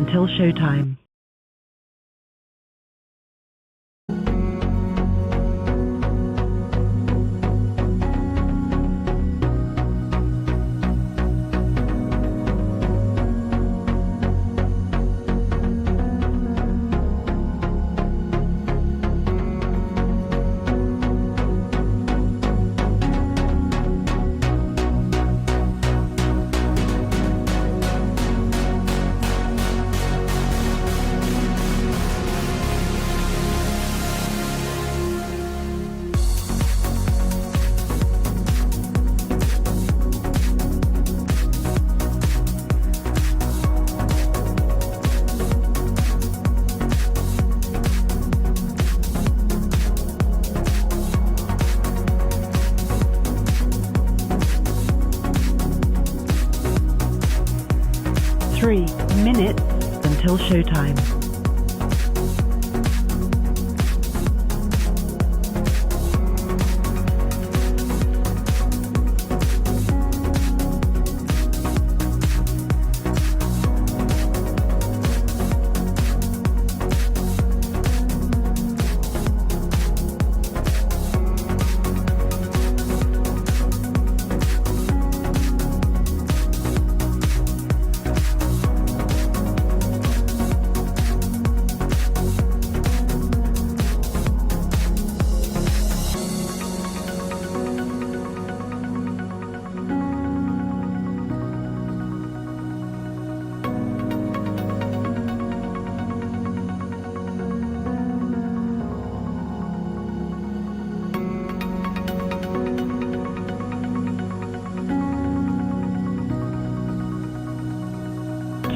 until showtime. 3 minutes until showtime.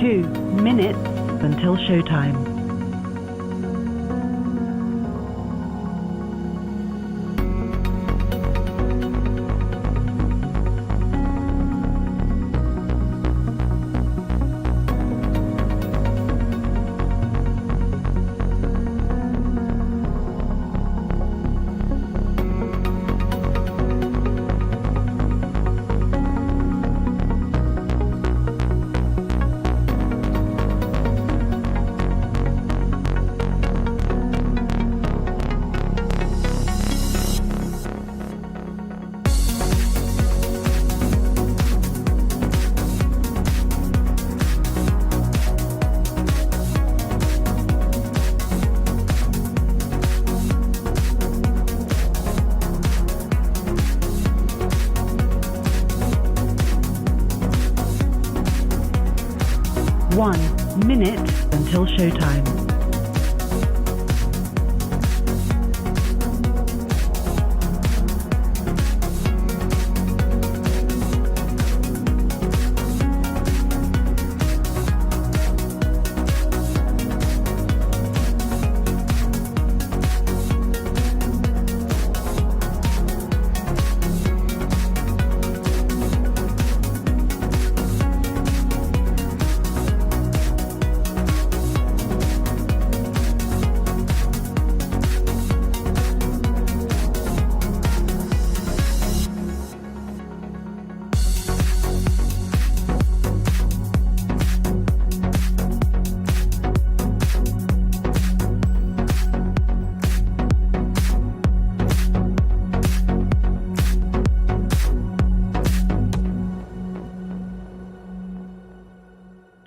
2 minutes until showtime. 1 minute until showtime.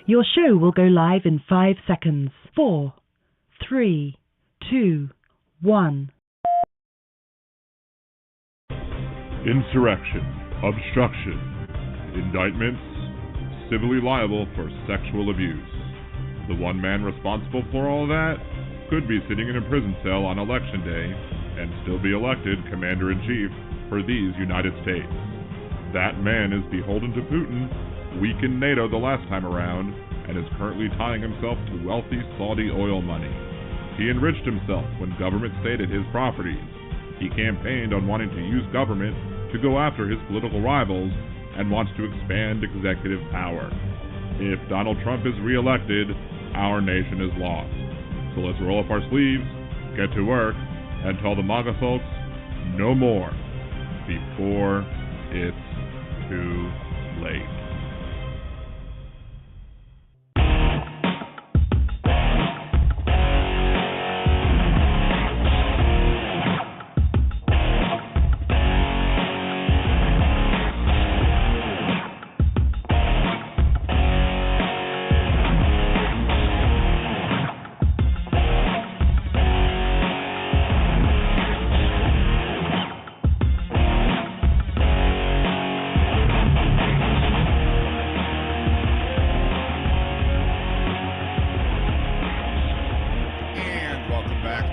'Your show will go live in 5 seconds. 4, 3, 2, 1. Insurrection, obstruction, indictments, civilly liable for sexual abuse. The one man responsible for all that could be sitting in a prison cell on election day and still be elected commander-in-chief for these United States. That man is beholden to Putin, weakened NATO the last time around, and is currently tying himself to wealthy Saudi oil money. He enriched himself when government stayed at his properties. He campaigned on wanting to use government to go after his political rivals and wants to expand executive power. If Donald Trump is reelected, our nation is lost. So let's roll up our sleeves, get to work, and tell the MAGA folks no more before it's too late.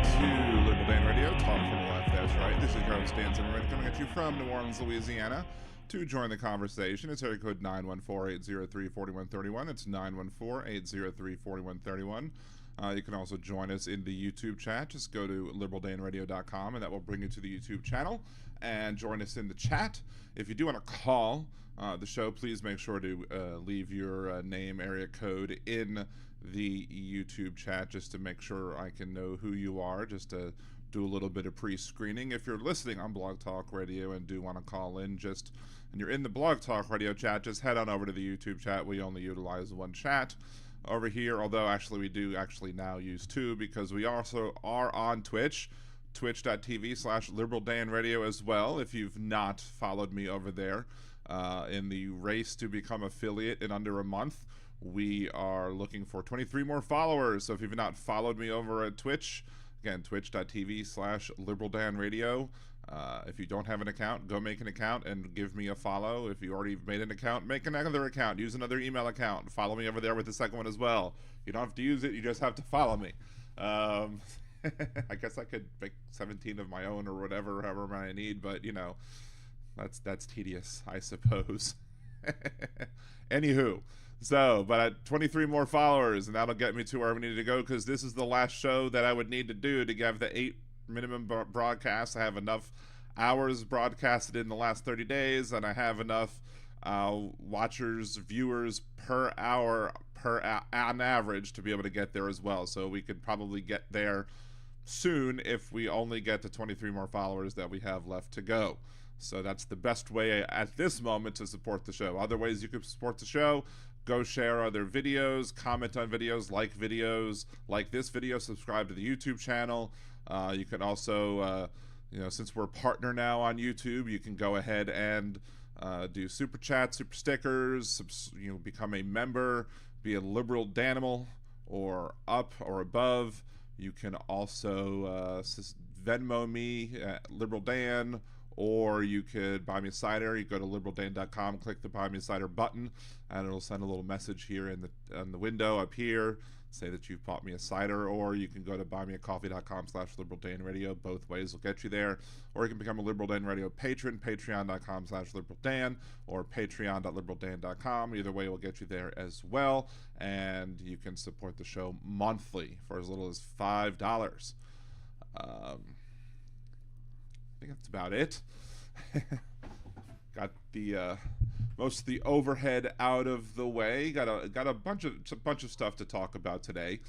to Liberal Dan Radio, talk from the left, that's right. This is your host, Dan Zimmerman, coming at you from New Orleans, Louisiana. To join the conversation, it's area code 914-803-4131. It's 914-803-4131. You can also join us in the YouTube chat. Just go to liberaldanradio.com, and that will bring you to the YouTube channel. And join us in the chat. If you do want to call the show, please make sure to leave your name, area code in the YouTube chat, just to make sure I can know who you are, just to do a little bit of pre-screening. If you're listening on Blog Talk Radio and do want to call in, and you're in the Blog Talk Radio chat, just head on over to the YouTube chat. We only utilize one chat over here, although actually we do now use two, because we also are on Twitch, twitch.tv/liberaldanradio as well. If you've not followed me over there in the race to become affiliate in under a month, we are looking for 23 more followers. So if you've not followed me over at Twitch, again, twitch.tv/liberaldanradio. If you don't have an account, go make an account and give me a follow. If you already made an account, make another account. Use another email account. Follow me over there with the second one as well. You don't have to use it. You just have to follow me. I guess I could make 17 of my own or whatever, however many I need, but, that's tedious, I suppose. Anywho, but at 23 more followers, and that'll get me to where we need to go, because this is the last show that I would need to do to have the 8 minimum broadcasts. I have enough hours broadcasted in the last 30 days, and I have enough watchers, viewers per hour on average to be able to get there as well. So we could probably get there soon if we only get to 23 more followers that we have left to go. So that's the best way at this moment to support the show. Other ways you could support the show: go share other videos, comment on videos, like this video, subscribe to the YouTube channel. You can also, since we're a partner now on YouTube, you can go ahead and do super chats, super stickers, become a member, be a liberal Danimal or up or above. You can also Venmo me at Liberal Dan, or you could buy me a cider. You go to liberaldan.com, click the buy me a cider button, and it'll send a little message here in the window up here, say that you've bought me a cider. Or you can go to buymeacoffee.com/liberaldanradio. Both ways will get you there. Or you can become a Liberal Dan Radio patron, patreon.com/liberaldan, or patreon.liberaldan.com. Either way will get you there as well. And you can support the show monthly for as little as $5. I think that's about it. Got the most of the overhead out of the way. Got a bunch of stuff to talk about today.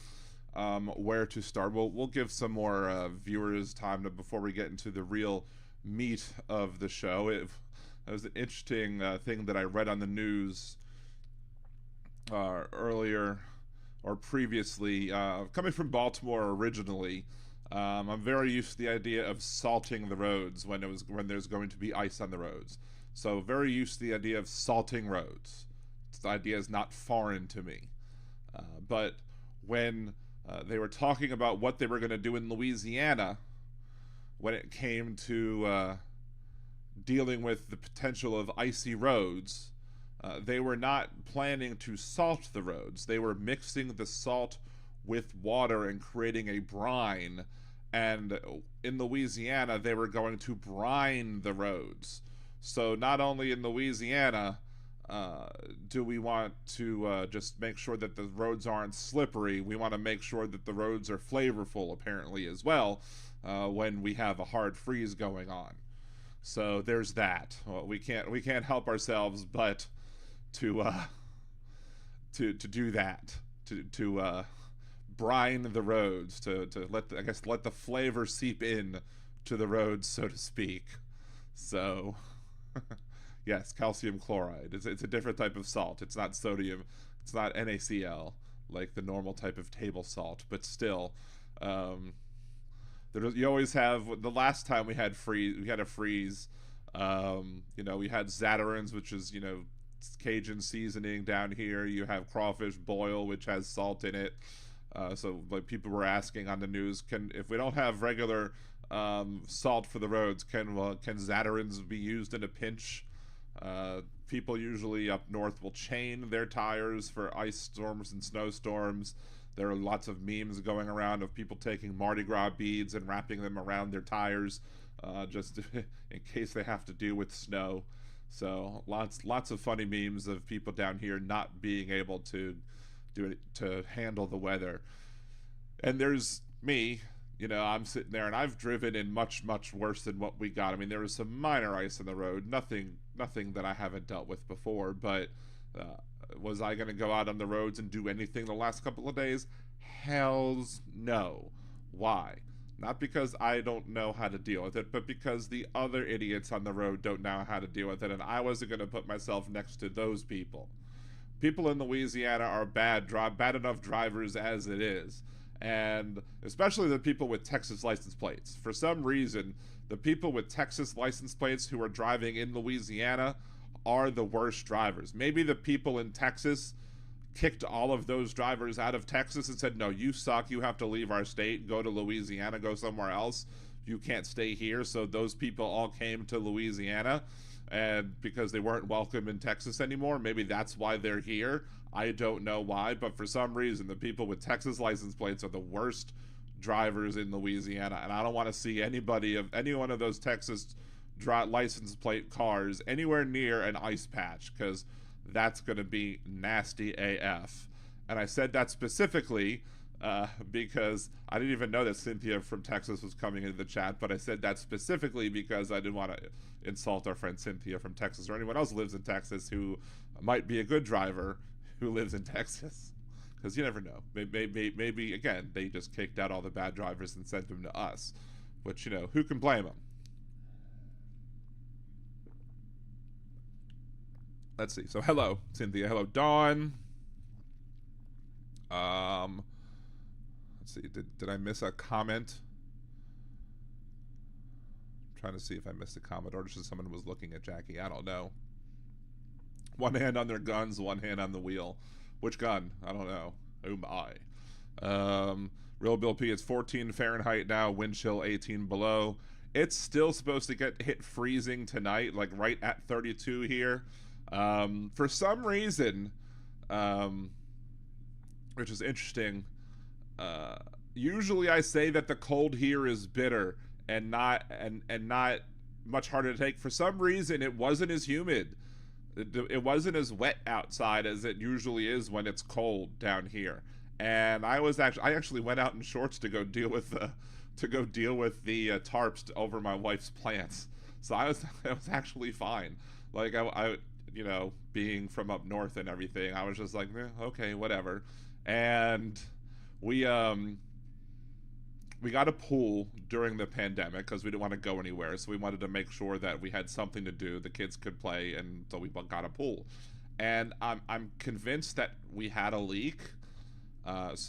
Where to start? We'll give some more viewers time before we get into the real meat of the show. It was an interesting thing that I read on the news earlier or previously, coming from Baltimore originally. I'm very used to the idea of salting the roads when there's going to be ice on the roads. So very used to the idea of salting roads. The idea is not foreign to me. But when they were talking about what they were going to do in Louisiana when it came to dealing with the potential of icy roads, they were not planning to salt the roads. They were mixing the salt with water and creating a brine. And in Louisiana, they were going to brine the roads. So not only in Louisiana do we want to just make sure that the roads aren't slippery, we want to make sure that the roads are flavorful, apparently, as well, when we have a hard freeze going on. So there's that. Well, we can't help ourselves but to do that, to brine the roads, to let the flavor seep in to the roads, so to speak. So yes, calcium chloride. It's a different type of salt. It's not sodium. It's not NaCl like the normal type of table salt. But still, you always have. The last time we had a freeze. We had Zatarain's, which is Cajun seasoning down here. You have crawfish boil, which has salt in it. So like people were asking on the news, if we don't have regular salt for the roads, can Zatarain's be used in a pinch? People usually up north will chain their tires for ice storms and snowstorms. There are lots of memes going around of people taking Mardi Gras beads and wrapping them around their tires, just in case they have to deal with snow. So lots of funny memes of people down here not being able to do it, to handle the weather. And there's me, I'm sitting there, and I've driven in much worse than what we got. I mean, there was some minor ice on the road, nothing that I haven't dealt with before. But was I going to go out on the roads and do anything the last couple of days? Hell's no. Why? Not because I don't know how to deal with it, but because the other idiots on the road don't know how to deal with it, and I wasn't going to put myself next to those people. People in Louisiana are bad enough drivers as it is. And especially the people with Texas license plates. For some reason, the people with Texas license plates who are driving in Louisiana are the worst drivers. Maybe the people in Texas kicked all of those drivers out of Texas and said, no, you suck, you have to leave our state, go to Louisiana, go somewhere else, you can't stay here. So those people all came to Louisiana, and because they weren't welcome in Texas anymore, maybe that's why they're here. I don't know why, but for some reason the people with Texas license plates are the worst drivers in Louisiana, and I don't want to see any one of those Texas license plate cars anywhere near an ice patch, because that's going to be nasty AF. And I said that specifically because I didn't even know that Cynthia from Texas was coming into the chat, but I said that specifically because I didn't want to insult our friend Cynthia from Texas, or anyone else who lives in Texas who might be a good driver who lives in Texas. Because you never know. Maybe, again, they just kicked out all the bad drivers and sent them to us. Which, who can blame them? Let's see. So, hello, Cynthia. Hello, Dawn. Let's see. Did I miss a comment? I'm trying to see if I missed a comment, or just someone was looking at Jackie. I don't know. One hand on their guns, one hand on the wheel. Which gun? I don't know. Oh my. Real Bill P, it's 14 Fahrenheit now, wind chill 18 below. It's still supposed to hit freezing tonight, like right at 32 here. For some reason, which is interesting, usually I say that the cold here is bitter and not much harder to take. For some reason, it wasn't as humid. It wasn't as wet outside as it usually is when it's cold down here. And I actually went out in shorts to go deal with the tarps over my wife's plants. So I was actually fine. Like I being from up north and everything, I was just like, okay, whatever. And we got a pool during the pandemic because we didn't want to go anywhere, so we wanted to make sure that we had something to do, the kids could play, and so we got a pool. And I'm convinced that we had a leak. We've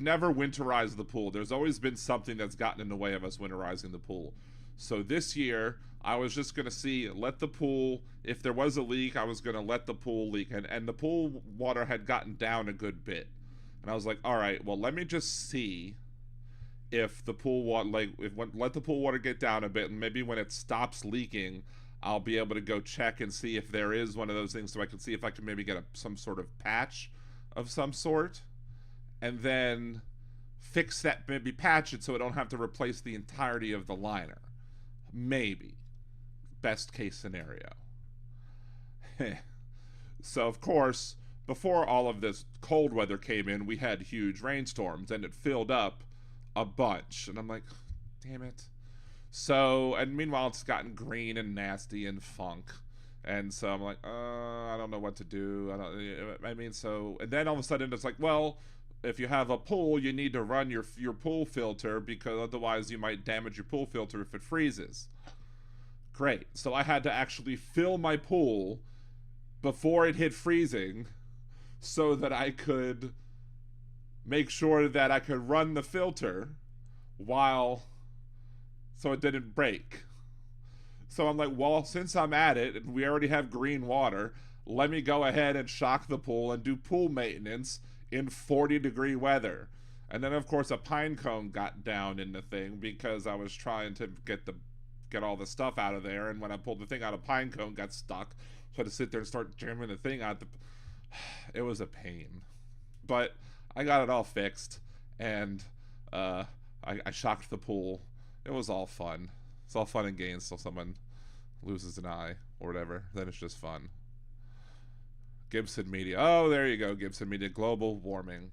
never winterized the pool. There's always been something that's gotten in the way of us winterizing the pool. So this year, I was just going to let the pool, if there was a leak, I was going to let the pool leak. And the pool water had gotten down a good bit. And I was like, all right, well, let me just see if the pool water, let the pool water get down a bit, and maybe when it stops leaking, I'll be able to go check and see if there is one of those things, so I can see if I can maybe get some sort of patch of some sort, and then fix that, maybe patch it so I don't have to replace the entirety of the liner. Maybe. Best case scenario. So, of course, before all of this cold weather came in, we had huge rainstorms, and it filled up a bunch. And I'm like, damn it. So, and meanwhile, it's gotten green and nasty and funk. And so I'm like, I don't know what to do. And then all of a sudden it's like, well, if you have a pool, you need to run your pool filter, because otherwise you might damage your pool filter if it freezes. Great. So I had to actually fill my pool before it hit freezing, so that I could make sure that I could run the filter so it didn't break. So I'm like, well, since I'm at it and we already have green water, let me go ahead and shock the pool and do pool maintenance in 40-degree weather. And then, of course, a pine cone got down in the thing because I was trying to get all the stuff out of there, and when I pulled the thing out, a pine cone got stuck. So I had to sit there and start jamming the thing out. It was a pain. But I got it all fixed, and I shocked the pool. It was all fun. It's all fun and games till someone loses an eye or whatever. Then it's just fun. Gibson Media. Oh, there you go, Gibson Media. Global warming.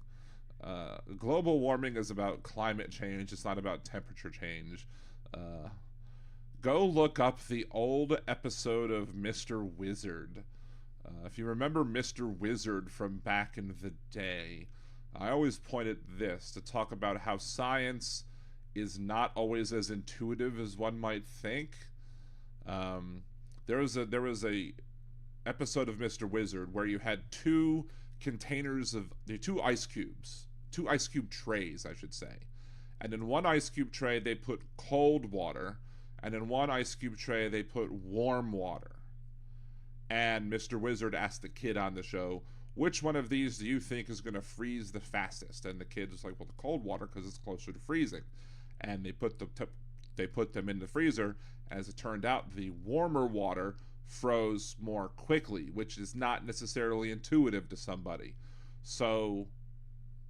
Global warming is about climate change. It's not about temperature change. Go look up the old episode of Mr. Wizard. If you remember Mr. Wizard from back in the day, I always point at this to talk about how science is not always as intuitive as one might think. There was a episode of Mr. Wizard where you had two ice cube trays, I should say. And in one ice cube tray they put cold water, and in one ice cube tray they put warm water. And Mr. Wizard asked the kid on the show, which one of these do you think is going to freeze the fastest? And the kid was like, well, the cold water, because it's closer to freezing. And they put them in the freezer. As it turned out, the warmer water froze more quickly, which is not necessarily intuitive to somebody. So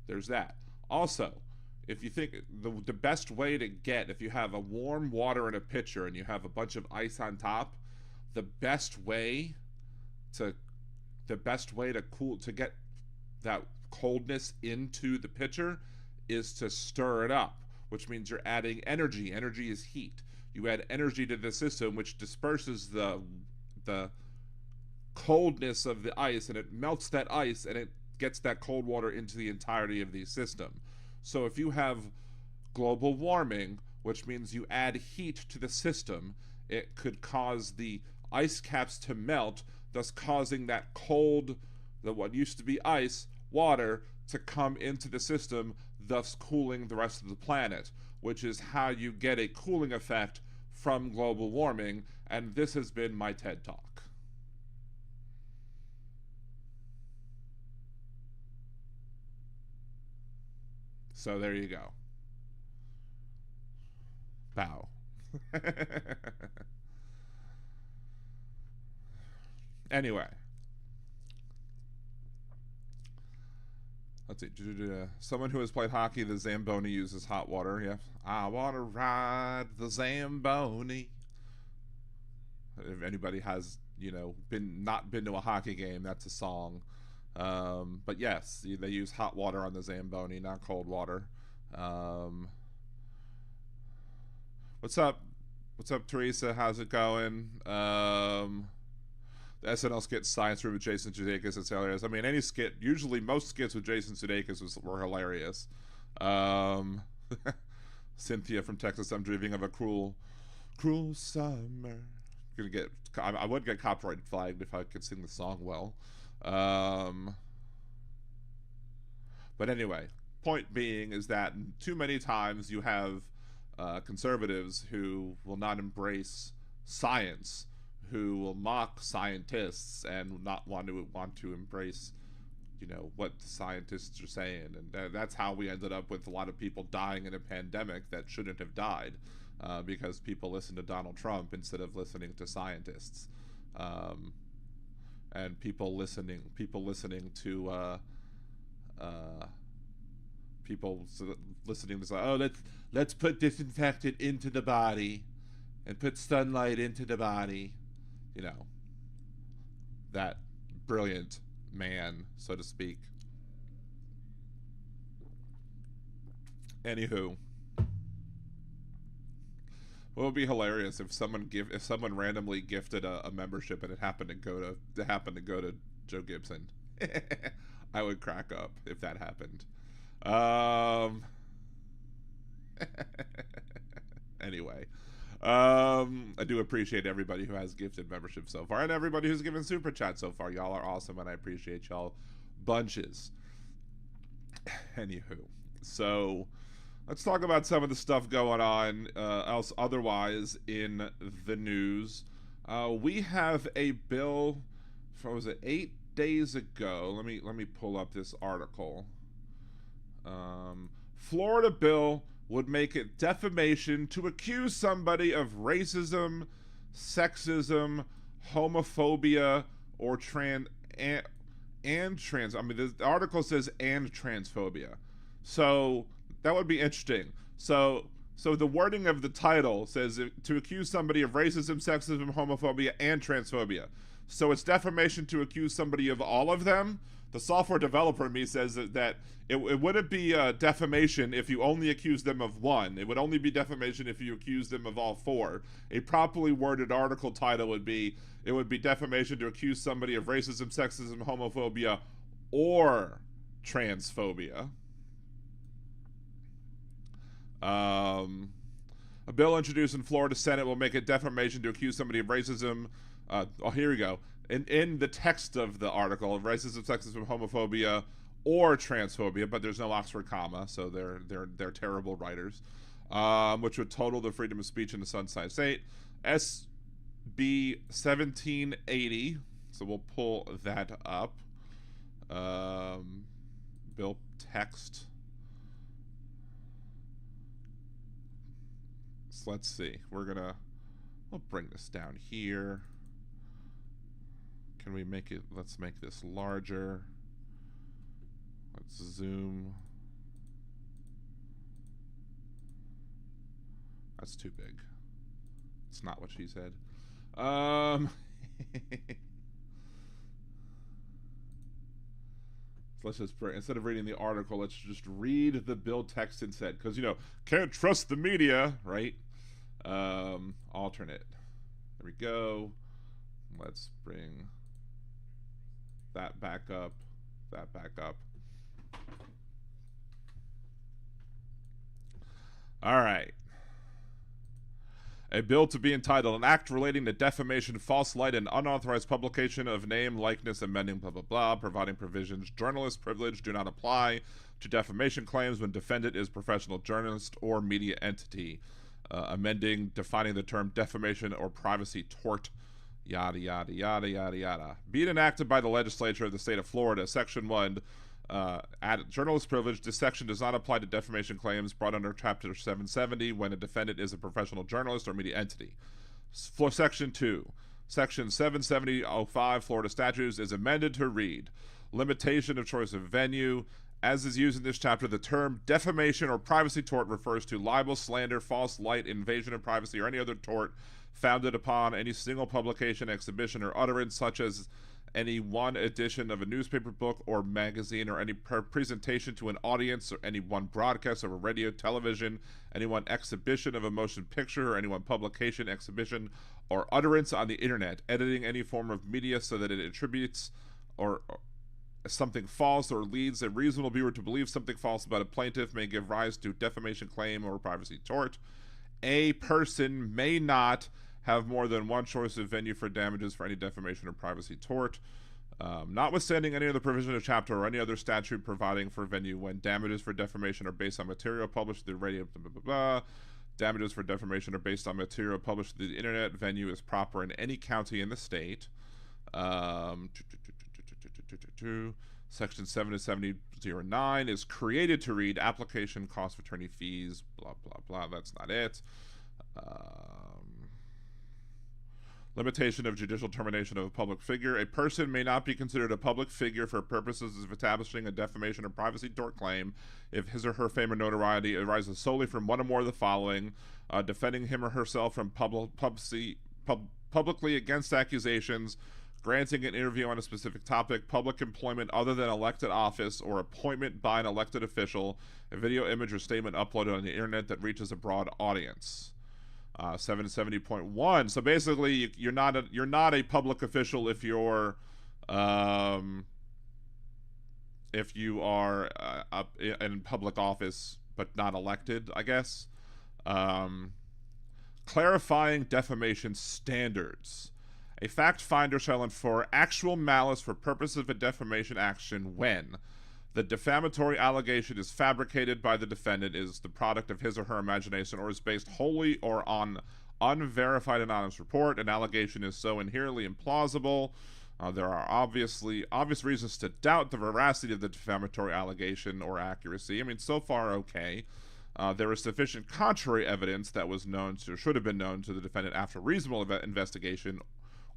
there's that. Also, if you think the best way to get, if you have a warm water in a pitcher and you have a bunch of ice on top, the best way to get that coldness into the pitcher is to stir it up, which means you're adding energy. Energy is heat. You add energy to the system, which disperses the coldness of the ice, and it melts that ice, and it gets that cold water into the entirety of the system. So if you have global warming, which means you add heat to the system, it could cause the ice caps to melt, thus causing that cold, what used to be ice, water, to come into the system, thus cooling the rest of the planet, which is how you get a cooling effect from global warming. And this has been my TED Talk. So there you go. Bow. Anyway. Let's see. Someone who has played hockey, the Zamboni uses hot water. Yeah. I want to ride the Zamboni. If anybody has, not been to a hockey game, that's a song. But yes, they use hot water on the Zamboni, not cold water. What's up? What's up, Teresa? How's it going? The SNL skit Science Room with Jason Sudeikis is hilarious. I mean, any skit, usually most skits with Jason Sudeikis were hilarious. Cynthia from Texas, I'm dreaming of a cruel summer. I would get copyright flagged if I could sing the song well. But anyway, point being is that too many times you have conservatives who will not embrace science, who will mock scientists and not want to embrace, what the scientists are saying. And that's how we ended up with a lot of people dying in a pandemic that shouldn't have died, because people listened to Donald Trump instead of listening to scientists. And people listening to people listening to say, oh, let's put disinfectant into the body and put sunlight into the body. That brilliant man, so to speak. Anywho, what would be hilarious if someone randomly gifted a membership and it happened to go to Joe Gibson. I would crack up if that happened. Anyway, I do appreciate everybody who has gifted membership so far, and everybody who's given super chat so far. Y'all are awesome, and I appreciate y'all bunches. Anywho, so let's talk about some of the stuff going on otherwise in the news. We have a bill from, was it 8 days ago? Let me pull up this article. Florida bill would make it defamation to accuse somebody of racism, sexism, homophobia, or and trans. I mean, the article says and transphobia, so that would be interesting. So the wording of the title says to accuse somebody of racism, sexism, homophobia, and transphobia. So it's defamation to accuse somebody of all of them. The software developer in me says that it wouldn't be defamation if you only accuse them of one. It would only be defamation if you accuse them of all four. A properly worded article title would be defamation to accuse somebody of racism, sexism, homophobia, or transphobia. A bill introduced in Florida Senate will make it defamation to accuse somebody of racism. Here we go. In the text of the article, racism, sexism, homophobia, or transphobia, but there's no Oxford comma, so they're terrible writers, which would total the freedom of speech in the Sunshine State. SB 1780. So we'll pull that up. Bill text. So let's see. We'll bring this down here. Can we make it? Let's make this larger. Let's zoom. That's too big. It's not what she said. Let's just instead of reading the article, let's just read the bill text instead, because can't trust the media, right? Alternate. There we go. Let's bring that back up. All right. A bill to be entitled An Act Relating to Defamation, False Light, and Unauthorized Publication of Name, Likeness, Amending, blah, blah, blah, providing provisions. Journalist privilege do not apply to defamation claims when defendant is professional journalist or media entity. Amending, defining the term defamation or privacy tort. Yada, yada, yada, yada, yada. Being enacted by the legislature of the state of Florida, Section 1, add journalist privilege. This section does not apply to defamation claims brought under Chapter 770 when a defendant is a professional journalist or media entity. For Section 2, Section 770.05 Florida statutes is amended to read, limitation of choice of venue. As is used in this chapter, the term defamation or privacy tort refers to libel, slander, false light, invasion of privacy, or any other tort founded upon any single publication, exhibition, or utterance, such as any one edition of a newspaper, book, or magazine, or any presentation to an audience, or any one broadcast over radio, television, any one exhibition of a motion picture, or any one publication, exhibition, or utterance on the internet, editing any form of media so that it attributes or something false or leads a reasonable viewer to believe something false about a plaintiff may give rise to defamation claim or privacy tort. A person may not have more than one choice of venue for damages for any defamation or privacy tort, notwithstanding any other provision of chapter or any other statute providing for venue when damages for defamation are based on material published through radio, blah, blah, blah, blah. Damages for defamation are based on material published through the internet. Venue is proper in any county in the state. Section 770.09 is created to read application, cost of attorney fees, blah, blah, blah. That's not it. Limitation of judicial termination of a public figure. A person may not be considered a public figure for purposes of establishing a defamation or privacy tort claim if his or her fame or notoriety arises solely from one or more of the following: defending him or herself from publicly against accusations, granting an interview on a specific topic, public employment other than elected office, or appointment by an elected official, a video, image, or statement uploaded on the internet that reaches a broad audience. 770.1. So basically, you're not a public official if you are up in public office but not elected, I guess. Clarifying defamation standards. A fact finder shall infer actual malice for purposes of a defamation action when the defamatory allegation is fabricated by the defendant, is the product of his or her imagination, or is based wholly or on unverified anonymous report. An allegation is so inherently implausible. There are obvious reasons to doubt the veracity of the defamatory allegation or accuracy. I mean, so far, okay. There is sufficient contrary evidence that was known to, or should have been known to the defendant after reasonable investigation,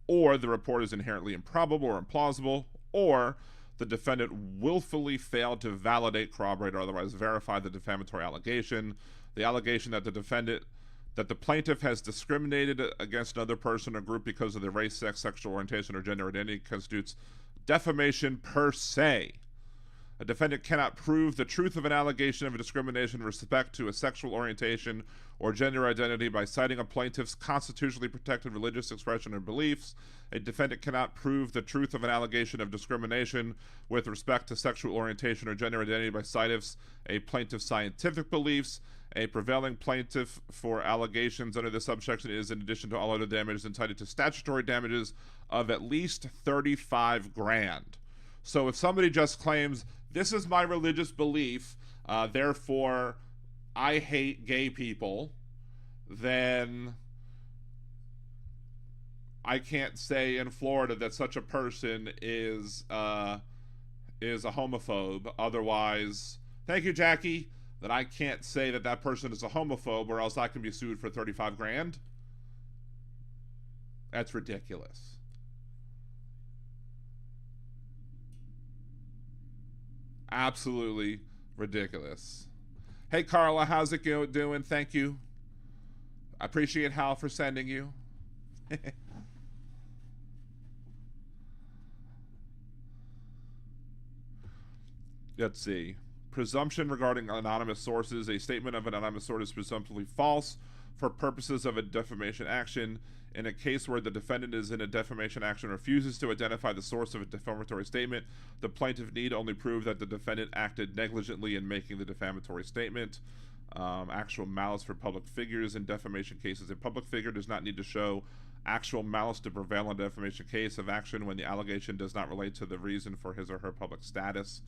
or the report is inherently improbable or implausible, or the defendant willfully failed to validate, corroborate, or otherwise verify the defamatory allegation. The allegation that the plaintiff has discriminated against another person or group because of their race, sex, sexual orientation, or gender identity constitutes defamation per se. A defendant cannot prove the truth of an allegation of a discrimination with respect to a sexual orientation or gender identity by citing a plaintiff's constitutionally protected religious expression or beliefs. A defendant cannot prove the truth of an allegation of discrimination with respect to sexual orientation or gender identity by citing a plaintiff's scientific beliefs. A prevailing plaintiff for allegations under this subsection is, in addition to all other damages, entitled to statutory damages of at least $35,000. So if somebody just claims, this is my religious belief, therefore I hate gay people, then I can't say in Florida that such a person is a homophobe. Otherwise, thank you, Jackie, that I can't say that that person is a homophobe, or else I can be sued for $35,000. That's ridiculous. Absolutely ridiculous. Hey, Carla, how's it doing? Thank you. I appreciate Hal for sending you. Let's see. Presumption regarding anonymous sources. A statement of an anonymous source is presumptively false for purposes of a defamation action. In a case where the defendant is in a defamation action and refuses to identify the source of a defamatory statement, the plaintiff need only prove that the defendant acted negligently in making the defamatory statement. Actual malice for public figures in defamation cases. A public figure does not need to show actual malice to prevail in a defamation case of action when the allegation does not relate to the reason for his or her public status.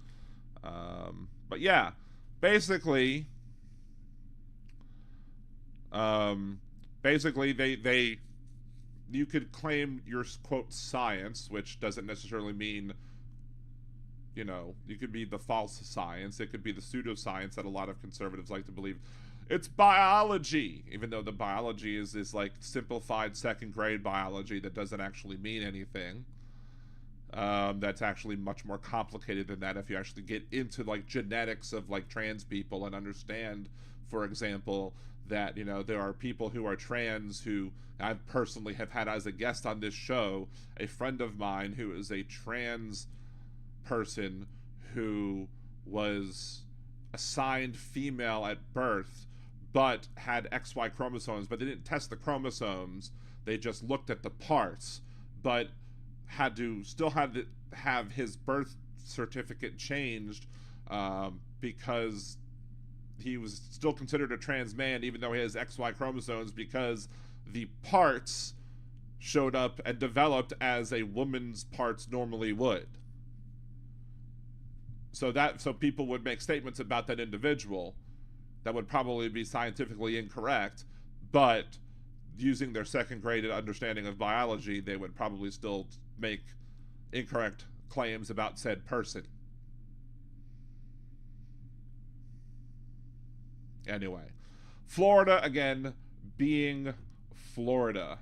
But yeah, basically, they you could claim your, quote, science, which doesn't necessarily mean, you know, you could be the false science. It could be the pseudoscience that a lot of conservatives like to believe. It's biology, even though the biology is like simplified second grade biology that doesn't actually mean anything. That's actually much more complicated than that if you actually get into like genetics of like trans people and understand, for example, that, you know, there are people who are trans who I personally have had as a guest on this show, a friend of mine who is a trans person who was assigned female at birth but had XY chromosomes, but they didn't test the chromosomes, they just looked at the parts, but had to have his birth certificate changed because he was still considered a trans man even though he has XY chromosomes, because the parts showed up and developed as a woman's parts normally would. So people would make statements about that individual that would probably be scientifically incorrect, but using their second grade understanding of biology, they would probably still make incorrect claims about said person. Anyway, Florida, again, being Florida.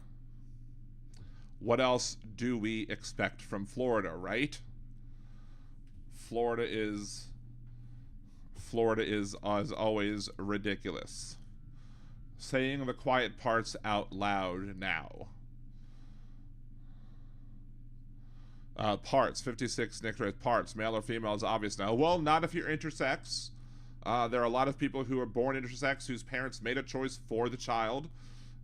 What else do we expect from Florida, right? Florida is, as always, ridiculous. Saying the quiet parts out loud now. Parts, 56 Nick parts, male or female is obvious now. Well, not if you're intersex. There are a lot of people who are born intersex whose parents made a choice for the child.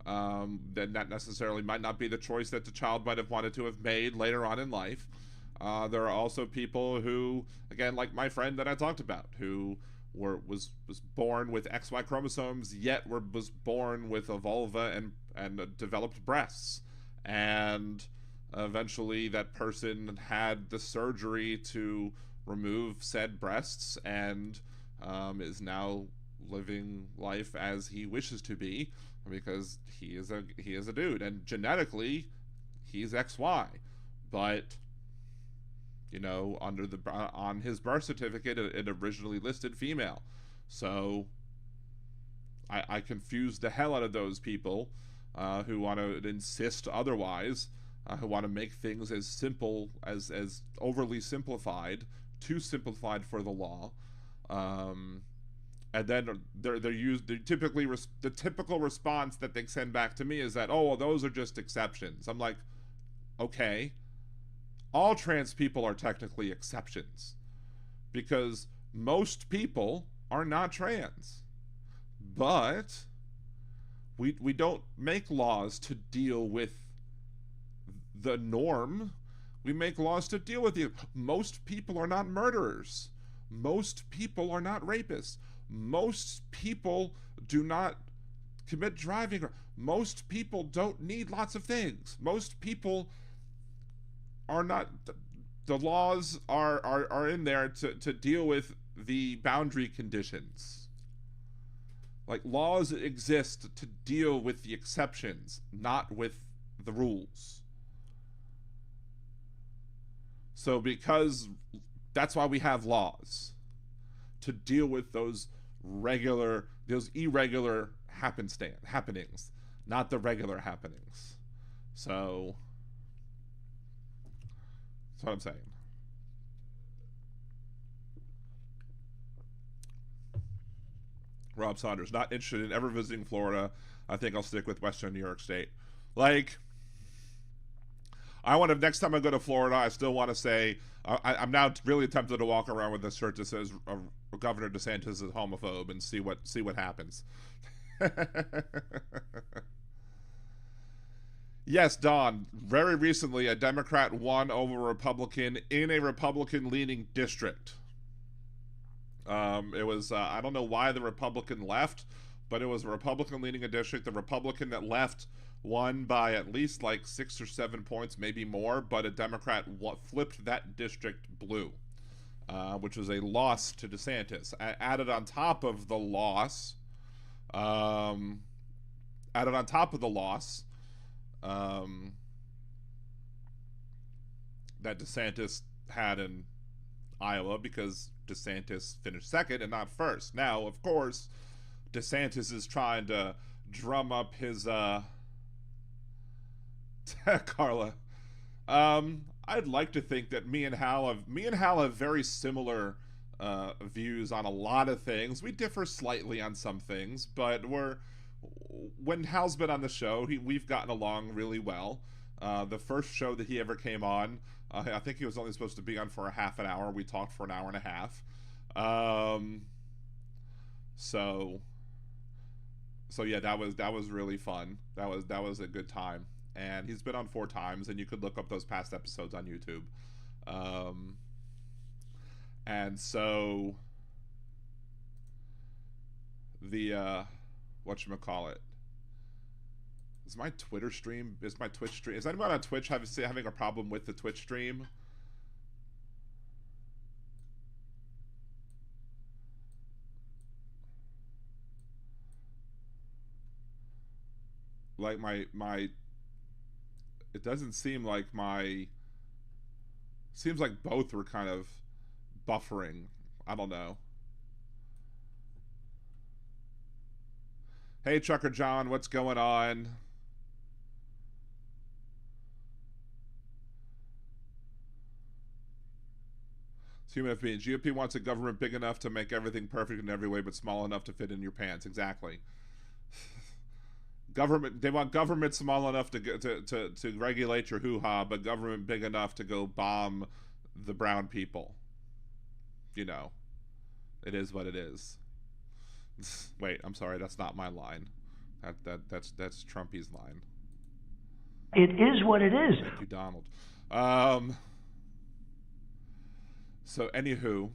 Then that necessarily might not be the choice that the child might have wanted to have made later on in life. There are also people who, again, like my friend that I talked about, who was born with XY chromosomes, yet was born with a vulva and developed breasts. And eventually that person had the surgery to remove said breasts and is now living life as he wishes to be, because he is a dude, and genetically he's XY, but you know, on his birth certificate it originally listed female. So I confuse the hell out of those people who want to insist otherwise. who want to make things as simple as overly simplified, too simplified for the law. And then they're typically the typical response that they send back to me is that, oh, well, those are just exceptions. I'm like, okay, all trans people are technically exceptions because most people are not trans, but we don't make laws to deal with the norm. We make laws to deal with you. Most people are not murderers. Most people are not rapists. Most people do not commit driving. Most people don't need lots of things. Most people are not. The laws are in there to deal with the boundary conditions. Like, laws exist to deal with the exceptions, not with the rules. So because that's why we have laws, to deal with those irregular happenings, not the regular happenings. So that's what I'm saying. Rob Saunders, not interested in ever visiting Florida. I think I'll stick with Western New York State. Like, I want to, next time I go to Florida, I still want to say, I'm now really tempted to walk around with a shirt that says Governor DeSantis is homophobe and see what happens. Yes, Don, very recently a Democrat won over a Republican in a Republican-leaning district. It was, I don't know why the Republican left, but it was a Republican-leaning district. The Republican that left won by at least like 6 or 7 points, maybe more, but a Democrat flipped that district blue, which was a loss to DeSantis. Added on top of the loss, that DeSantis had in Iowa, because DeSantis finished second and not first. Now, of course, DeSantis is trying to drum up his Carla. I'd like to think that me and Hal have very similar views on a lot of things. We differ slightly on some things, but when Hal's been on the show, we've gotten along really well. The first show that he ever came on, I think he was only supposed to be on for a half an hour. We talked for an hour and a half. So yeah, that was really fun. That was a good time. And he's been on 4 times, and you could look up those past episodes on YouTube. And so the whatchamacallit, is my Twitch stream, is anyone on Twitch having a problem with the Twitch stream? Like my it doesn't seem like seems like both were kind of buffering. I don't know. Hey, Trucker John, what's going on? It's human being. GOP wants a government big enough to make everything perfect in every way, but small enough to fit in your pants. Exactly. They want government small enough to regulate your hoo-ha, but government big enough to go bomb the brown people. You know, it is what it is. Wait, I'm sorry, that's not my line. That's Trumpy's line. It is what it is. Thank you, Donald. So anywho,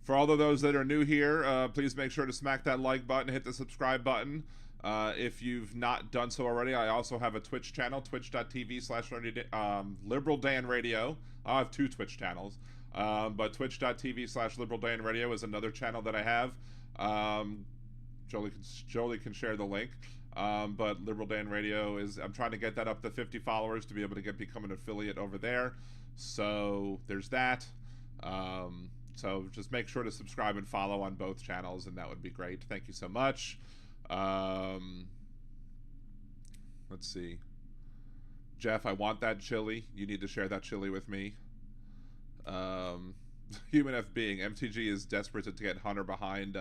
for all of those that are new here, please make sure to smack that like button, hit the subscribe button. If you've not done so already, I also have a Twitch channel, twitch.tv/Liberal Dan Radio. I have 2 Twitch channels, but twitch.tv/Liberal Dan Radio is another channel that I have. Jolie can share the link. But Liberal Dan Radio I'm trying to get that up to 50 followers to be able to become an affiliate over there. So there's that. So just make sure to subscribe and follow on both channels, and that would be great. Thank you so much. Let's see. Jeff, I want that chili. You need to share that chili with me. Human F being, MTG is desperate to get Hunter behind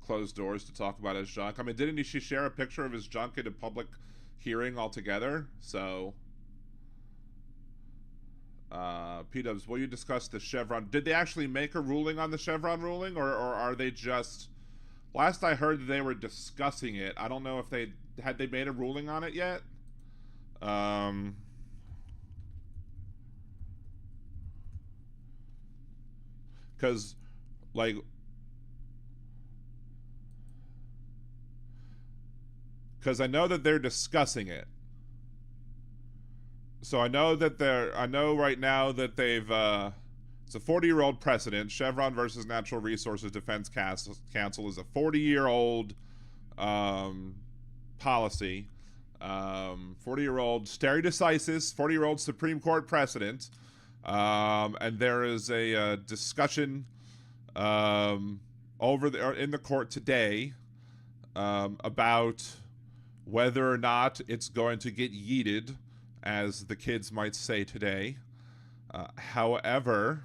closed doors to talk about his junk. I mean, didn't she share a picture of his junk in a public hearing altogether? So, P-Dubs, will you discuss the Chevron? Did they actually make a ruling on the Chevron ruling, or are they just... Last I heard, they were discussing it. I don't know if they made a ruling on it yet. Because, like, because I know that they're discussing it. So I know right now that they've, it's a 40-year-old precedent. Chevron versus Natural Resources Defense Council is a 40-year-old policy. 40-year-old stare decisis, 40-year-old Supreme Court precedent. And there is a discussion in the court today about whether or not it's going to get yeeted, as the kids might say today. However,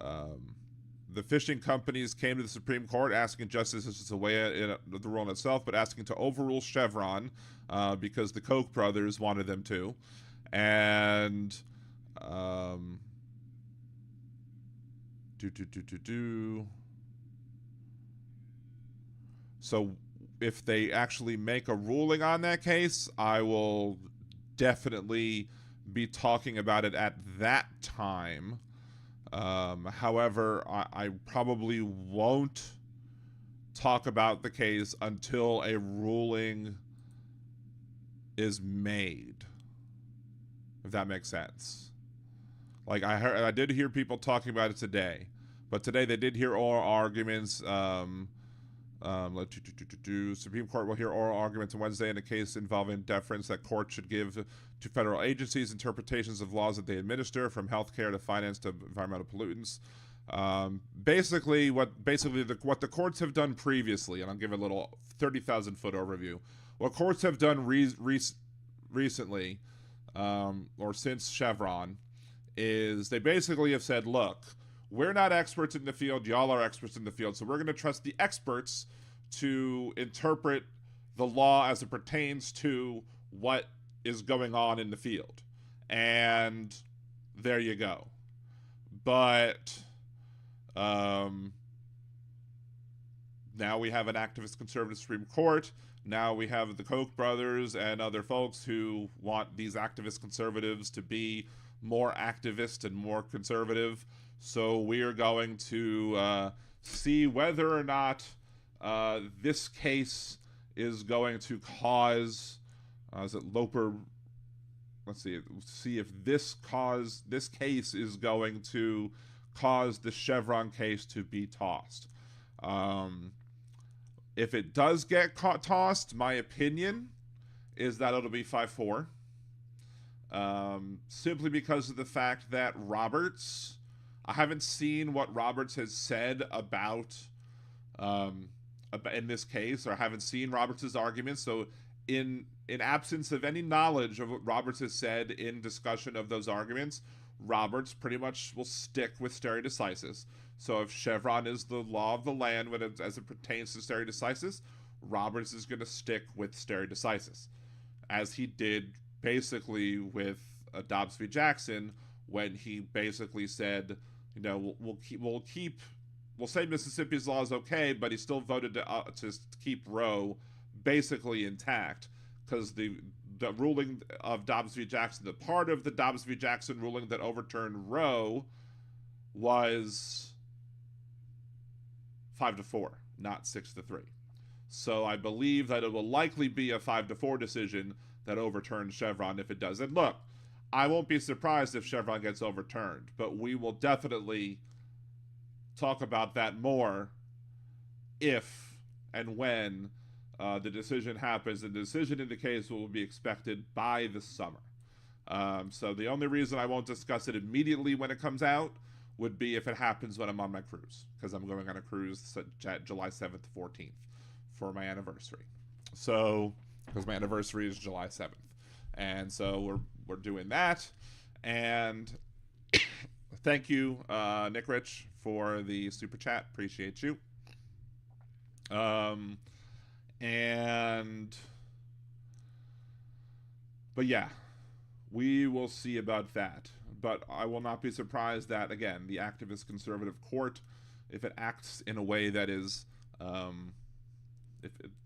the fishing companies came to the Supreme Court asking justices to weigh in the rule in itself, but asking to overrule Chevron because the Koch brothers wanted them to. And so if they actually make a ruling on that case, I will definitely be talking about it at that time. However, I probably won't talk about the case until a ruling is made, if that makes sense. Like, I did hear people talking about it today, but today they did hear oral arguments. Supreme Court will hear oral arguments on Wednesday in a case involving deference that courts should give to federal agencies' interpretations of laws that they administer, from healthcare to finance to environmental pollutants. Basically, what the courts have done previously, and I'll give a little 30,000-foot overview. What courts have done recently, or since Chevron, is they basically have said, look, we're not experts in the field, y'all are experts in the field, so we're going to trust the experts to interpret the law as it pertains to what is going on in the field. And there you go. But now we have an activist conservative Supreme Court. Now we have the Koch brothers and other folks who want these activist conservatives to be more activist and more conservative. So we are going to see whether or not this case is going to cause, is it Loper? Let's see if this case is going to cause the Chevron case to be tossed. If it does get tossed, my opinion is that it'll be 5-4. Simply because of the fact that Roberts, I haven't seen what Roberts has said about in this case, or I haven't seen Roberts' arguments. So in absence of any knowledge of what Roberts has said in discussion of those arguments, Roberts pretty much will stick with stare decisis. So if Chevron is the law of the land as it pertains to stare decisis, Roberts is going to stick with stare decisis, as he did basically with Dobbs v. Jackson, when he basically said, you know, we'll say Mississippi's law is okay, but he still voted to keep Roe basically intact, because the ruling of Dobbs v. Jackson, the part of the Dobbs v. Jackson ruling that overturned Roe, was 5-4, not 6-3. So I believe that it will likely be a 5-4 decision that overturns Chevron if it does. And look, I won't be surprised if Chevron gets overturned, but we will definitely talk about that more if and when the decision happens. And the decision in the case will be expected by the summer. So the only reason I won't discuss it immediately when it comes out would be if it happens when I'm on my cruise, because I'm going on a cruise July 7th to 14th for my anniversary. So, because my anniversary is July 7th. And so we're doing that. And thank you, Nick Rich, for the super chat. Appreciate you. But yeah, we will see about that. But I will not be surprised that, again, the activist conservative court, if it acts in a way that is,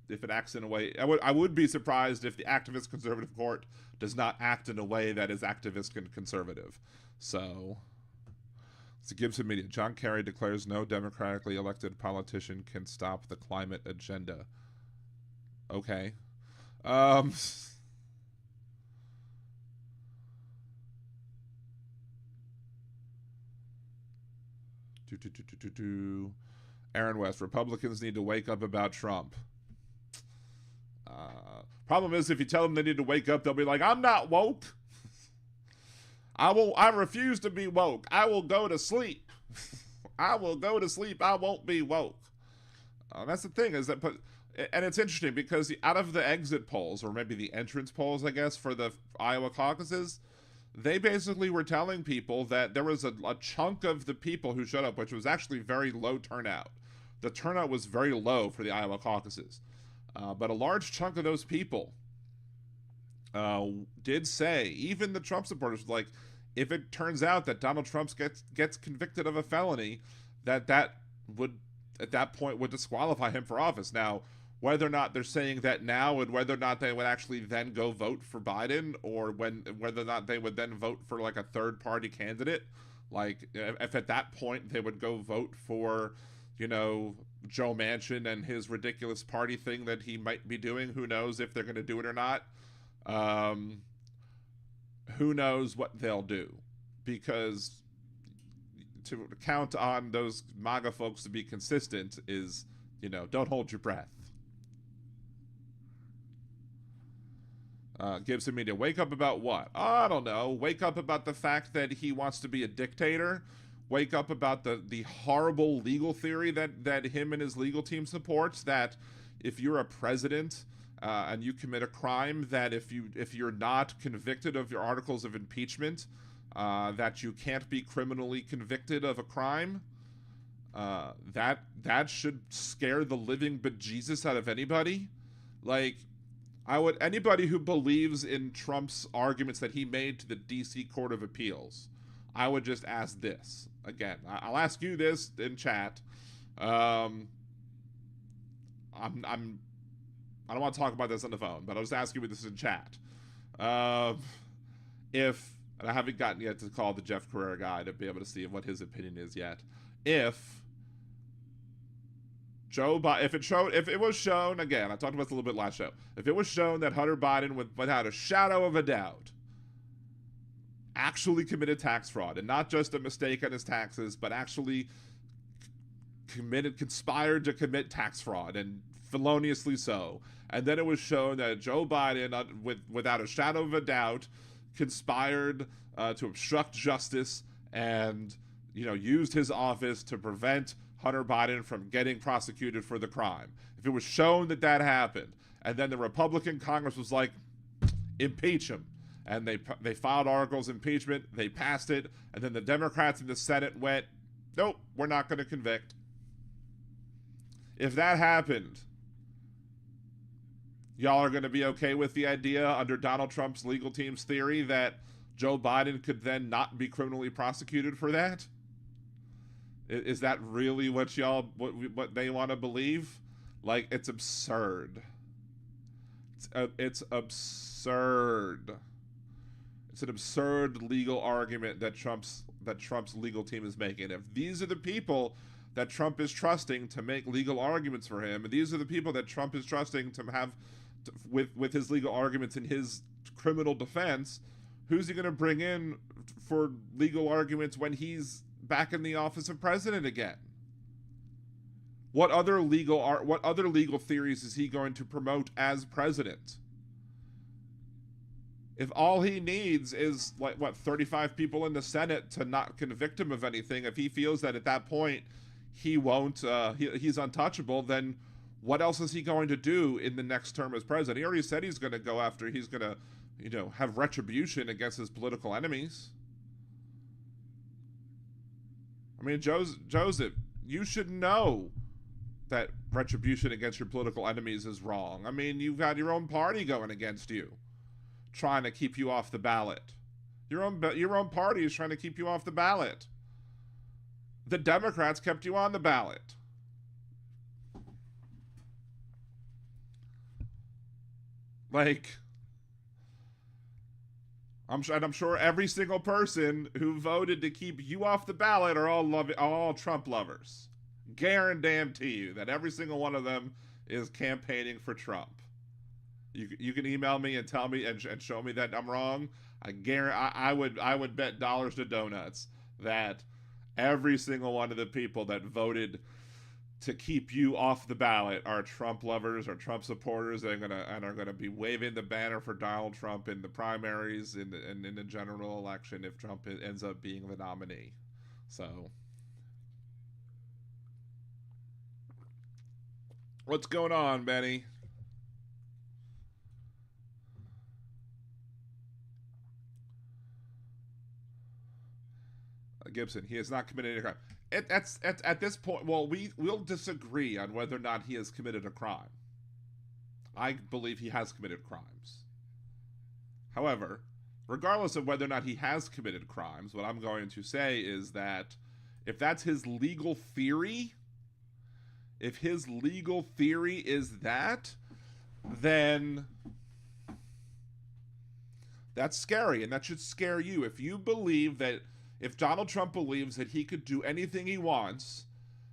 if it acts in a way, I would be surprised if the activist conservative court does not act in a way that is activist and conservative. So, it's Gibson Media. John Kerry declares no democratically elected politician can stop the climate agenda. Okay. Aaron West, Republicans need to wake up about Trump. Problem is, if you tell them they need to wake up, they'll be like, I'm not woke. I refuse to be woke. I will go to sleep. I will go to sleep. I won't be woke. That's the thing, is that, and it's interesting because out of the exit polls, or maybe the entrance polls, I guess, for the Iowa caucuses, they basically were telling people that there was a chunk of the people who showed up, which was actually very low turnout. The turnout was very low for the Iowa caucuses. But a large chunk of those people did say, even the Trump supporters, like, if it turns out that Donald Trump gets convicted of a felony, that would, at that point, would disqualify him for office. Now, whether or not they're saying that now, and whether or not they would actually then go vote for Biden, or whether or not they would then vote for like a third-party candidate, like if at that point they would go vote for, Joe Manchin and his ridiculous party thing that he might be doing. Who knows if they're going to do it or not? Who knows what they'll do? Because to count on those MAGA folks to be consistent is, don't hold your breath. Gibson Media, wake up about what? I don't know. Wake up about the fact that he wants to be a dictator. Wake up about the horrible legal theory that him and his legal team supports, that if you're a president and you commit a crime, that if you're not convicted of your articles of impeachment, that you can't be criminally convicted of a crime. That should scare the living bejesus out of anybody. Like, anybody who believes in Trump's arguments that he made to the DC Court of Appeals, I would just ask this. Again, I'll ask you this in chat. I don't want to talk about this on the phone, but I'll just ask you this in chat. And I haven't gotten yet to call the Jeff Carrera guy to be able to see what his opinion is yet. If it was shown, again, I talked about this a little bit last show, if it was shown that Hunter Biden, without a shadow of a doubt, actually committed tax fraud, and not just a mistake on his taxes, but actually conspired to commit tax fraud, and feloniously so, and then it was shown that Joe Biden, without a shadow of a doubt, conspired to obstruct justice and, used his office to prevent Hunter Biden from getting prosecuted for the crime. If it was shown that happened, and then the Republican Congress was like, impeach him, and they filed articles of impeachment, they passed it, and then the Democrats in the Senate went, nope, we're not going to convict. If that happened, y'all are going to be okay with the idea, under Donald Trump's legal team's theory, that Joe Biden could then not be criminally prosecuted for that? Is that really what they want to believe? Like, it's absurd. It's absurd. It's an absurd legal argument that Trump's legal team is making. If these are the people that Trump is trusting to make legal arguments for him, and these are the people that Trump is trusting to have with his legal arguments in his criminal defense, who's he going to bring in for legal arguments when he's back in the office of president again? What other legal theories is he going to promote as president? If all he needs is 35 people in the Senate to not convict him of anything, if he feels that at that point he won't, he's untouchable, then what else is he going to do in the next term as president? He already said he's going to have retribution against his political enemies. I mean, Joseph, you should know that retribution against your political enemies is wrong. I mean, you've got your own party going against you, trying to keep you off the ballot. Your own party is trying to keep you off the ballot. The Democrats kept you on the ballot. Like, I'm sure every single person who voted to keep you off the ballot are all Trump lovers. Guarantee you that every single one of them is campaigning for Trump. You can email me and tell me and show me that I'm wrong. I would bet dollars to donuts that every single one of the people that voted to keep you off the ballot are Trump lovers or Trump supporters and are gonna be waving the banner for Donald Trump in the primaries and in the general election if Trump ends up being the nominee. So, what's going on, Benny? Gibson, he has not committed any crime. At this point, well, we'll disagree on whether or not he has committed a crime. I believe he has committed crimes. However, regardless of whether or not he has committed crimes, what I'm going to say is that if that's his legal theory, if his legal theory is that, then that's scary, and that should scare you. If Donald Trump believes that he could do anything he wants,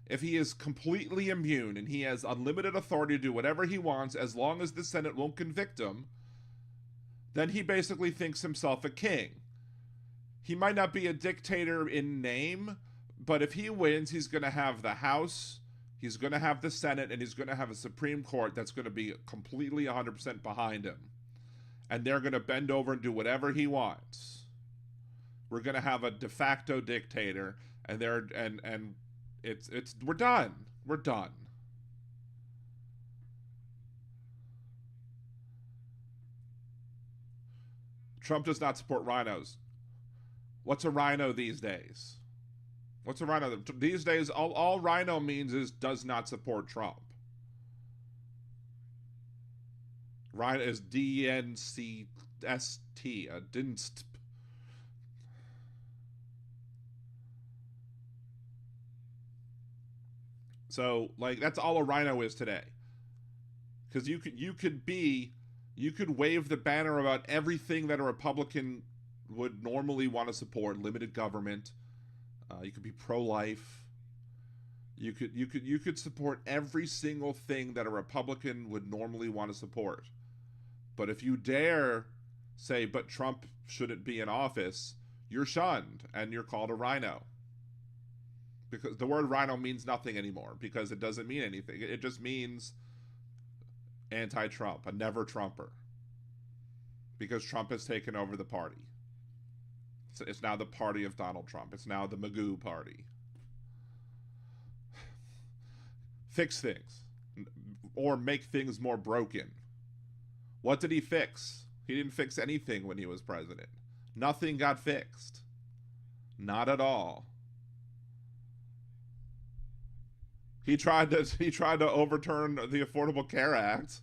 if he is completely immune and he has unlimited authority to do whatever he wants as long as the Senate won't convict him, then he basically thinks himself a king. He might not be a dictator in name, but if he wins, he's going to have the House, he's going to have the Senate, and he's going to have a Supreme Court that's going to be completely 100% behind him. And they're going to bend over and do whatever he wants. We're gonna have a de facto dictator, and we're done. We're done. Trump does not support rhinos. What's a rhino these days? What's a rhino these days? All rhino means is does not support Trump. Rhino is DNCST. Didn't. So, like, that's all a rhino is today. Because you could wave the banner about everything that a Republican would normally want to support: limited government. You could be pro-life. You could support every single thing that a Republican would normally want to support. But if you dare say, "But Trump shouldn't be in office," you're shunned and you're called a rhino. Because the word rhino means nothing anymore, because it doesn't mean anything. It just means anti-Trump, a never-Trumper. Because Trump has taken over the party. It's now the party of Donald Trump. It's now the Magoo party. Fix things. Or make things more broken. What did he fix? He didn't fix anything when he was president. Nothing got fixed. Not at all. He tried to overturn the Affordable Care Act.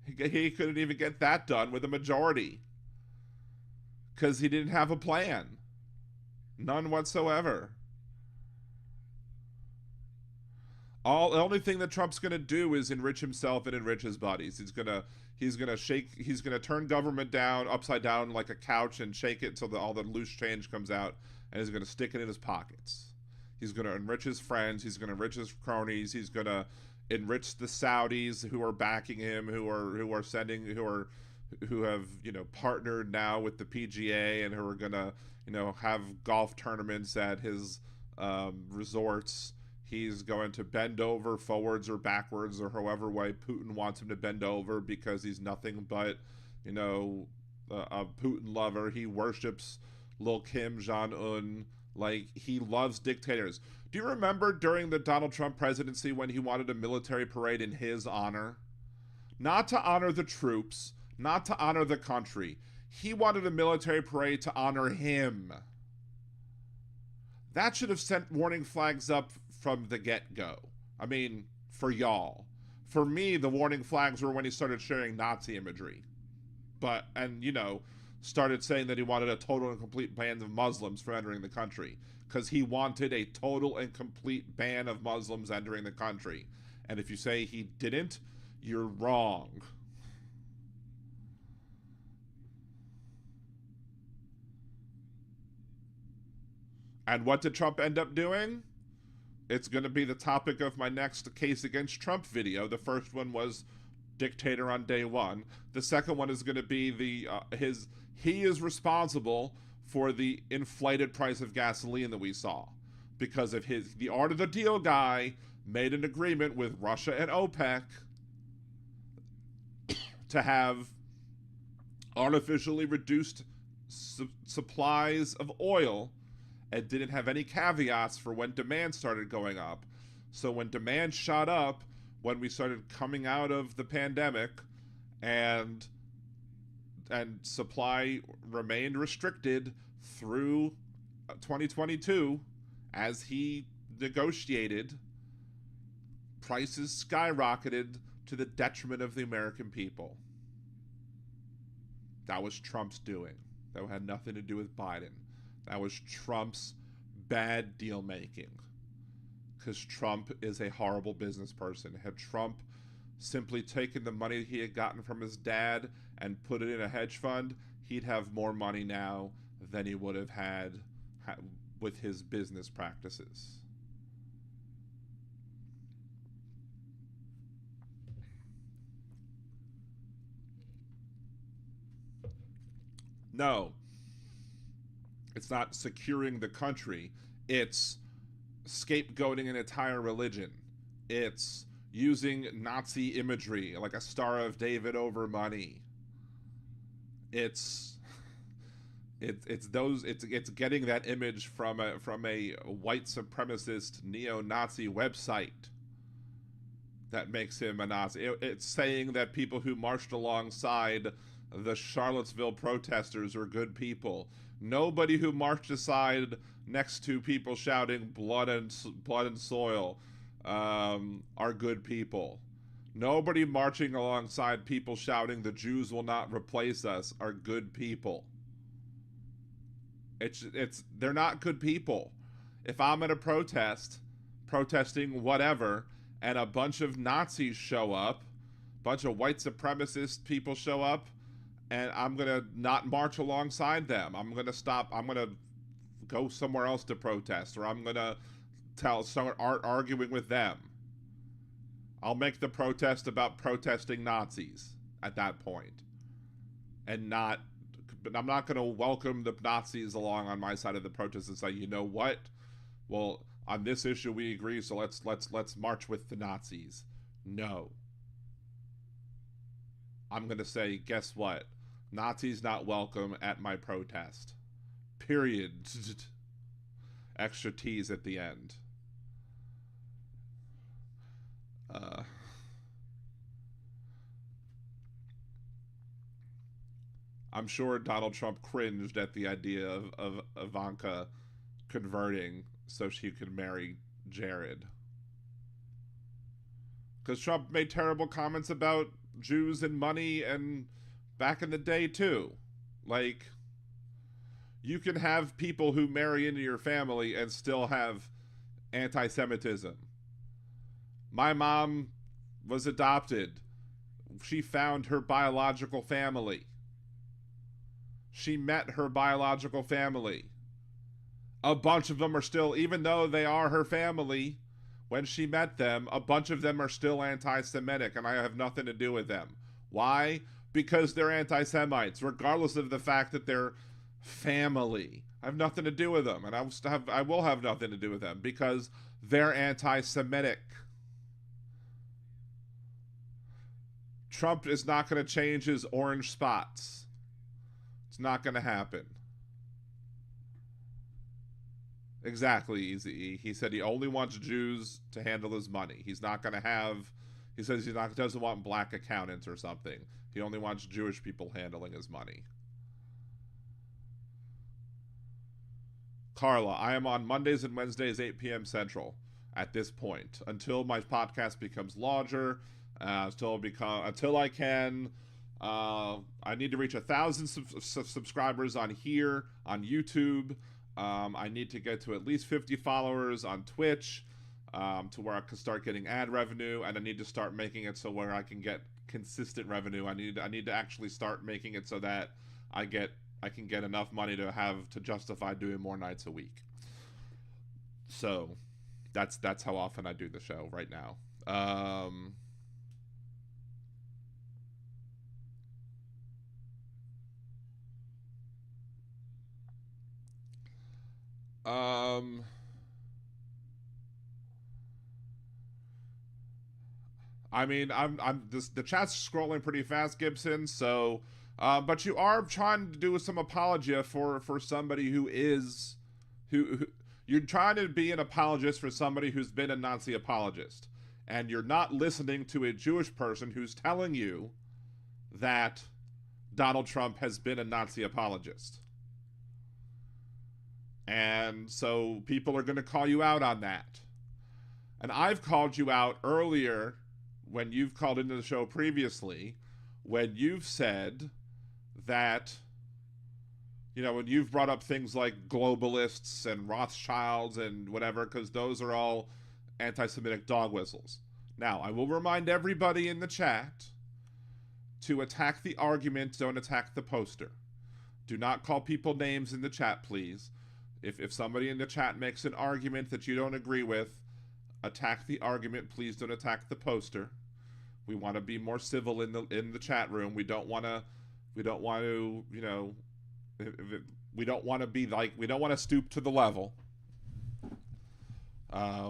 He couldn't even get that done with a majority. Because he didn't have a plan. None whatsoever. The only thing that Trump's gonna do is enrich himself and enrich his buddies. He's gonna turn government upside down like a couch and shake it till all the loose change comes out, and he's gonna stick it in his pockets. He's going to enrich his friends. He's going to enrich his cronies. He's going to enrich the Saudis who are backing him, who have partnered now with the PGA and who are going to have golf tournaments at his resorts. He's going to bend over forwards or backwards or however way Putin wants him to bend over, because he's nothing but a Putin lover. He worships Lil Kim Jong-un. Like, he loves dictators. Do you remember during the Donald Trump presidency when he wanted a military parade in his honor? Not to honor the troops, not to honor the country. He wanted a military parade to honor him. That should have sent warning flags up from the get-go. I mean, for y'all. For me, the warning flags were when he started sharing Nazi imagery. Started saying that he wanted a total and complete ban of Muslims from entering the country. Because he wanted a total and complete ban of Muslims entering the country. And if you say he didn't, you're wrong. And what did Trump end up doing? It's going to be the topic of my next case against Trump video. The first one was dictator on day one. The second one is going to be he is responsible for the inflated price of gasoline that we saw because of the art of the deal guy made an agreement with Russia and OPEC to have artificially reduced supplies of oil and didn't have any caveats for when demand started going up. So when demand shot up, when we started coming out of the pandemic and supply remained restricted through 2022, as he negotiated, prices skyrocketed to the detriment of the American people. That was Trump's doing. That had nothing to do with Biden. That was Trump's bad deal making. Because Trump is a horrible business person. Had Trump simply taken the money he had gotten from his dad and put it in a hedge fund, he'd have more money now than he would have had with his business practices. No. It's not securing the country. It's scapegoating an entire religion. It's using Nazi imagery, like a Star of David over money. It's getting that image from a white supremacist neo-Nazi website that makes him a Nazi. It's saying that people who marched alongside the Charlottesville protesters are good people. Nobody who marched aside next to people shouting blood and soil are good people. Nobody marching alongside people shouting the Jews will not replace us are good people. They're not good people. If I'm at a protesting whatever, and a bunch of Nazis show up, a bunch of white supremacist people show up, and I'm going to not march alongside them. I'm going to stop. I'm going to go somewhere else to protest, or I'm going to start arguing with them. I'll make the protest about protesting Nazis at that point. But I'm not going to welcome the Nazis along on my side of the protest and say, you know what? Well, on this issue we agree, so let's march with the Nazis. No. I'm going to say, guess what? Nazis not welcome at my protest. Period. Extra T's at the end. I'm sure Donald Trump cringed at the idea of Ivanka converting so she could marry Jared. Because Trump made terrible comments about Jews and money and back in the day too. Like, you can have people who marry into your family and still have anti-Semitism. My mom was adopted. She found her biological family. She met her biological family. A bunch of them are still, even though they are her family, when she met them, a bunch of them are still anti-Semitic, and I have nothing to do with them. Why? Because they're anti-Semites, regardless of the fact that they're family. I have nothing to do with them, and I will have nothing to do with them, because they're anti-Semitic. Trump is not going to change his orange spots. It's not going to happen. Exactly, he said he only wants Jews to handle his money. He's not going to have, he says he doesn't want black accountants or something. He only wants Jewish people handling his money. Carla, I am on Mondays and Wednesdays, 8 p.m. Central at this point until my podcast becomes larger. Until I can. I need to reach 1,000 subscribers on here on YouTube. I need to get to at least 50 followers on Twitch to where I can start getting ad revenue, and I need to start making it so where I can get consistent revenue. I need to actually start making it so that I can get enough money to justify doing more nights a week. So that's how often I do the show right now. I mean, the chat's scrolling pretty fast, Gibson. So, but you are trying to do some apologia for somebody who you're trying to be an apologist for somebody who's been a Nazi apologist, and you're not listening to a Jewish person who's telling you that Donald Trump has been a Nazi apologist. And so people are going to call you out on that. And I've called you out earlier when you've called into the show previously, when you've said that, when you've brought up things like globalists and Rothschilds and whatever, because those are all anti-Semitic dog whistles. Now, I will remind everybody in the chat to attack the argument, don't attack the poster. Do not call people names in the chat, please. If somebody in the chat makes an argument that you don't agree with, attack the argument. Please don't attack the poster. We want to be more civil in the chat room. We don't want to we don't want to stoop to the level.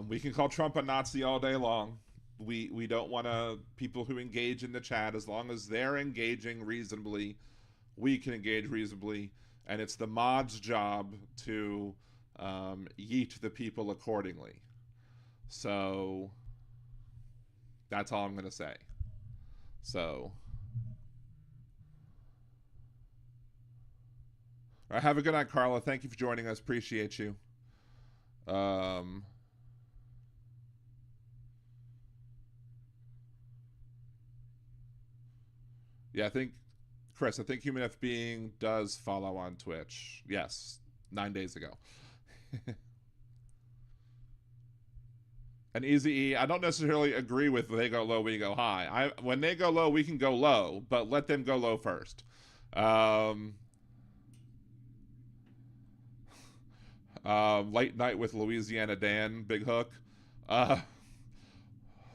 We can call Trump a Nazi all day long. We don't want to people who engage in the chat, as long as they're engaging reasonably, we can engage reasonably. And it's the mod's job to yeet the people accordingly. So that's all I'm going to say. So, all right, have a good night, Carla. Thank you for joining us. Appreciate you. Yeah, I think Chris, I think Human F Being does follow on Twitch. Yes, 9 days ago. And Easy E, I don't necessarily agree with they go low, we go high. When they go low, we can go low, but let them go low first. Late Night with Louisiana Dan, Big Hook.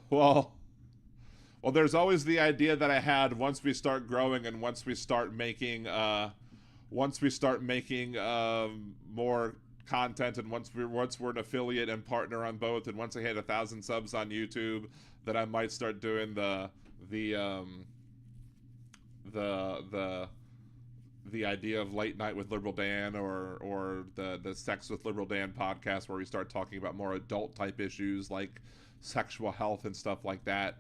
Well, there's always the idea that I had once we start growing and once we start making more content, and once we're an affiliate and partner on both, and once I hit 1,000 subs on YouTube, that I might start doing the idea of Late Night with Liberal Dan or the Sex with Liberal Dan podcast, where we start talking about more adult type issues like sexual health and stuff like that.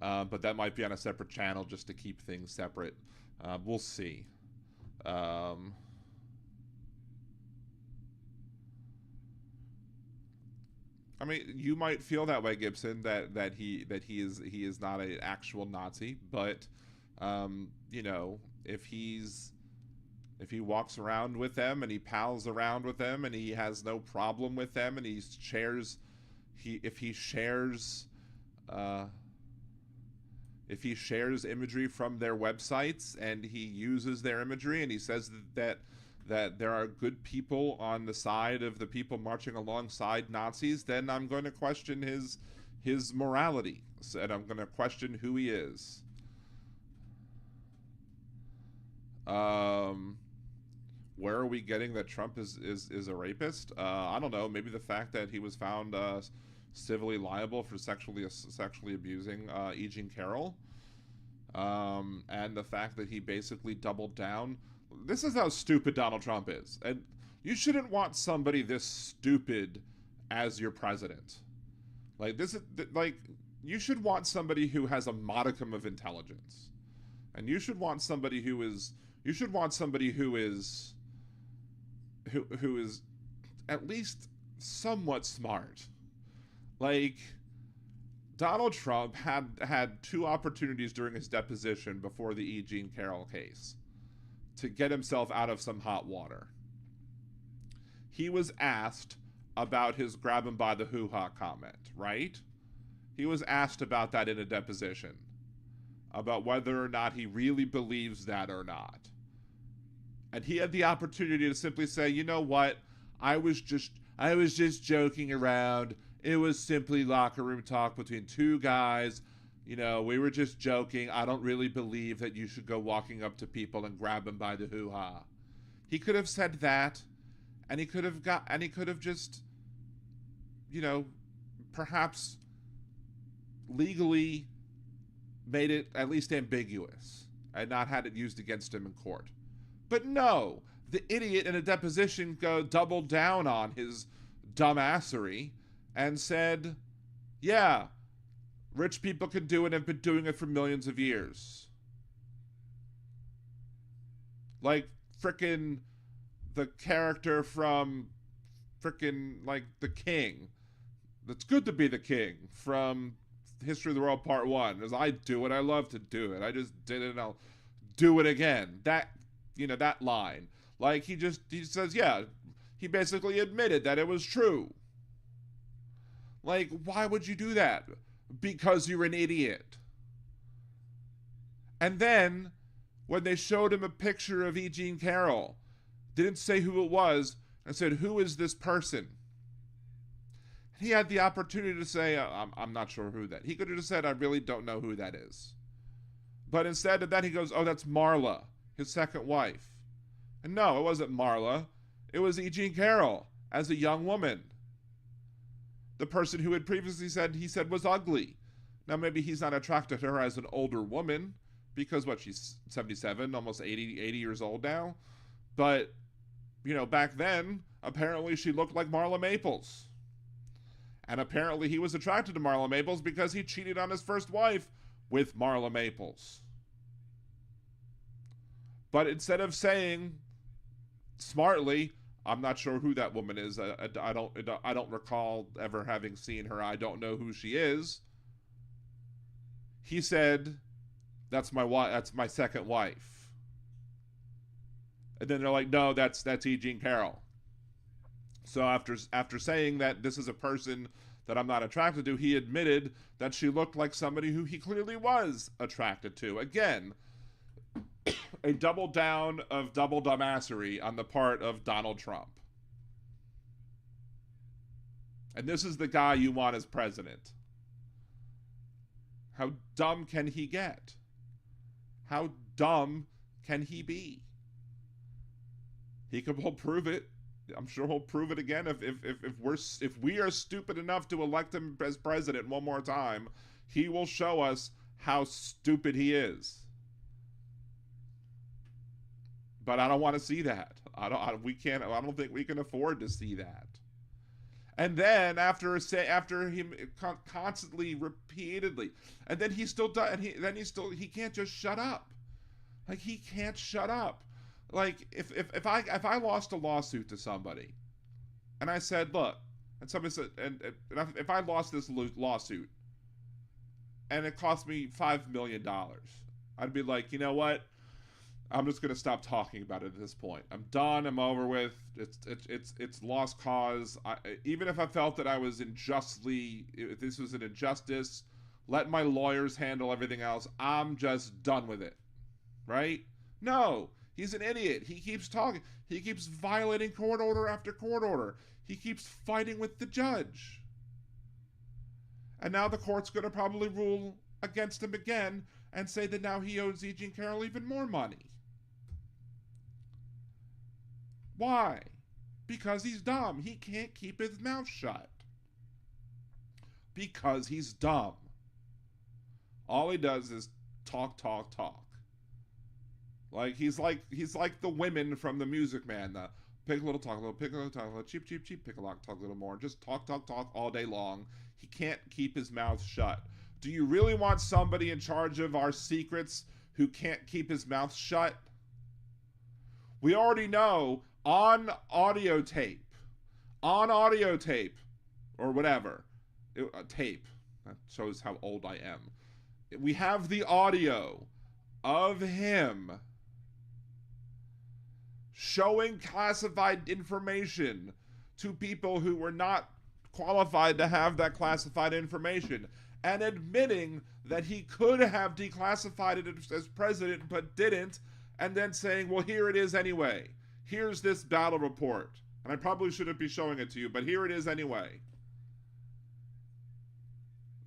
But that might be on a separate channel just to keep things separate. We'll see. I mean, you might feel that way, Gibson, that he is not an actual Nazi, but if he walks around with them and he pals around with them and he has no problem with them, and if he shares imagery from their websites and he uses their imagery and he says that there are good people on the side of the people marching alongside Nazis, then I'm going to question his morality, and I'm going to question who he is. Where are we getting that Trump is a rapist? I don't know. Maybe the fact that he was found civilly liable for sexually abusing E. Jean Carroll, and the fact that he basically doubled down. This is how stupid Donald Trump is, and you shouldn't want somebody this stupid as your president. You should want somebody who has a modicum of intelligence, and you should want somebody who is at least somewhat smart. Like, Donald Trump had two opportunities during his deposition before the E. Jean Carroll case to get himself out of some hot water. He was asked about his grab him by the hoo-ha comment, right? He was asked about that in a deposition, about whether or not he really believes that or not. And he had the opportunity to simply say, you know what, I was just joking around. It was simply locker room talk between two guys. You know, we were just joking. I don't really believe that you should go walking up to people and grab them by the hoo-ha. He could have said that, and he could have just, you know, perhaps legally made it at least ambiguous and not had it used against him in court. But no, the idiot in a deposition doubled down on his dumbassery and said, yeah, rich people can do it and have been doing it for millions of years. Like frickin' the character from frickin' like The King. It's good to be the king from History of the World Part 1. As I do it, I love to do it. I just did it and I'll do it again. That, you know, that line. Like he says, yeah, he basically admitted that it was true. Like, why would you do that? Because you're an idiot. And then, when they showed him a picture of E. Jean Carroll, didn't say who it was, and said, who is this person? He had the opportunity to say, I'm not sure who that. He could have just said, I really don't know who that is. But instead of that, he goes, oh, that's Marla, his second wife. And no, it wasn't Marla. It was E. Jean Carroll, as a young woman. The person who had previously said was ugly. Now, maybe he's not attracted to her as an older woman, because, she's 77, almost 80 years old now. But, you know, back then, apparently she looked like Marla Maples. And apparently he was attracted to Marla Maples because he cheated on his first wife with Marla Maples. But instead of saying smartly, I'm not sure who that woman is. I don't recall ever having seen her. I don't know who she is. He said, "That's my wife. That's my second wife." And then they're like, "No, that's E. Jean Carroll." So after saying that this is a person that I'm not attracted to, he admitted that she looked like somebody who he clearly was attracted to. Again, a double down of double dumbassery on the part of Donald Trump. And this is the guy you want as president. How dumb can he get? How dumb can he be? He'll prove it. I'm sure he'll prove it again if we are stupid enough to elect him as president one more time. He will show us how stupid he is. But I don't want to see that. I don't think we can afford to see that. And then after him constantly, repeatedly, and then he still does, he can't just shut up. Like, he can't shut up. Like, if I lost a lawsuit to somebody, and I said, look, and somebody said, and if I lost this lawsuit, and it cost me $5 million, I'd be like, you know what? I'm just gonna stop talking about it at this point. I'm done. I'm over with. It's lost cause. Even if I felt that I was if this was an injustice, let my lawyers handle everything else. I'm just done with it. Right? No. He's an idiot. He keeps talking. He keeps violating court order after court order. He keeps fighting with the judge. And now the court's going to probably rule against him again and say that now he owes E. Jean Carroll even more money. Why? Because he's dumb. He can't keep his mouth shut. Because he's dumb. All he does is talk. Like he's like the women from the Music Man. The pick a little, talk a little, pick a little, talk a little, cheap, pick a lot, talk a little more. Just talk all day long. He can't keep his mouth shut. Do you really want somebody in charge of our secrets who can't keep his mouth shut? We already know on audio tape, on audio tape or whatever. Tape. That shows how old I am. We have the audio of him showing classified information to people who were not qualified to have that classified information, and admitting that he could have declassified it as president but didn't, and then saying, well, here it is anyway. Here's this battle report. And I probably shouldn't be showing it to you, but here it is anyway.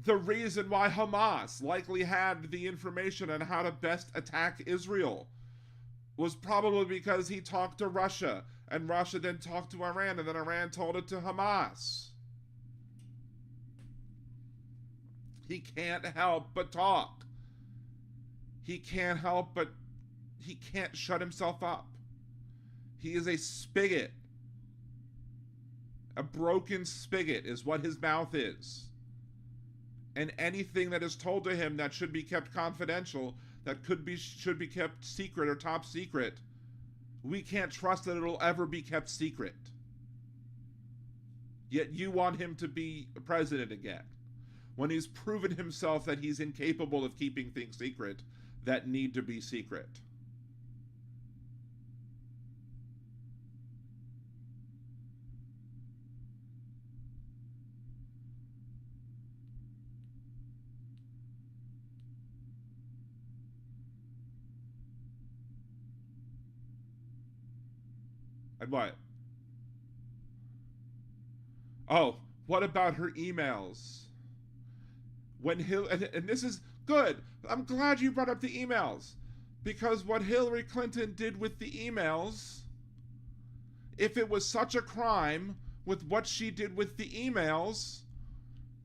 The reason why Hamas likely had the information on how to best attack Israel was probably because he talked to Russia, and Russia then talked to Iran, and then Iran told it to Hamas. He can't help but talk. He can't shut himself up. He is a spigot. A broken spigot is what his mouth is. And anything that is told to him that should be kept confidential, that should be kept secret or top secret, we can't trust that it'll ever be kept secret. Yet you want him to be president again, when he's proven himself that he's incapable of keeping things secret that need to be secret. And what? Oh, what about her emails? When and this is good. I'm glad you brought up the emails, because what Hillary Clinton did with the emails, if it was such a crime with what she did with the emails,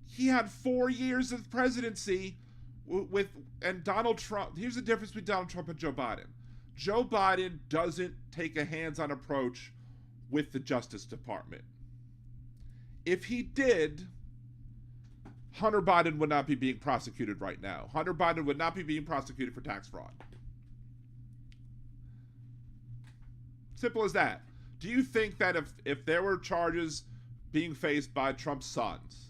he had 4 years of presidency and Donald Trump. Here's the difference between Donald Trump and Joe Biden. Joe Biden doesn't take a hands-on approach with the Justice Department. If he did, Hunter Biden would not be being prosecuted right now. Hunter Biden would not be being prosecuted for tax fraud. Simple as that. Do you think that if there were charges being faced by Trump's sons,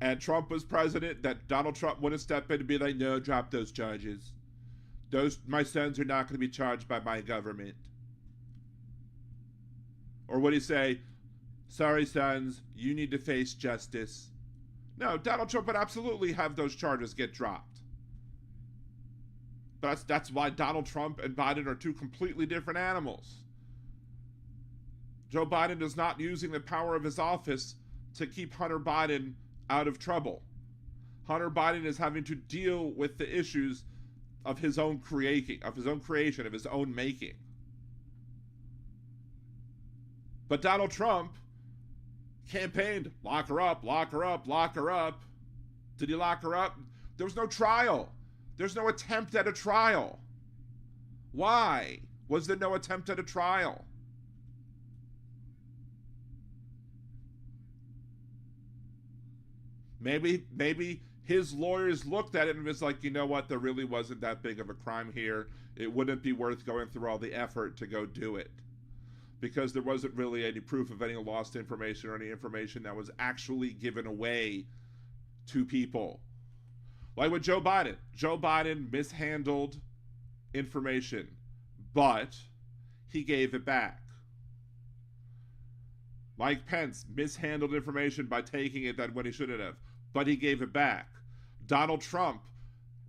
and Trump was president, that Donald Trump wouldn't step in and be like, no, drop those charges? My sons are not going to be charged by my government. Or would he say, sorry, sons, you need to face justice? No, Donald Trump would absolutely have those charges get dropped. But that's why Donald Trump and Biden are two completely different animals. Joe Biden is not using the power of his office to keep Hunter Biden out of trouble. Hunter Biden is having to deal with the issues of his own creation, of his own making. But Donald Trump campaigned, lock her up, lock her up, lock her up. Did he lock her up? There was no trial. There's no attempt at a trial. Why was there no attempt at a trial? Maybe his lawyers looked at it and was like, you know what, there really wasn't that big of a crime here. It wouldn't be worth going through all the effort to go do it, because there wasn't really any proof of any lost information or any information that was actually given away to people. Like with Joe Biden. Joe Biden mishandled information, but he gave it back. Mike Pence mishandled information by taking it that when he shouldn't have, but he gave it back. Donald Trump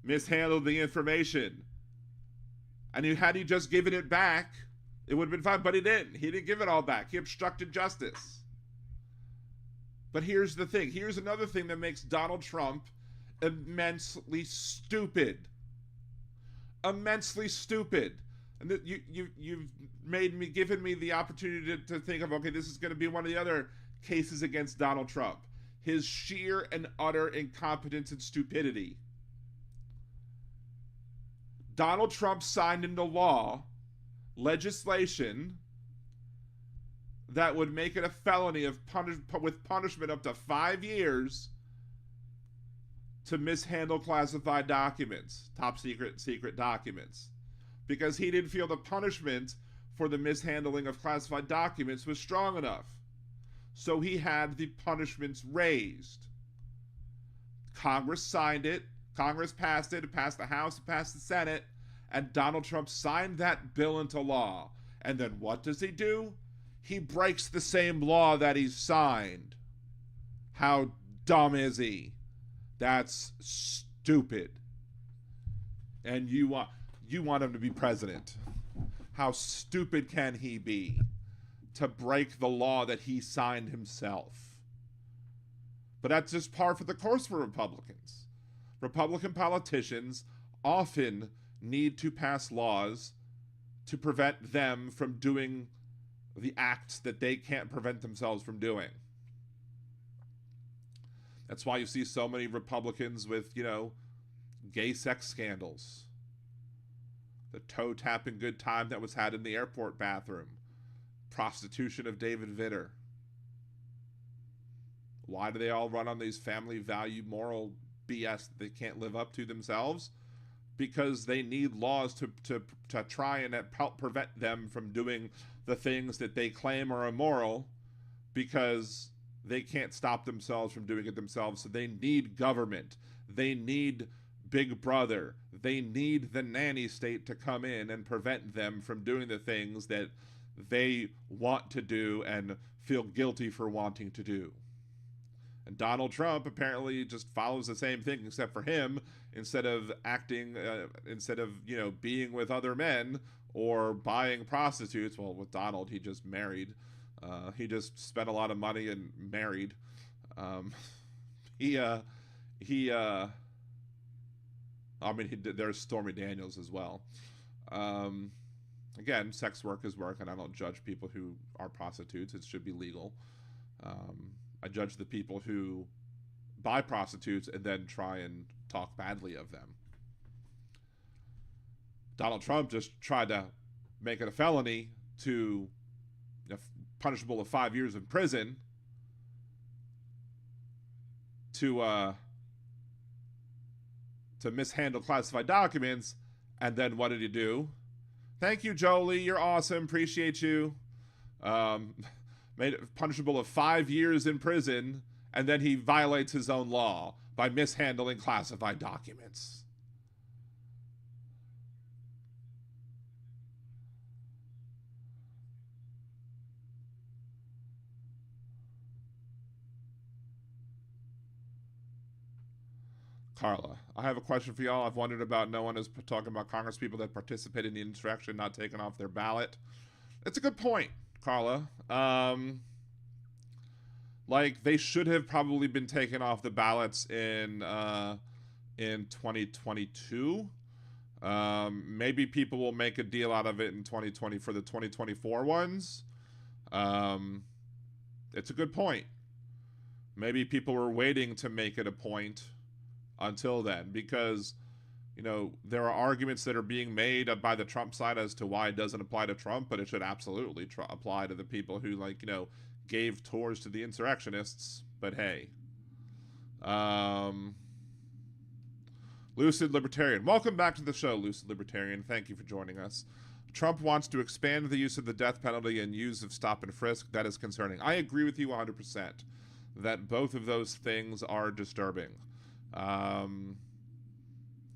mishandled the information, and had he just given it back, it would have been fine, but he didn't. He didn't give it all back. He obstructed justice. But here's the thing. Here's another thing that makes Donald Trump immensely stupid. Immensely stupid. And you've given me the opportunity to think of, okay, this is going to be one of the other cases against Donald Trump. His sheer and utter incompetence and stupidity. Donald Trump signed into law legislation that would make it a felony with punishment up to 5 years to mishandle classified documents, top secret documents, because he didn't feel the punishment for the mishandling of classified documents was strong enough. So he had the punishments raised. Congress signed it. Congress passed it. It passed the House. It passed the Senate. And Donald Trump signed that bill into law. And then what does he do? He breaks the same law that he signed. How dumb is he? That's stupid. And you want him to be president. How stupid can he be to break the law that he signed himself? But that's just par for the course for Republicans. Republican politicians often need to pass laws to prevent them from doing the acts that they can't prevent themselves from doing. That's why you see so many Republicans with, gay sex scandals. The toe-tapping good time that was had in the airport bathroom. Prostitution of David Vitter. Why do they all run on these family value moral BS that they can't live up to themselves? Because they need laws to try and help prevent them from doing the things that they claim are immoral, because they can't stop themselves from doing it themselves. So they need government. They need Big Brother. They need the nanny state to come in and prevent them from doing the things that they want to do and feel guilty for wanting to do. And Donald Trump apparently just follows the same thing, except for him, instead of being with other men or buying prostitutes. Well, with Donald, he just married. He just spent a lot of money and married. There's Stormy Daniels as well. Again, sex work is work, and I don't judge people who are prostitutes. It should be legal. I judge the people who buy prostitutes and then try and talk badly of them. Donald Trump just tried to make it a felony to punishable of 5 years in prison to mishandle classified documents. And then what did he do? Thank you, Jolie. You're awesome. Appreciate you. Made it punishable of 5 years in prison, and then he violates his own law by mishandling classified documents. Carla, I have a question for y'all. I've wondered about no one is talking about Congress people that participated in the insurrection not taking off their ballot. It's a good point, Carla. They should have probably been taken off the ballots in 2022. Maybe people will make a deal out of it in 2020 for the 2024 ones. It's a good point. Maybe people were waiting to make it a point until then, because there are arguments that are being made by the Trump side as to why it doesn't apply to Trump, but it should absolutely apply to the people who gave tours to the insurrectionists. But hey, Lucid Libertarian, welcome back to the show, Lucid Libertarian. Thank you for joining us. Trump wants to expand the use of the death penalty and use of stop and frisk. That is concerning. I agree with you 100% that both of those things are disturbing.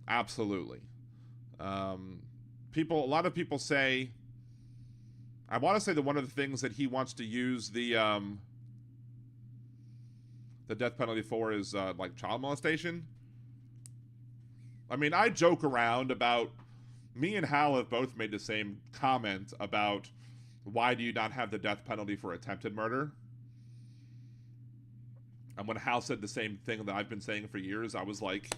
Absolutely. A lot of people say, I want to say that one of the things that he wants to use the death penalty for is child molestation. I mean, I joke around about, me and Hal have both made the same comment about why do you not have the death penalty for attempted murder? And when Hal said the same thing that I've been saying for years, I was like,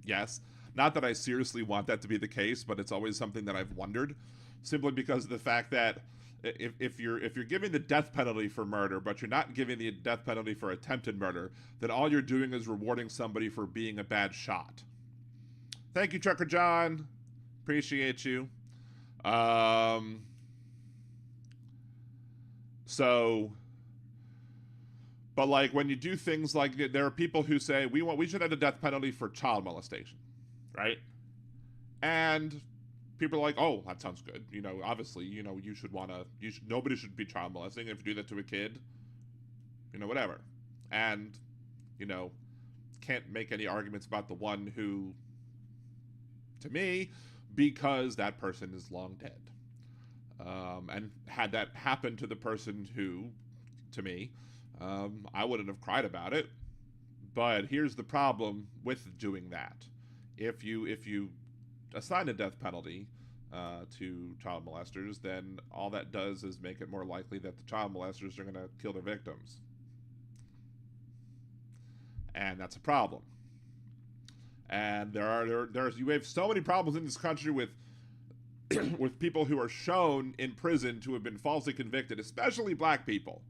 yes. Not that I seriously want that to be the case, but it's always something that I've wondered, simply because of the fact that if you're giving the death penalty for murder, but you're not giving the death penalty for attempted murder, then all you're doing is rewarding somebody for being a bad shot. Thank you, Trucker John. Appreciate you. But when you do things like, there are people who say we should have the death penalty for child molestation, right? And people are like, oh, that sounds good. You know, obviously, you know, nobody should be child molesting. If you do that to a kid, you know, whatever. And, you know, can't make any arguments about the one who, to me, because that person is long dead. And had that happened to the person who, to me, I wouldn't have cried about it. But here's the problem with doing that. If you assign a death penalty to child molesters, then all that does is make it more likely that the child molesters are going to kill their victims. And that's a problem. And you have so many problems in this country with with people who are shown in prison to have been falsely convicted, especially black people.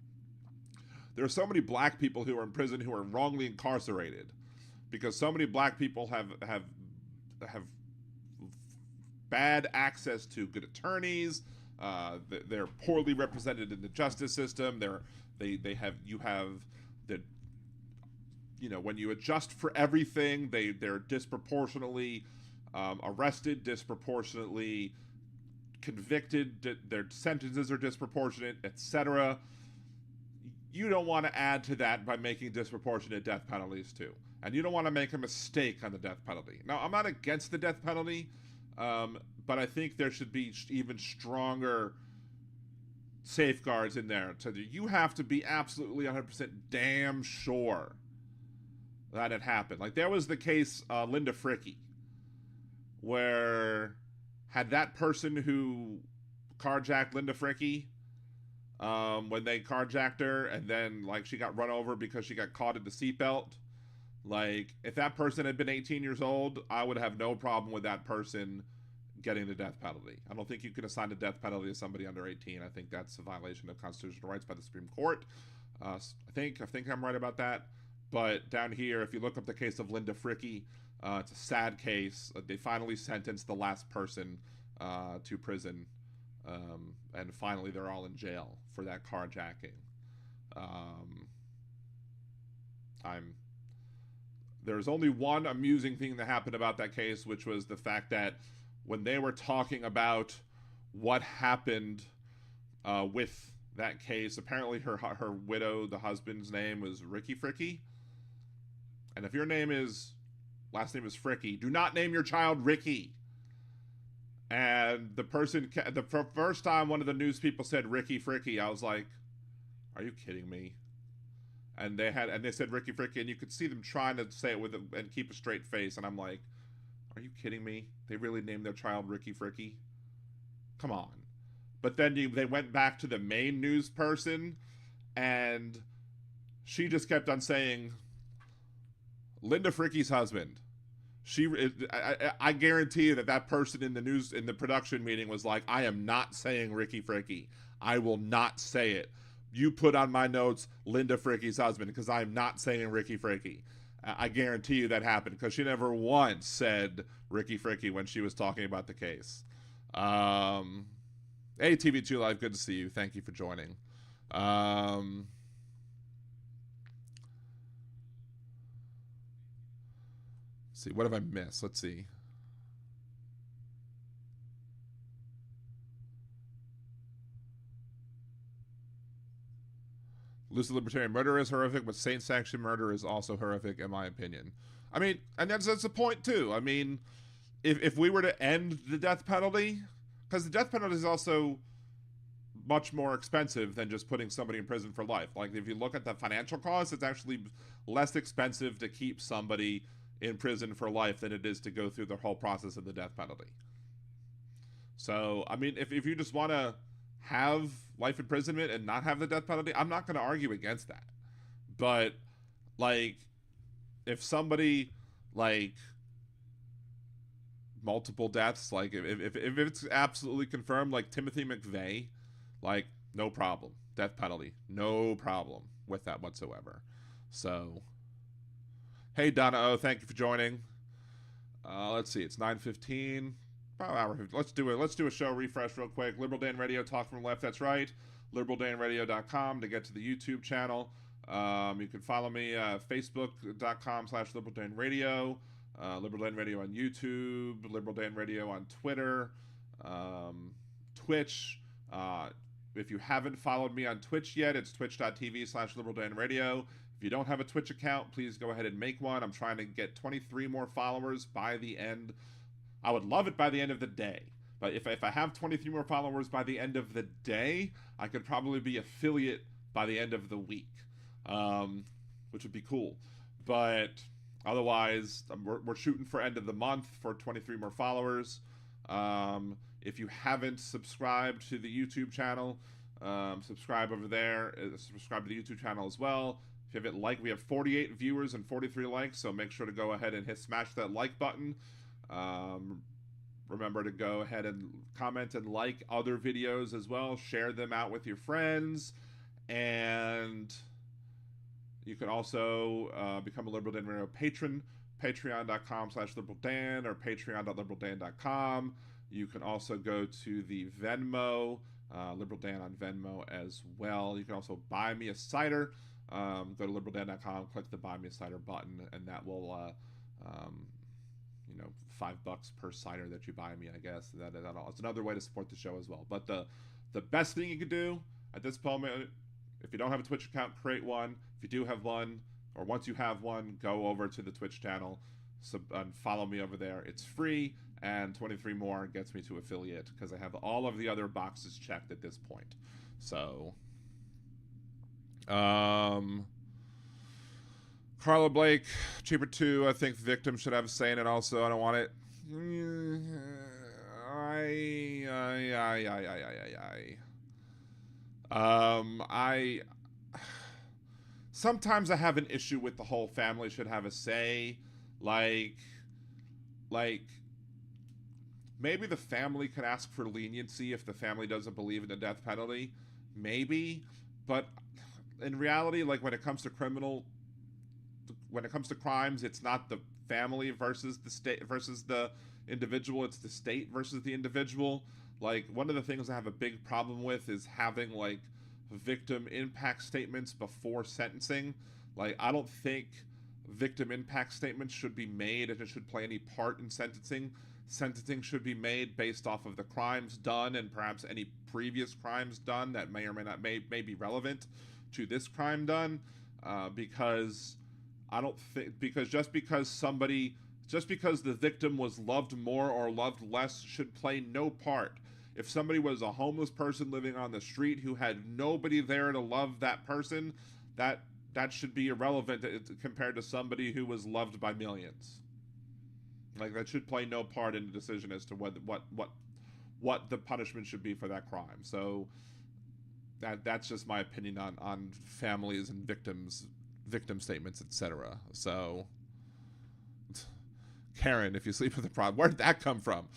There are so many black people who are in prison who are wrongly incarcerated because so many black people have bad access to good attorneys. They're poorly represented in the justice system. When you adjust for everything, they're disproportionately arrested, disproportionately convicted, their sentences are disproportionate, etc. You don't want to add to that by making disproportionate death penalties too. And you don't want to make a mistake on the death penalty. Now, I'm not against the death penalty, but I think there should be even stronger safeguards in there. So you have to be absolutely 100% damn sure that it happened. Like, there was the case Linda Fricky, where had that person who carjacked Linda Fricky, when they carjacked her and then like she got run over because she got caught in the seatbelt, like if that person had been 18 years old, I would have no problem with that person getting the death penalty. I don't think you can assign the death penalty to somebody under 18. I think that's a violation of constitutional rights by the Supreme Court. I think I'm right about that. But down here, if you look up the case of Linda Fricky, it's a sad case. They finally sentenced the last person to prison, and finally they're all in jail for that carjacking. There's only one amusing thing that happened about that case, which was the fact that when they were talking about what happened with that case, apparently her widow, the husband's name was Ricky Fricky. And if your last name is Fricky, do not name your child Ricky. And the first time one of the news people said Ricky Fricky, I was like, are you kidding me? And they said Ricky Fricky, and you could see them trying to say it and keep a straight face. And I'm like, are you kidding me? They really named their child Ricky Fricky? Come on. But then they went back to the main news person, and she just kept on saying, Linda Fricky's husband. I guarantee you that person in the production meeting was like, I am not saying Ricky Fricky. I will not say it. You put on my notes Linda Fricky's husband, because I'm not saying Ricky Fricky. I guarantee you that happened, because she never once said Ricky Fricky when she was talking about the case. Hey, TV2 Live, good to see you. Thank you for joining. See, what have I missed? Let's see. Lucid Libertarian, murder is horrific, but saint-sanctioned murder is also horrific, in my opinion. I mean, and that's the point, too. I mean, if we were to end the death penalty, because the death penalty is also much more expensive than just putting somebody in prison for life. Like, if you look at the financial cost, it's actually less expensive to keep somebody in prison for life than it is to go through the whole process of the death penalty. So, I mean, if you just want to have life imprisonment and not have the death penalty, I'm not going to argue against that. But, like, if somebody, like, multiple deaths, like, if it's absolutely confirmed, like Timothy McVeigh, like, no problem. Death penalty. No problem with that whatsoever. So, hey, Donna O, thank you for joining. Let's see, it's 9:15. About an hour. Let's do a show refresh real quick. Liberal Dan Radio, Talk from the Left, that's right. LiberalDanRadio.com to get to the YouTube channel. You can follow me, Facebook.com/LiberalDanRadio. Liberal Dan Radio on YouTube. Liberal Dan Radio on Twitter. Twitch. If you haven't followed me on Twitch yet, it's twitch.tv/liberaldanradio. If you don't have a Twitch account, please go ahead and make one. I'm trying to get 23 more followers by the end. I would love it by the end of the day. But if I have 23 more followers by the end of the day, I could probably be affiliate by the end of the week, which would be cool. But otherwise, we're shooting for end of the month for 23 more followers. If you haven't subscribed to the YouTube channel, subscribe over there. Subscribe to the YouTube channel as well. If you haven't liked, we have 48 viewers and 43 likes, so make sure to go ahead and smash that like button. Remember to go ahead and comment and like other videos as well. Share them out with your friends. And you can also become a Liberal Dan Radio patron. Patreon.com/LiberalDan or Patreon.LiberalDan.com. You can also go to the Venmo, Liberal Dan on Venmo as well. You can also buy me a cider. Go to liberaldan.com, click the Buy Me a Cider button, and that will, $5 per cider that you buy me, I guess. It's another way to support the show as well. But the best thing you can do at this moment, if you don't have a Twitch account, create one. If you do have one, or once you have one, go over to the Twitch channel and follow me over there. It's free, and 23 more gets me to affiliate because I have all of the other boxes checked at this point. So, Carla Blake, Cheaper 2, I think victim should have a say in it also. I don't want it. Sometimes I have an issue with the whole family should have a say. Like maybe the family could ask for leniency if the family doesn't believe in the death penalty. Maybe. But in reality, like when it comes to crimes, it's not the family versus the state versus the individual, it's the state versus the individual. Like, one of the things I have a big problem with is having, like, victim impact statements before sentencing. Like, I don't think victim impact statements should be made and it should play any part in sentencing. Sentencing should be made based off of the crimes done and perhaps any previous crimes done that may or may not may be relevant to this crime done. Because I don't think just because the victim was loved more or loved less should play no part. If somebody was a homeless person living on the street who had nobody there to love that person, that should be irrelevant compared to somebody who was loved by millions. Like, that should play no part in the decision as to what the punishment should be for that crime. So that's just my opinion on families and victim statements, etc. So, Karen, if you sleep with a problem, where did that come from?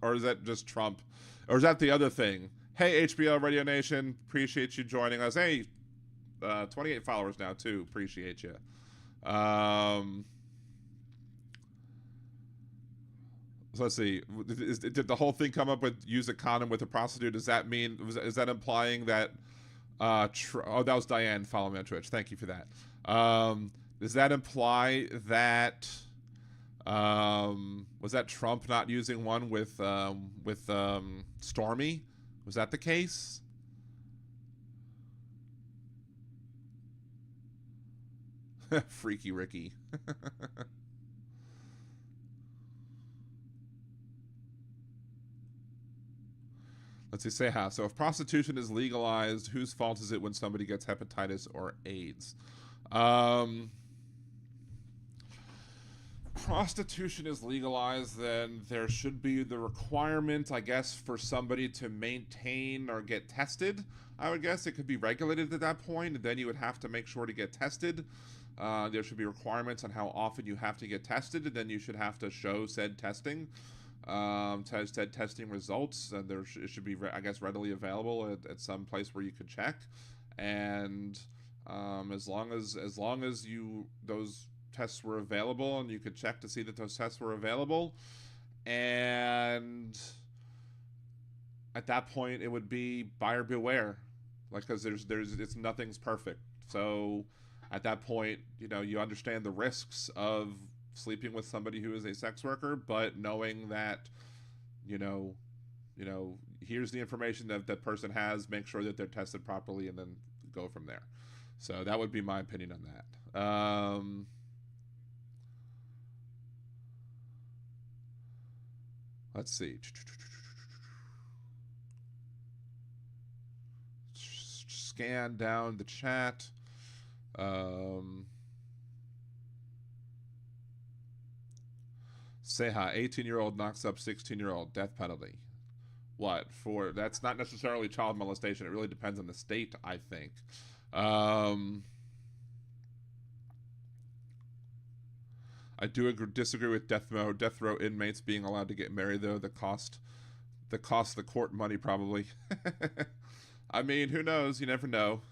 Or is that just Trump? Or is that the other thing? Hey, HBO Radio Nation, appreciate you joining us. Hey, 28 followers now, too. Appreciate you. So let's see. Did the whole thing come up with use a condom with a prostitute? Does that mean, is that implying that, that was Diane following me on Twitch. Thank you for that. Does that imply that, was that Trump not using one with Stormy? Was that the case? Freaky Ricky. Let's see, say how. So if prostitution is legalized, whose fault is it when somebody gets hepatitis or AIDS? Prostitution is legalized, then there should be the requirement, I guess, for somebody to maintain or get tested. I would guess it could be regulated at that point, and then you would have to make sure to get tested. There should be requirements on how often you have to get tested, and then you should have to show said testing. Said testing results, and it should be, I guess, readily available at some place where you could check. And as long as those tests were available and you could check to see that those tests were available, and at that point it would be buyer beware, like, because it's nothing's perfect. So at that point, you understand the risks of sleeping with somebody who is a sex worker, but knowing that you know, here's the information that that person has. Make sure that they're tested properly, and then go from there. So that would be my opinion on that. Let's see. Scan down the chat. Say hi. 18-year-old knocks up 16-year-old. Death penalty. What for? That's not necessarily child molestation. It really depends on the state, I think. I do disagree with death row inmates being allowed to get married, though. The cost the court money, probably. I mean, who knows? You never know.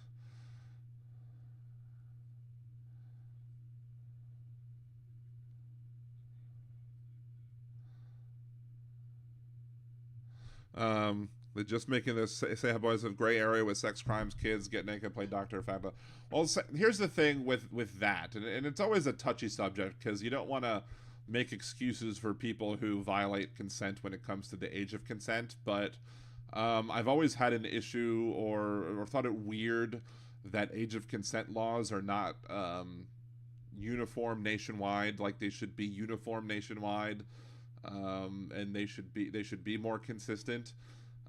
They're just making this say how boys of gray area with sex crimes, kids get naked, play doctor, family. Well, here's the thing with that, and it's always a touchy subject because you don't want to make excuses for people who violate consent when it comes to the age of consent. But I've always had an issue or thought it weird that age of consent laws are not uniform nationwide, like they should be uniform nationwide. And they should be more consistent.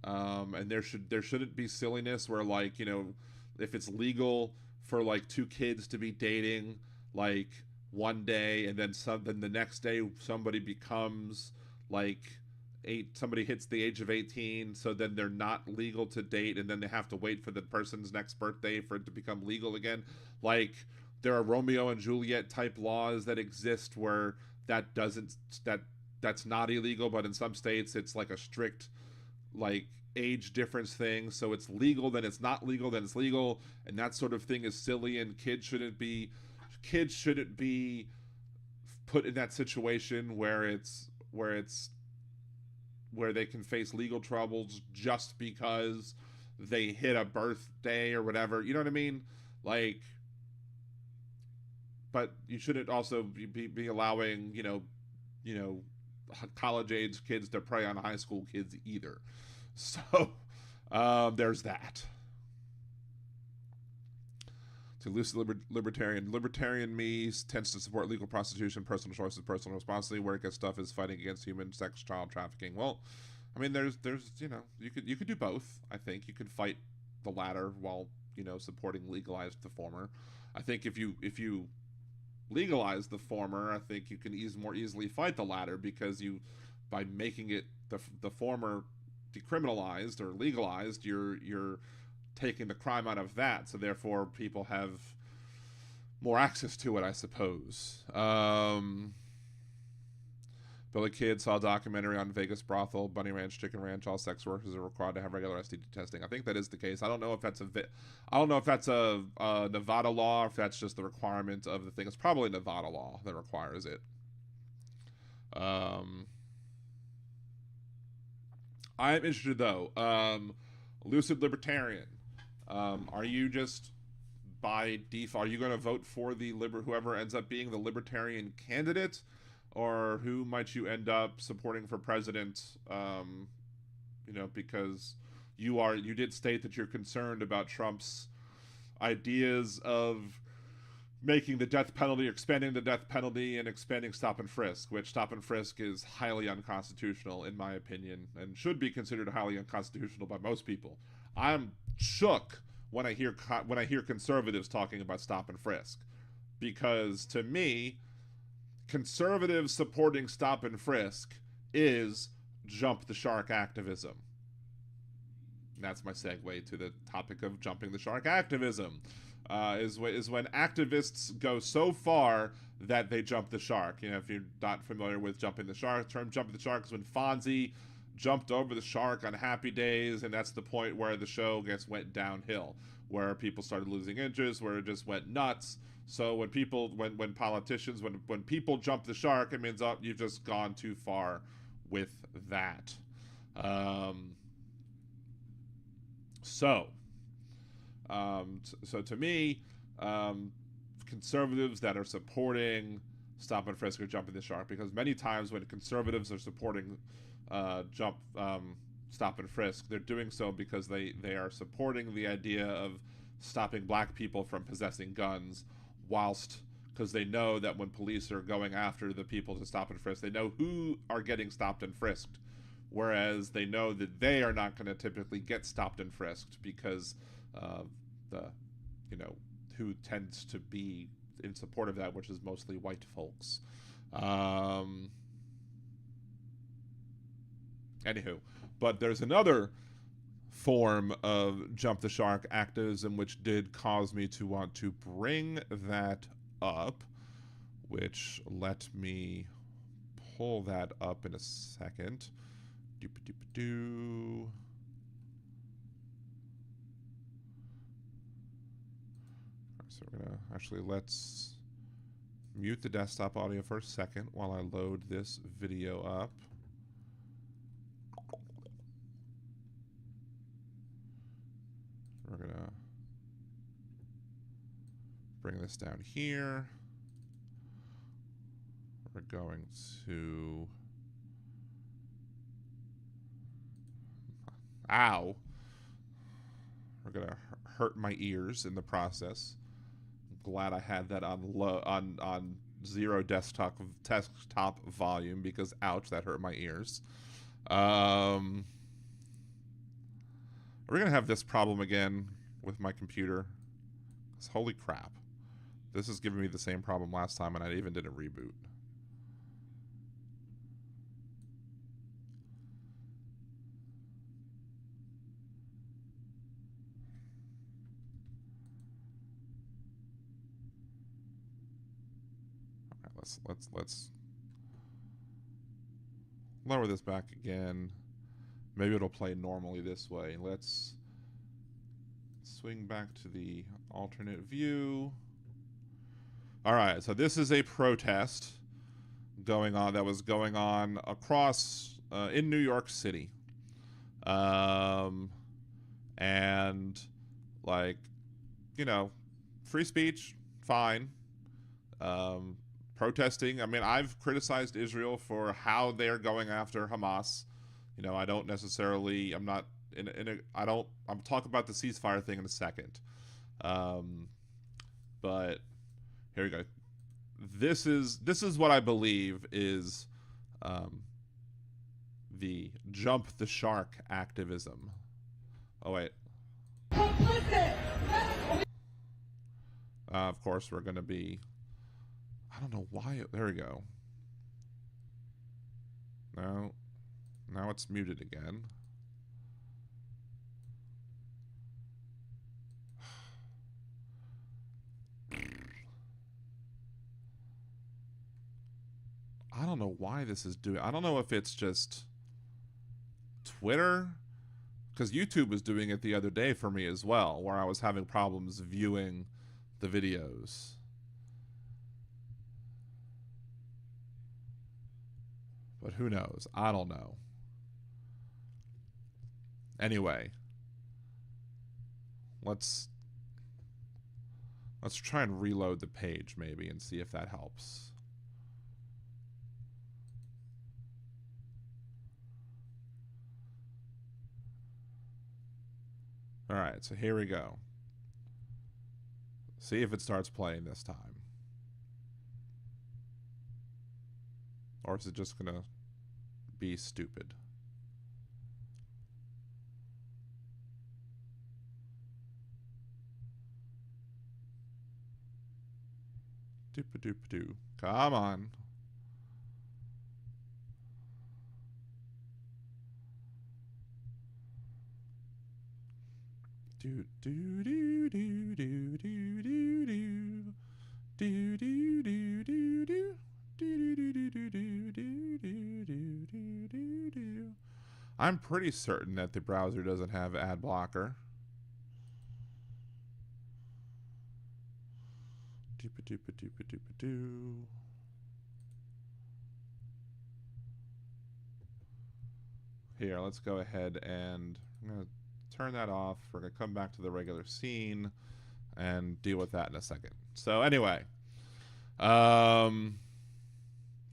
And there shouldn't be silliness where, like, if it's legal for like two kids to be dating like one day and then then the next day somebody becomes like somebody hits the age of 18, so then they're not legal to date, and then they have to wait for the person's next birthday for it to become legal again. Like, there are Romeo and Juliet type laws that exist where that's not illegal, but in some states it's like a strict like age difference thing. So it's legal, then it's not legal, then it's legal, and that sort of thing is silly, and kids shouldn't be put in that situation where they can face legal troubles just because they hit a birthday or whatever. You know what I mean? Like, but you shouldn't also be allowing, college age kids to prey on high school kids either. So there's that. To lucid libertarian me tends to support legal prostitution, personal choices, personal responsibility. Where it gets tough is fighting against human sex, child trafficking. Well, I mean, there's you could do both. I think you could fight the latter while supporting legalize the former. I think if you legalize the former, I think you can more easily fight the latter, because by making it the former decriminalized or legalized, you're taking the crime out of that, so therefore people have more access to it, I suppose. Billy Kid saw a documentary on Vegas brothel, Bunny Ranch, Chicken Ranch. All sex workers are required to have regular STD testing. I think that is the case. I don't know if that's a Nevada law, or if that's just the requirement of the thing. It's probably Nevada law that requires it. I'm interested though. Lucid Libertarian. Are you just by default? Are you going to vote for whoever ends up being the Libertarian candidate? Or who might you end up supporting for president? Because you did state that you're concerned about Trump's ideas of making the death penalty, expanding the death penalty, and expanding stop and frisk, which stop and frisk is highly unconstitutional in my opinion, and should be considered highly unconstitutional by most people. I'm shook when I hear conservatives talking about stop and frisk, because to me, conservatives supporting stop and frisk is jump the shark activism. And that's my segue to the topic of jumping the shark activism. Is when activists go so far that they jump the shark. If you're not familiar with jumping the shark, the term jumping the shark is when Fonzie jumped over the shark on Happy Days, and that's the point where the show went downhill, where people started losing interest, where it just went nuts. So when people jump the shark, it means you've just gone too far with that. So to me, conservatives that are supporting stop and frisk or jumping the shark, because many times when conservatives are supporting stop and frisk, they're doing so because they are supporting the idea of stopping black people from possessing guns, whilst because they know that when police are going after the people to stop and frisk, they know who are getting stopped and frisked, whereas they know that they are not going to typically get stopped and frisked because the who tends to be in support of that, which is mostly white folks. Anywho, but there's another form of jump the shark activism which did cause me to want to bring that up, which let me pull that up in a second. Doop-a-doop-a-doo. So we're gonna actually, let's mute the desktop audio for a second while I load this video up. We're gonna bring this down here. We're going to... Ow! We're gonna hurt my ears in the process. I'm glad I had that on zero desktop volume, because ouch, that hurt my ears. Are we gonna have this problem again with my computer? 'Cause holy crap. This is giving me the same problem last time, and I even did a reboot. Alright, let's lower this back again. Maybe it'll play normally this way. Let's swing back to the alternate view. Alright, so this is a protest that was going on across in New York City. And like, free speech, fine. Protesting, I mean, I've criticized Israel for how they're going after Hamas. I don't necessarily, I'm not I'm talking about the ceasefire thing in a second. But here we go. This is what I believe is the jump the shark activism. Oh wait. Of course we're gonna be, I don't know why there we go. Now it's muted again. I don't know why this is doing. I don't know if it's just Twitter, because YouTube was doing it the other day for me as well, where I was having problems viewing the videos. But who knows? I don't know. Anyway, let's try and reload the page maybe and see if that helps. Alright, so here we go. See if it starts playing this time. Or is it just gonna be stupid? Doop-a-doop-a-doo. Come on. Do do do do do do do do do do do do do do do. I'm pretty certain that the browser doesn't have ad blocker. Doop-a-doop-a-doop-a-doop-a-doo. Here, let's go ahead and I'm gonna turn that off. We're gonna come back to the regular scene and deal with that in a second. So anyway,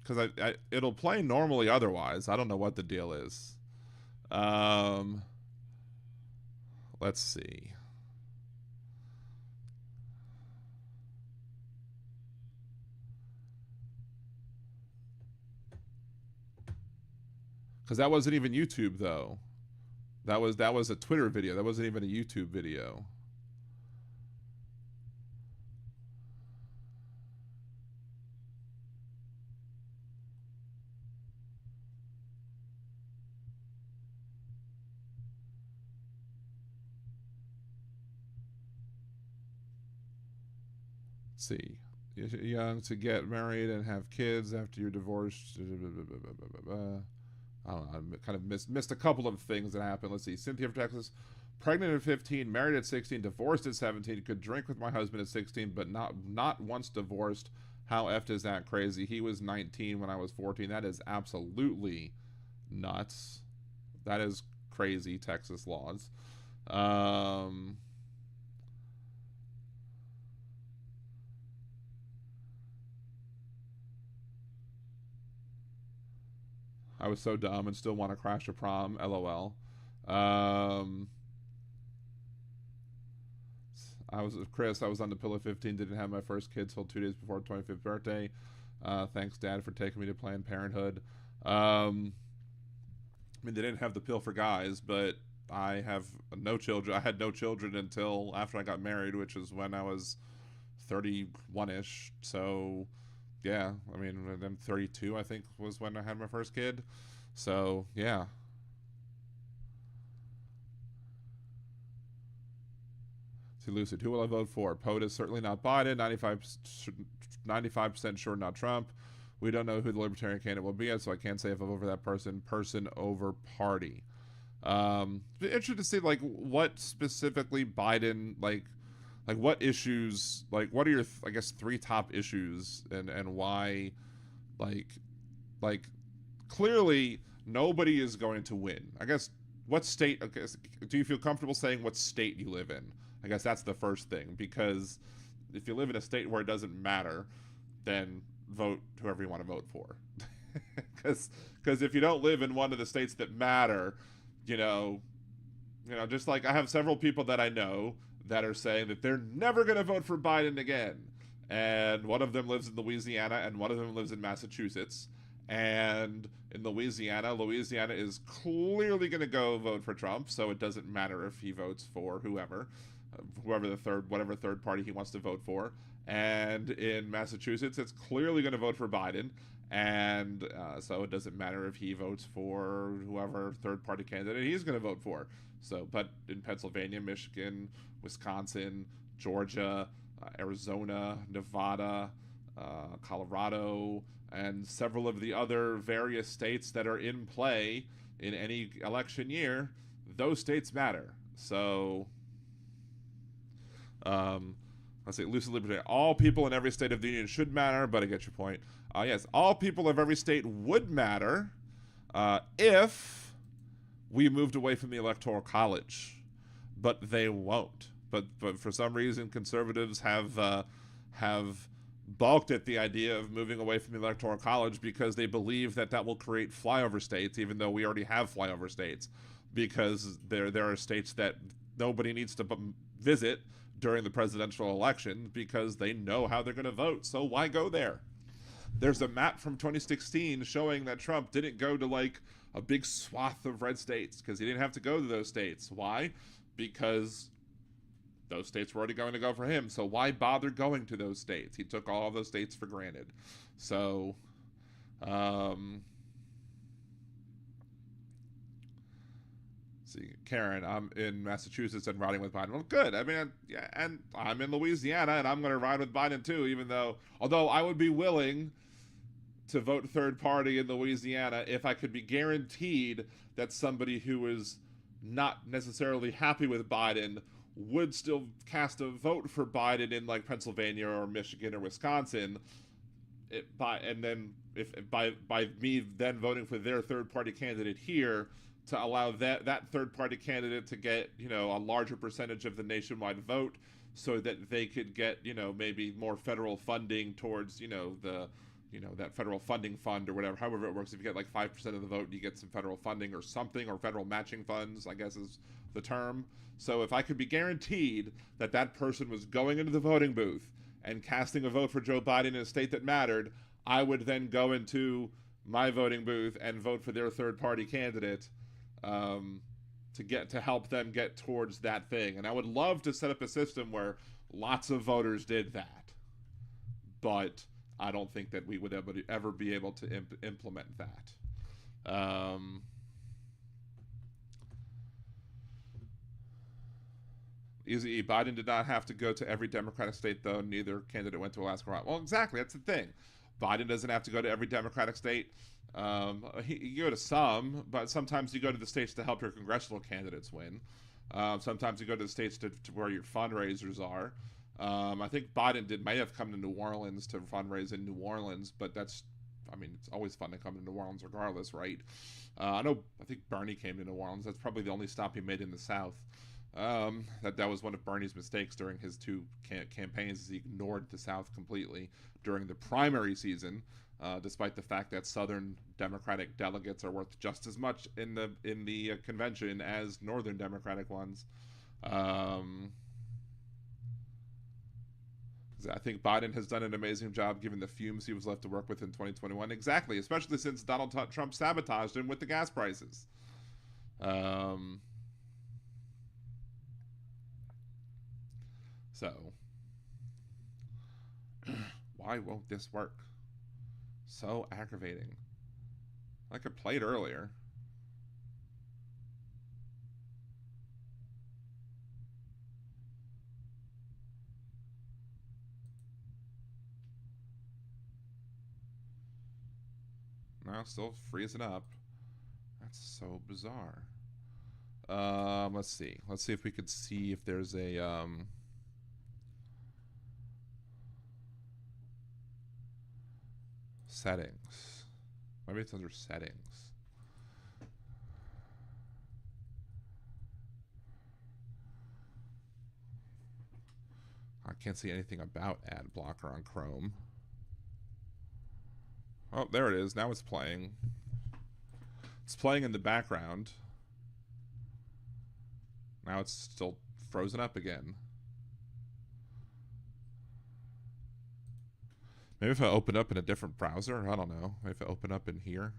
because it'll play normally otherwise. I don't know what the deal is. Let's see. Because that wasn't even YouTube though. That was a Twitter video. That wasn't even a YouTube video. Let's see. You're young to get married and have kids after you're divorced. I don't know. I kind of missed a couple of things that happened. Let's see. Cynthia from Texas, pregnant at 15, married at 16, divorced at 17. Could drink with my husband at 16, but not once divorced. How effed is that crazy? He was 19 when I was 14. That is absolutely nuts. That is crazy Texas laws. I was so dumb and still want to crash a prom. LOL. I was Chris. I was on the pill at 15. Didn't have my first kid till 2 days before 25th birthday. Thanks, Dad, for taking me to Planned Parenthood. I mean, they didn't have the pill for guys, but I have no children. I had no children until after I got married, which is when I was 31-ish. So, yeah, I mean, I'm 32, I think, was when I had my first kid. So, yeah. See, Lucid, who will I vote for? POTUS, certainly not Biden. 95% sure not Trump. We don't know who the Libertarian candidate will be yet, so I can't say if I vote for that person. Person over party. Be interested to see, like, what specifically Biden, like what issues, like what are your I guess 3 top issues, and why, like clearly nobody is going to win. I guess what state, okay, do you feel comfortable saying what state you live in? I guess that's the first thing, because if you live in a state where it doesn't matter, then vote whoever you want to vote for. Because if you don't live in one of the states that matter, you know, just like I have several people that I know that are saying that they're never going to vote for Biden again. And one of them lives in Louisiana and one of them lives in Massachusetts. And in Louisiana is clearly going to go vote for Trump, so it doesn't matter if he votes for whatever third party he wants to vote for. And in Massachusetts, it's clearly going to vote for Biden, and so it doesn't matter if he votes for whoever third party candidate he's going to vote for. So, but in Pennsylvania, Michigan, Wisconsin, Georgia, Arizona, Nevada, Colorado, and several of the other various states that are in play in any election year, those states matter. So, let's say lucid liberty. All people in every state of the union should matter, but I get your point. Yes, all people of every state would matter if we moved away from the Electoral College, but they won't. But for some reason, conservatives have balked at the idea of moving away from the Electoral College because they believe that will create flyover states, even though we already have flyover states, because there are states that nobody needs to visit during the presidential election because they know how they're going to vote. So why go there? There's a map from 2016 showing that Trump didn't go to like a big swath of red states because he didn't have to go to those states. Why? Because those states were already going to go for him. So why bother going to those states? He took all of those states for granted. So, see, Karen, I'm in Massachusetts and riding with Biden. Well, good. I mean, yeah, and I'm in Louisiana and I'm going to ride with Biden too, although I would be willing to vote third party in Louisiana if I could be guaranteed that somebody who is not necessarily happy with Biden would still cast a vote for Biden in like Pennsylvania or Michigan or Wisconsin, and then by me then voting for their third party candidate here to allow that third party candidate to get a larger percentage of the nationwide vote, so that they could get maybe more federal funding towards the that federal funding fund or whatever, however it works. If you get like 5% of the vote, you get some federal funding or something, or federal matching funds, I guess is the term. So if I could be guaranteed that that person was going into the voting booth and casting a vote for Joe Biden in a state that mattered, I would then go into my voting booth and vote for their third-party candidate to help them get towards that thing. And I would love to set up a system where lots of voters did that, but I don't think that we would ever be able to implement that. Easy E. Biden did not have to go to every Democratic state, though. Neither candidate went to Alaska. Well, exactly. That's the thing. Biden doesn't have to go to every Democratic state. You go to some, but sometimes you go to the states to help your congressional candidates win. Sometimes you go to the states to where your fundraisers are. I think Biden may have come to New Orleans to fundraise in New Orleans, but it's always fun to come to New Orleans regardless, right? I think Bernie came to New Orleans. That's probably the only stop he made in the South. That was one of Bernie's mistakes during his two campaigns, is he ignored the South completely during the primary season, despite the fact that Southern Democratic delegates are worth just as much in the convention as Northern Democratic ones. I think Biden has done an amazing job given the fumes he was left to work with in 2021. Exactly, especially since Donald Trump sabotaged him with the gas prices. So, why won't this work? So aggravating. I could play it earlier. Now still freezing up. That's so bizarre. Let's see. Let's see if we could see if there's a settings. Maybe it's under settings. I can't see anything about ad blocker on Chrome. Oh, there it is. Now it's playing. It's playing in the background. Now it's still frozen up again. Maybe if I open up in a different browser, I don't know. Maybe if I open up in here.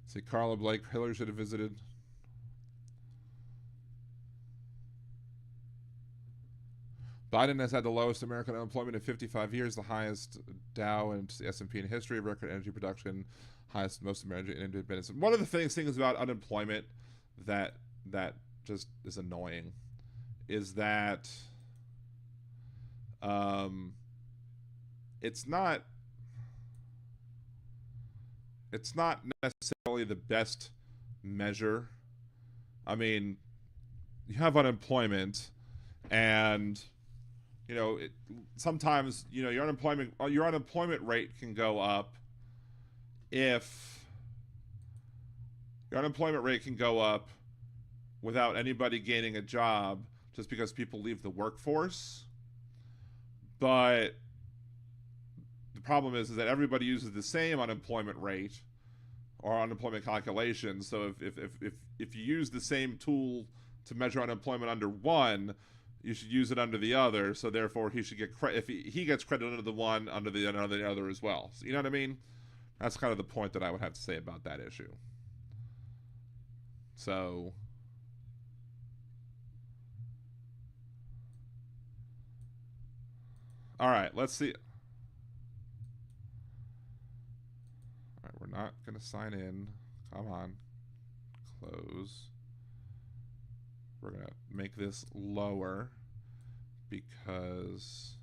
See, Carla Blake, Hillary should have visited. Biden has had the lowest American unemployment in 55 years, the highest Dow and S&P in history, record energy production, highest most American independence. One of the things about unemployment that just is annoying is that it's not necessarily the best measure. I mean, you have unemployment, and sometimes your unemployment rate can go up if your unemployment rate can go up without anybody gaining a job, just because people leave the workforce. But the problem is that everybody uses the same unemployment rate or unemployment calculation. So if you use the same tool to measure unemployment under one, you should use it under the other. So therefore, he should get credit. If he gets credit under the one, under the other as well. So, you know what I mean? That's kind of the point that I would have to say about that issue. So, all right, let's see. All right, we're not going to sign in. Come on. Close. We're going to make this lower because...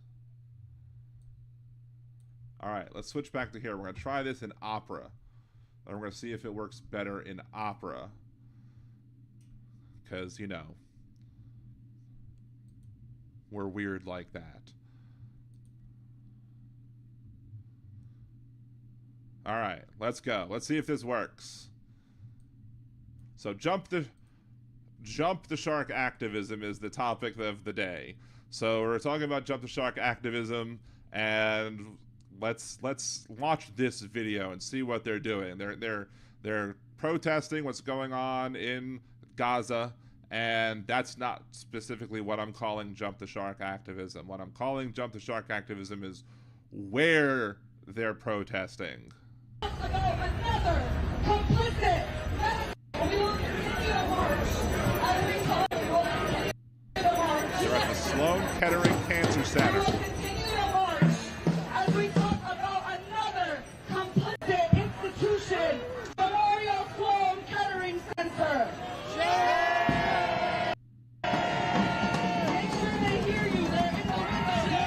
All right, let's switch back to here. We're going to try this in Opera. And we're going to see if it works better in Opera. Because, we're weird like that. All right, let's go. Let's see if this works. So jump the shark activism is the topic of the day. So we're talking about jump the shark activism, and let's watch this video and see what they're doing. They're protesting what's going on in Gaza, and that's not specifically what I'm calling jump the shark activism. What I'm calling jump the shark activism is where they're protesting. About another complicit. We will continue to march as we talk. They're at the Sloan Kettering Cancer Center. We will continue to march as we talk about another complicit institution, Memorial Sloan Kettering Center. Make sure they hear you. They're in the shame on you!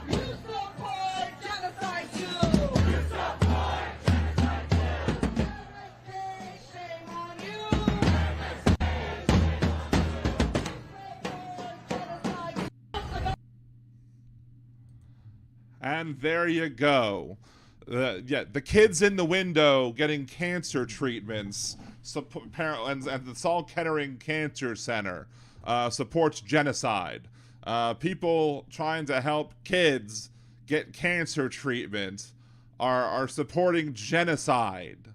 You support genocide too! Shame on you! And there you go. The kids in the window getting cancer treatments. Apparently, and the Saul Kettering Cancer Center supports genocide. People trying to help kids get cancer treatment are supporting genocide.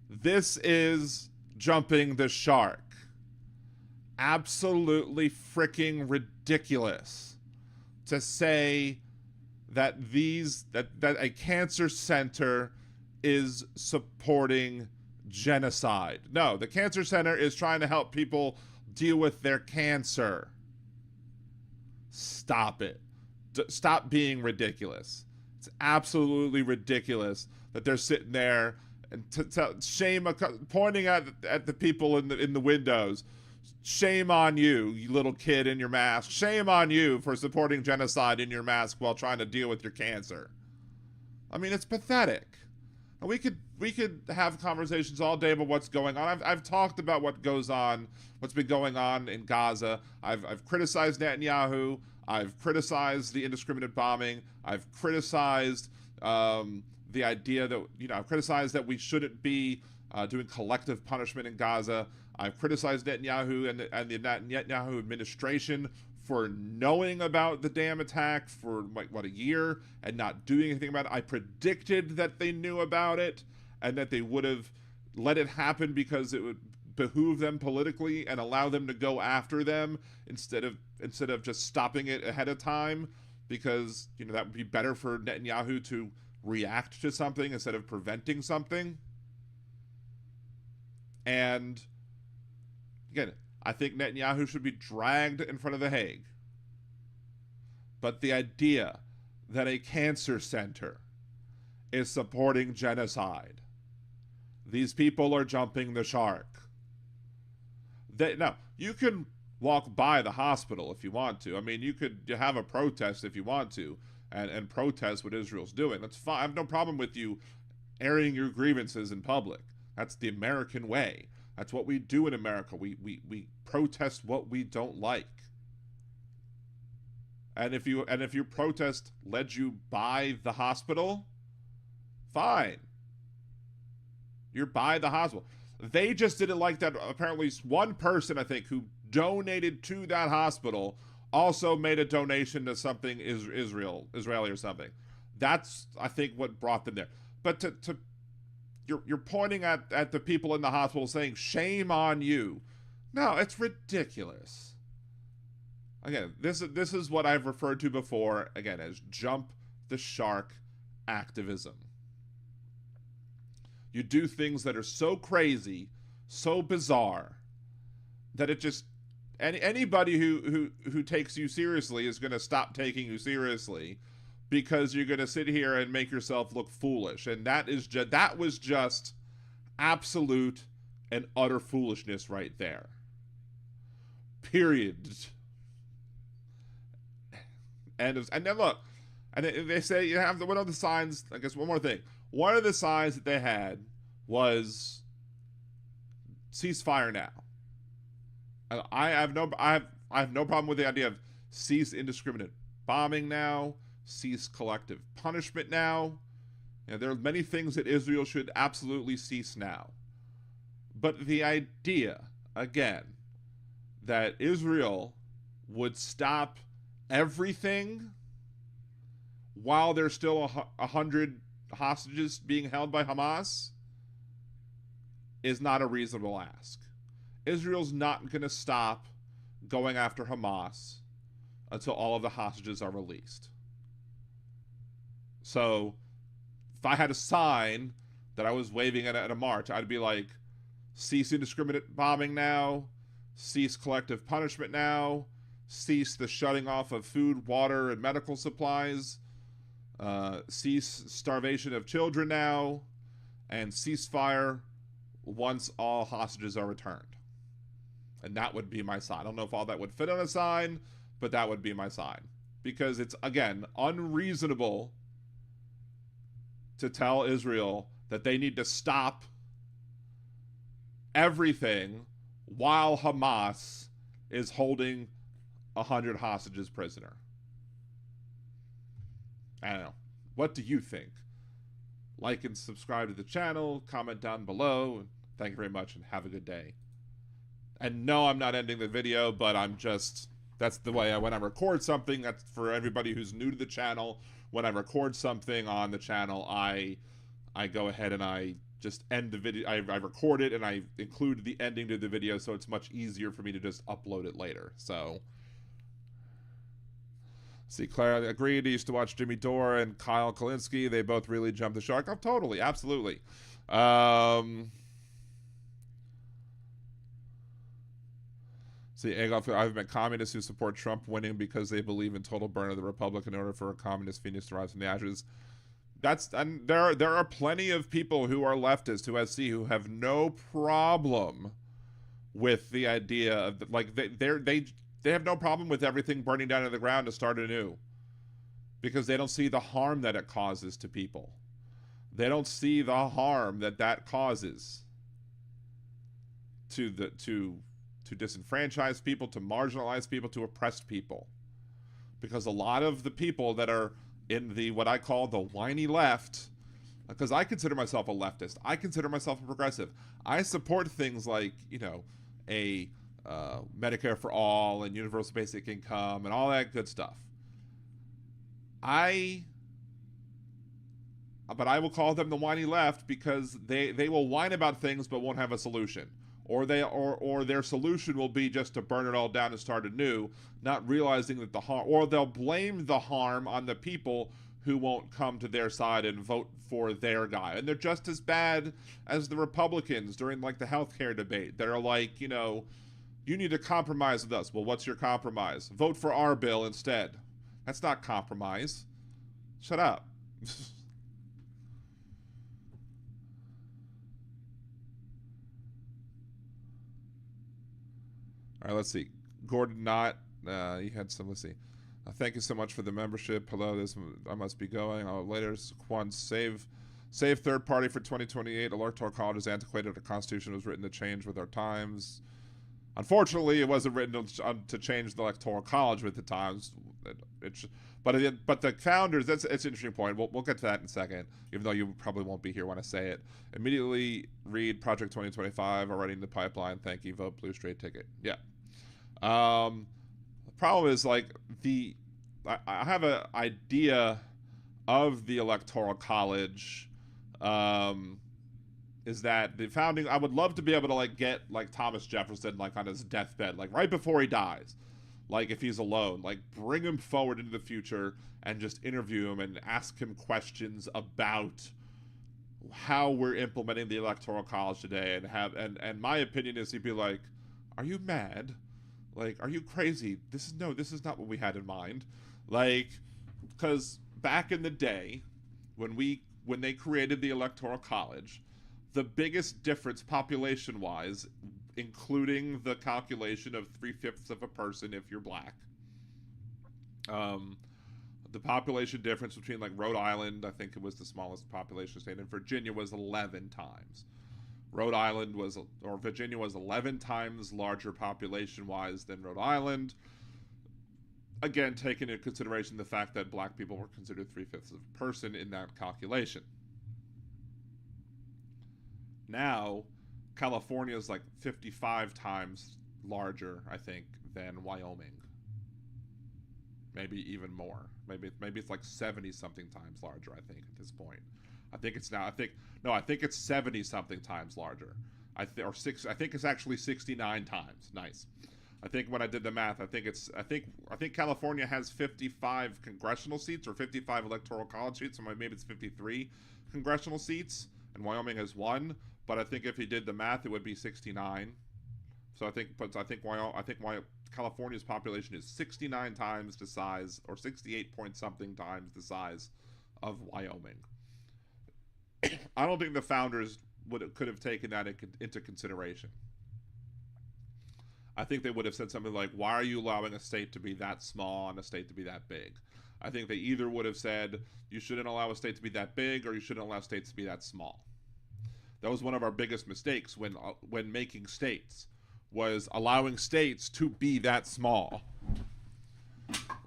This is jumping the shark. Absolutely freaking ridiculous to say that that a cancer center is supporting genocide. No, the cancer center is trying to help people deal with their cancer. Stop it. Stop being ridiculous. It's absolutely ridiculous that they're sitting there and pointing at the people in the windows. Shame on you, you little kid in your mask. Shame on you for supporting genocide in your mask while trying to deal with your cancer. I mean, it's pathetic. And we could have conversations all day about what's going on. I've talked about what's been going on in Gaza. I've criticized Netanyahu. I've criticized the indiscriminate bombing. I've criticized the idea that, I've criticized that we shouldn't be doing collective punishment in Gaza. I've criticized Netanyahu and the Netanyahu administration for knowing about the damn attack for a year and not doing anything about it. I predicted that they knew about it and that they would have let it happen because it would behoove them politically and allow them to go after them instead of just stopping it ahead of time, because that would be better for Netanyahu to react to something instead of preventing something. And again, I think Netanyahu should be dragged in front of The Hague. But the idea that a cancer center is supporting genocide, these people are jumping the shark. Now, you can walk by the hospital if you want to. I mean, you could have a protest if you want to and protest what Israel's doing. That's fine. I have no problem with you airing your grievances in public. That's the American way. That's what we do in America. We protest what we don't like. And if your protest led you by the hospital, fine. You're by the hospital. They just didn't like that. Apparently, one person, I think, who donated to that hospital also made a donation to something Israeli or something. That's, I think, what brought them there. But you're pointing at the people in the hospital saying, shame on you. No, it's ridiculous. Again, this is what I've referred to before, again, as jump the shark activism. You do things that are so crazy, so bizarre, that it just anybody who takes you seriously is going to stop taking you seriously, because you're going to sit here and make yourself look foolish. And that was just absolute and utter foolishness right there. Period. And then look, and they say you have one of the signs. I guess one more thing. One of the signs that they had was ceasefire now. I have no problem with the idea of cease indiscriminate bombing now, cease collective punishment now. You know, there are many things that Israel should absolutely cease now. But the idea, again, that Israel would stop everything while there's still 100 hostages being held by Hamas is not a reasonable ask. Israel's not going to stop going after Hamas until all of the hostages are released. So, if I had a sign that I was waving at a march, I'd be like, cease indiscriminate bombing now, cease collective punishment now, cease the shutting off of food, water, and medical supplies, cease starvation of children now, and ceasefire once all hostages are returned. And that would be my sign. I don't know if all that would fit on a sign, but that would be my sign. Because it's, again, unreasonable to tell Israel that they need to stop everything while Hamas is holding 100 hostages prisoner. I don't know. What do you think? Like and subscribe to the channel, comment down below. Thank you very much and have a good day. And no, I'm not ending the video, but that's the way when I record something, that's for everybody who's new to the channel. When I record something on the channel, I go ahead and I just end the video. I record it and I include the ending to the video, so it's much easier for me to just upload it later. So, see, Claire agreed. He used to watch Jimmy Dore and Kyle Kalinske. They both really jumped the shark. Oh, totally, absolutely. See, I've met communists who support Trump winning because they believe in total burn of the republic in order for a communist phoenix to rise from the ashes. And there are plenty of people who are leftists who have no problem with the idea of, like, they have no problem with everything burning down to the ground to start anew, because they don't see the harm that it causes to people. They don't see the harm that causes to disenfranchise people, to marginalize people, to oppressed people. Because a lot of the people that are in the what I call the whiny left, because I consider myself a leftist, I consider myself a progressive. I support things like, a Medicare for all and universal basic income and all that good stuff. But I will call them the whiny left because they will whine about things but won't have a solution. Or their solution will be just to burn it all down and start anew, not realizing that the harm, or they'll blame the harm on the people who won't come to their side and vote for their guy. And they're just as bad as the Republicans during, like, the healthcare debate. They're like, you need to compromise with us. Well, what's your compromise? Vote for our bill instead. That's not compromise. Shut up. All right, let's see. Gordon Knott, you had some, let's see. Thank you so much for the membership. Hello, I must be going. Later, Quan, save third party for 2028. Electoral college is antiquated. Our constitution was written to change with our times. Unfortunately, it wasn't written to change the electoral college with the times. But the founders, it's an interesting point. We'll get to that in a second, even though you probably won't be here when I say it. Immediately read Project 2025 already in the pipeline. Thank you. Vote blue, straight ticket. Yeah. The problem is, like, I have an idea of the electoral college. Is that the founding? I would love to be able to, like, get, like, Thomas Jefferson, like, on his deathbed, like, right before he dies. Like, if he's alone, like, bring him forward into the future and just interview him and ask him questions about how we're implementing the electoral college today, and my opinion is he'd be like, are you mad? Like, are you crazy? This is not what we had in mind. Like, because back in the day, when they created the electoral college, the biggest difference population-wise, including the calculation of 3/5 of a person if you're black, the population difference between, like, Rhode Island, I think it was the smallest population state, and Virginia was 11 times. Rhode Island or Virginia was 11 times larger population-wise than Rhode Island. Again, taking into consideration the fact that black people were considered 3/5 of a person in that calculation. Now, California is like 55 times larger, I think, than Wyoming. Maybe even more. Maybe it's like 70 something times larger, I think, at this point. I think it's 70 something times larger. I think it's actually 69 times. Nice. I think when I did the math, I think California has 55 congressional seats or 55 electoral college seats, so maybe it's 53 congressional seats, and Wyoming has 1. But I think if he did the math, it would be 69. So I think California's population is 69 times the size, or 68 point something times the size of Wyoming. I don't think the founders could have taken that into consideration. I think they would have said something like, why are you allowing a state to be that small and a state to be that big? I think they either would have said, you shouldn't allow a state to be that big, or you shouldn't allow states to be that small. That was one of our biggest mistakes when making states, was allowing states to be that small.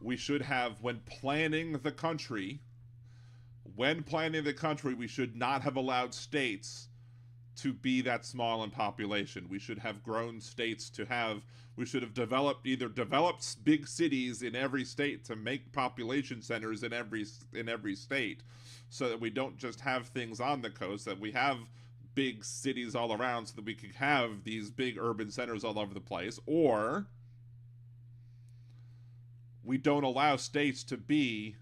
We should have, when planning the country, we should not have allowed states to be that small in population. We should have grown states we should have developed big cities in every state to make population centers in every state, so that we don't just have things on the coast, that we have big cities all around, so that we could have these big urban centers all over the place. Or we don't allow states to be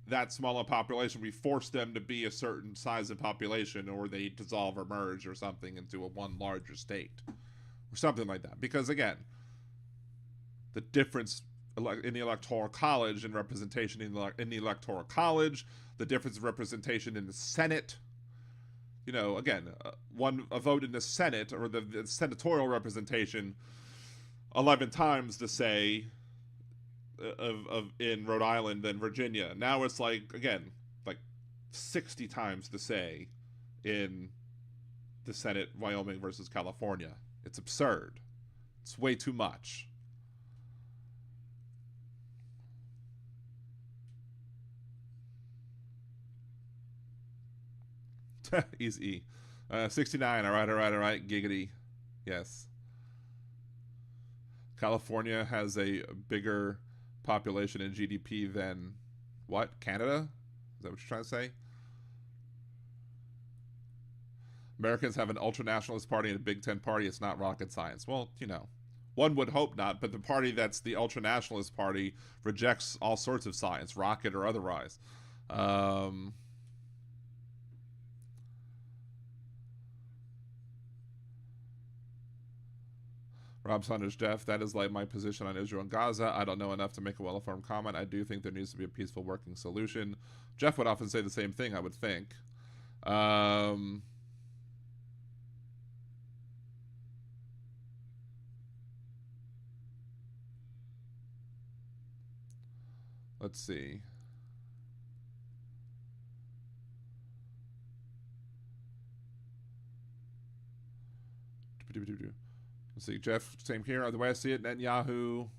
that small a population. We force them to be a certain size of population, or they dissolve or merge or something into one larger state, or something like that. Because again, the difference in the electoral college and representation in the electoral college, the difference of representation in the Senate, again, a vote in the Senate, or the senatorial representation, 11 times the say of in Rhode Island than Virginia. Now it's like 60 times the say in the Senate, Wyoming versus California. It's absurd. It's way too much. Easy. 69. All right. Giggity. Yes. California has a bigger population in GDP than what? Canada? Is that what you're trying to say? Americans have an ultra-nationalist party and a Big Ten party. It's not rocket science. Well, one would hope not, but the party that's the ultra-nationalist party rejects all sorts of science, rocket or otherwise. Rob Saunders, Jeff, that is like my position on Israel and Gaza. I don't know enough to make a well-informed comment. I do think there needs to be a peaceful working solution. Jeff would often say the same thing, I would think. Let's see. Let's see, Jeff, same here. The way I see it, Netanyahu,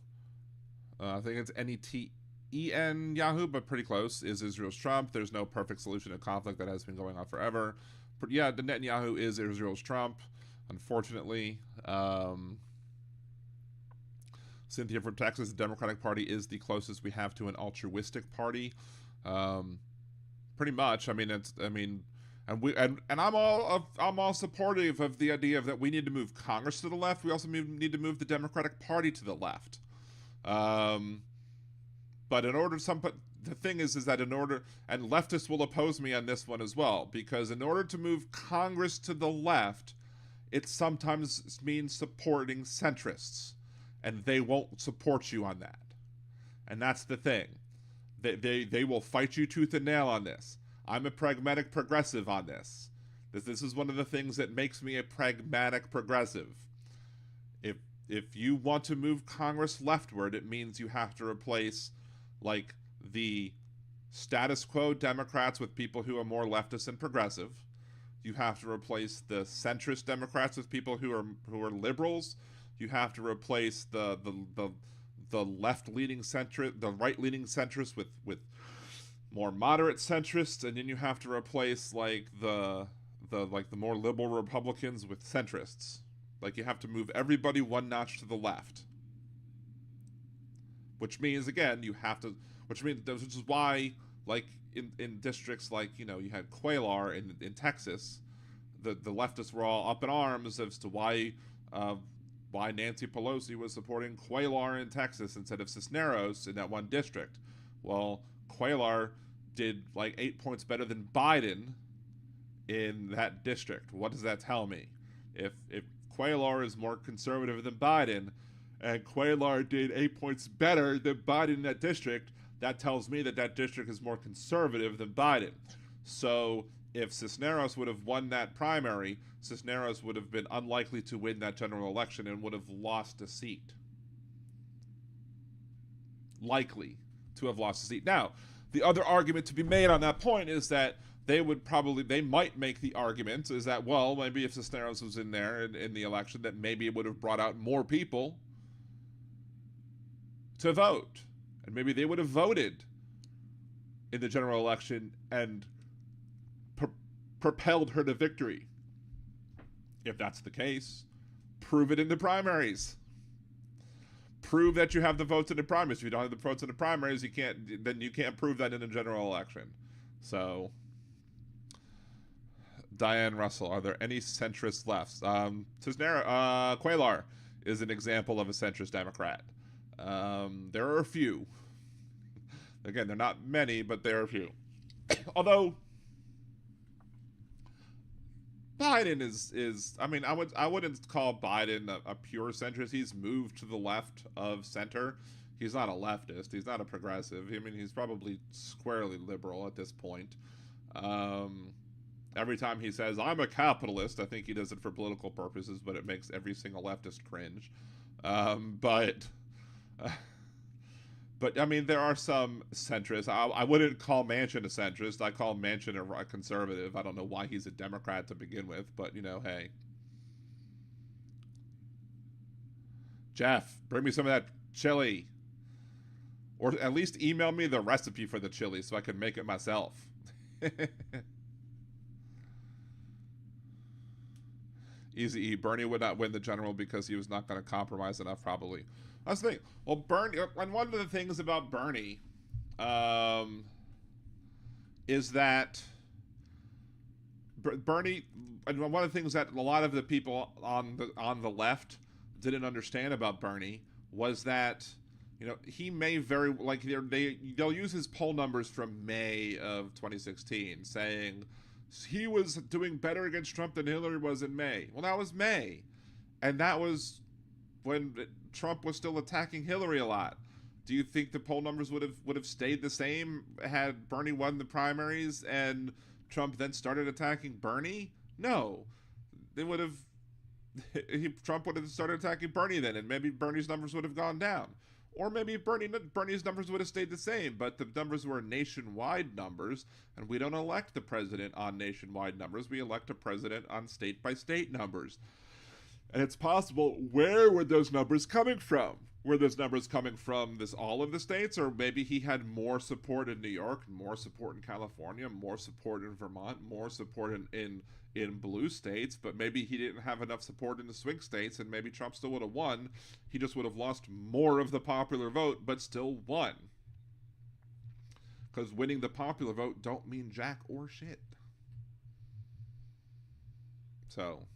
I think it's N-E-T-E-N Yahoo, but pretty close, is Israel's Trump. There's no perfect solution to conflict that has been going on forever. But yeah, the Netanyahu is Israel's Trump, unfortunately. Cynthia from Texas, the Democratic Party is the closest we have to an altruistic party. Pretty much. And I'm all supportive of the idea of that we need to move Congress to the left. We also need to move the Democratic Party to the left. But the thing is that and leftists will oppose me on this one as well, because in order to move Congress to the left, it sometimes means supporting centrists, and they won't support you on that. And that's the thing. They will fight you tooth and nail on this. I'm a pragmatic progressive on this. This is one of the things that makes me a pragmatic progressive. If you want to move Congress leftward, it means you have to replace the status quo Democrats with people who are more leftist and progressive. You have to replace the centrist Democrats with people who are liberals. You have to replace the left-leaning centrist, the right-leaning centrists with more moderate centrists, and then you have to replace like the more liberal Republicans with centrists. Like, you have to move everybody one notch to the left. Which means, again, which is why, like, in districts like, you had Cuellar in Texas, the leftists were all up in arms as to why Nancy Pelosi was supporting Cuellar in Texas instead of Cisneros in that one district. Well, Cuellar did like 8 points better than Biden in that district. What does that tell me? If Cuellar is more conservative than Biden, and Cuellar did 8 points better than Biden in that district, that tells me that that district is more conservative than Biden. So if Cisneros would have won that primary, Cisneros would have been unlikely to win that general election and would have lost a seat. Likely to have lost a seat. Now, the other argument to be made on that point is that they might make the argument is that, well, maybe if Cisneros was in there in the election, that maybe it would have brought out more people to vote. And maybe they would have voted in the general election and propelled her to victory. If that's the case, prove it in the primaries. Prove that you have the votes in the primaries. If you don't have the votes in the primaries, you can't prove that in a general election. So, Diane Russell, are there any centrist lefts? Cuellar is an example of a centrist Democrat. There are a few. Again, they're not many, but there are a few. Although Biden is I mean, I wouldn't call Biden a pure centrist. He's moved to the left of center. He's not a leftist. He's not a progressive. I mean, he's probably squarely liberal at this point. Every time he says, I'm a capitalist, I think he does it for political purposes, but it makes every single leftist cringe. But I mean, there are some centrists. I wouldn't call Manchin a centrist. I call Manchin a conservative. I don't know why he's a Democrat to begin with, but, hey. Jeff, bring me some of that chili. Or at least email me the recipe for the chili so I can make it myself. Easy E. Bernie would not win the general because he was not going to compromise enough, probably. That's the thing. Well, Bernie, and one of the things about Bernie is that Bernie, and one of the things that a lot of the people on the left didn't understand about Bernie was that, he may very, like, they'll use his poll numbers from May of 2016, saying he was doing better against Trump than Hillary was in May. Well, that was May, and that was when Trump was still attacking Hillary a lot. Do you think the poll numbers would have stayed the same had Bernie won the primaries and Trump then started attacking Bernie? No, they would have. Trump would have started attacking Bernie then, and maybe Bernie's numbers would have gone down, or maybe Bernie's numbers would have stayed the same. But the numbers were nationwide numbers, and we don't elect the president on nationwide numbers. We elect a president on state-by-state numbers. And it's possible, where were those numbers coming from? Were those numbers coming from all of the states? Or maybe he had more support in New York, more support in California, more support in Vermont, more support in blue states, but maybe he didn't have enough support in the swing states, and maybe Trump still would have won. He just would have lost more of the popular vote, but still won. Because winning the popular vote don't mean jack or shit. So...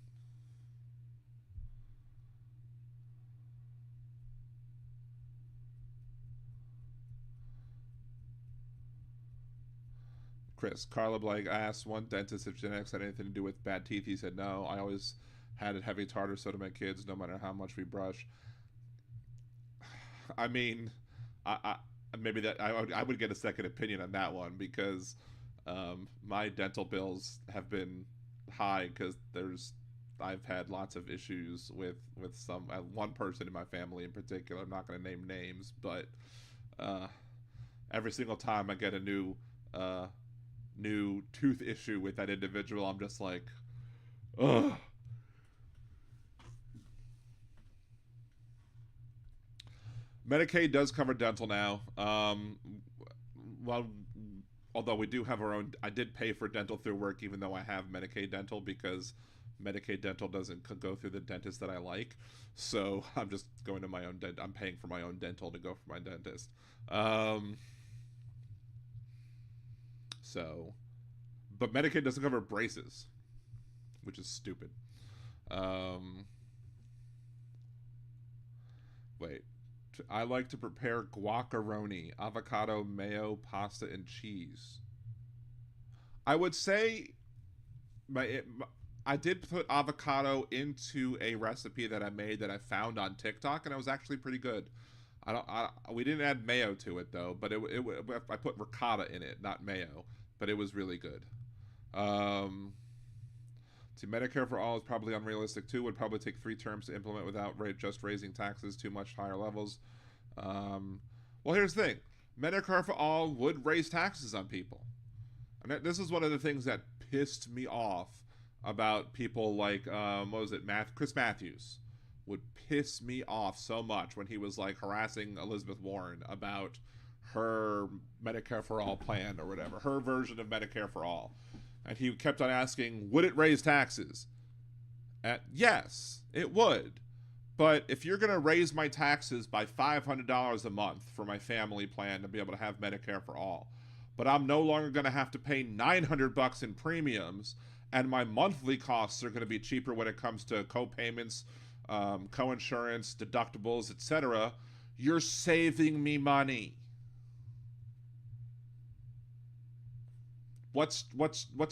Chris, Carla Blake asked one dentist if genetics had anything to do with bad teeth. He said no. I always had it heavy tartar, so do my kids, no matter how much we brush. I mean, I maybe that I would get a second opinion on that one, because my dental bills have been high because I've had lots of issues with some one person in my family in particular. I'm not going to name names, but every single time I get a new tooth issue with that individual, I'm just like, Ugh. Medicaid does cover dental now. Well, although we do have our own, I did pay for dental through work, even though I have Medicaid dental, because Medicaid dental doesn't go through the dentist that I like. So I'm just going to my own I'm paying for my own dental to go for my dentist. So, but Medicaid doesn't cover braces, which is stupid. Wait. I like to prepare guacamole, avocado, mayo, pasta, and cheese. I would say I did put avocado into a recipe that I made that I found on TikTok, and it was actually pretty good. We didn't add mayo to it though, but I put ricotta in it, not mayo, but it was really good. See, Medicare for all is probably unrealistic too. Would probably take 3 terms to implement without just raising taxes to much higher levels. Well, here's the thing: Medicare for all would raise taxes on people. And this is one of the things that pissed me off about people like what was it, Chris Matthews would piss me off so much when he was like harassing Elizabeth Warren about her Medicare for all plan or whatever, her version of Medicare for all. And he kept on asking, would it raise taxes? Yes, it would. But if you're going to raise my taxes by $500 a month for my family plan to be able to have Medicare for all, but I'm no longer going to have to pay $900 in premiums, and my monthly costs are going to be cheaper when it comes to co-payments, co-insurance, deductibles, etc., you're saving me money. What's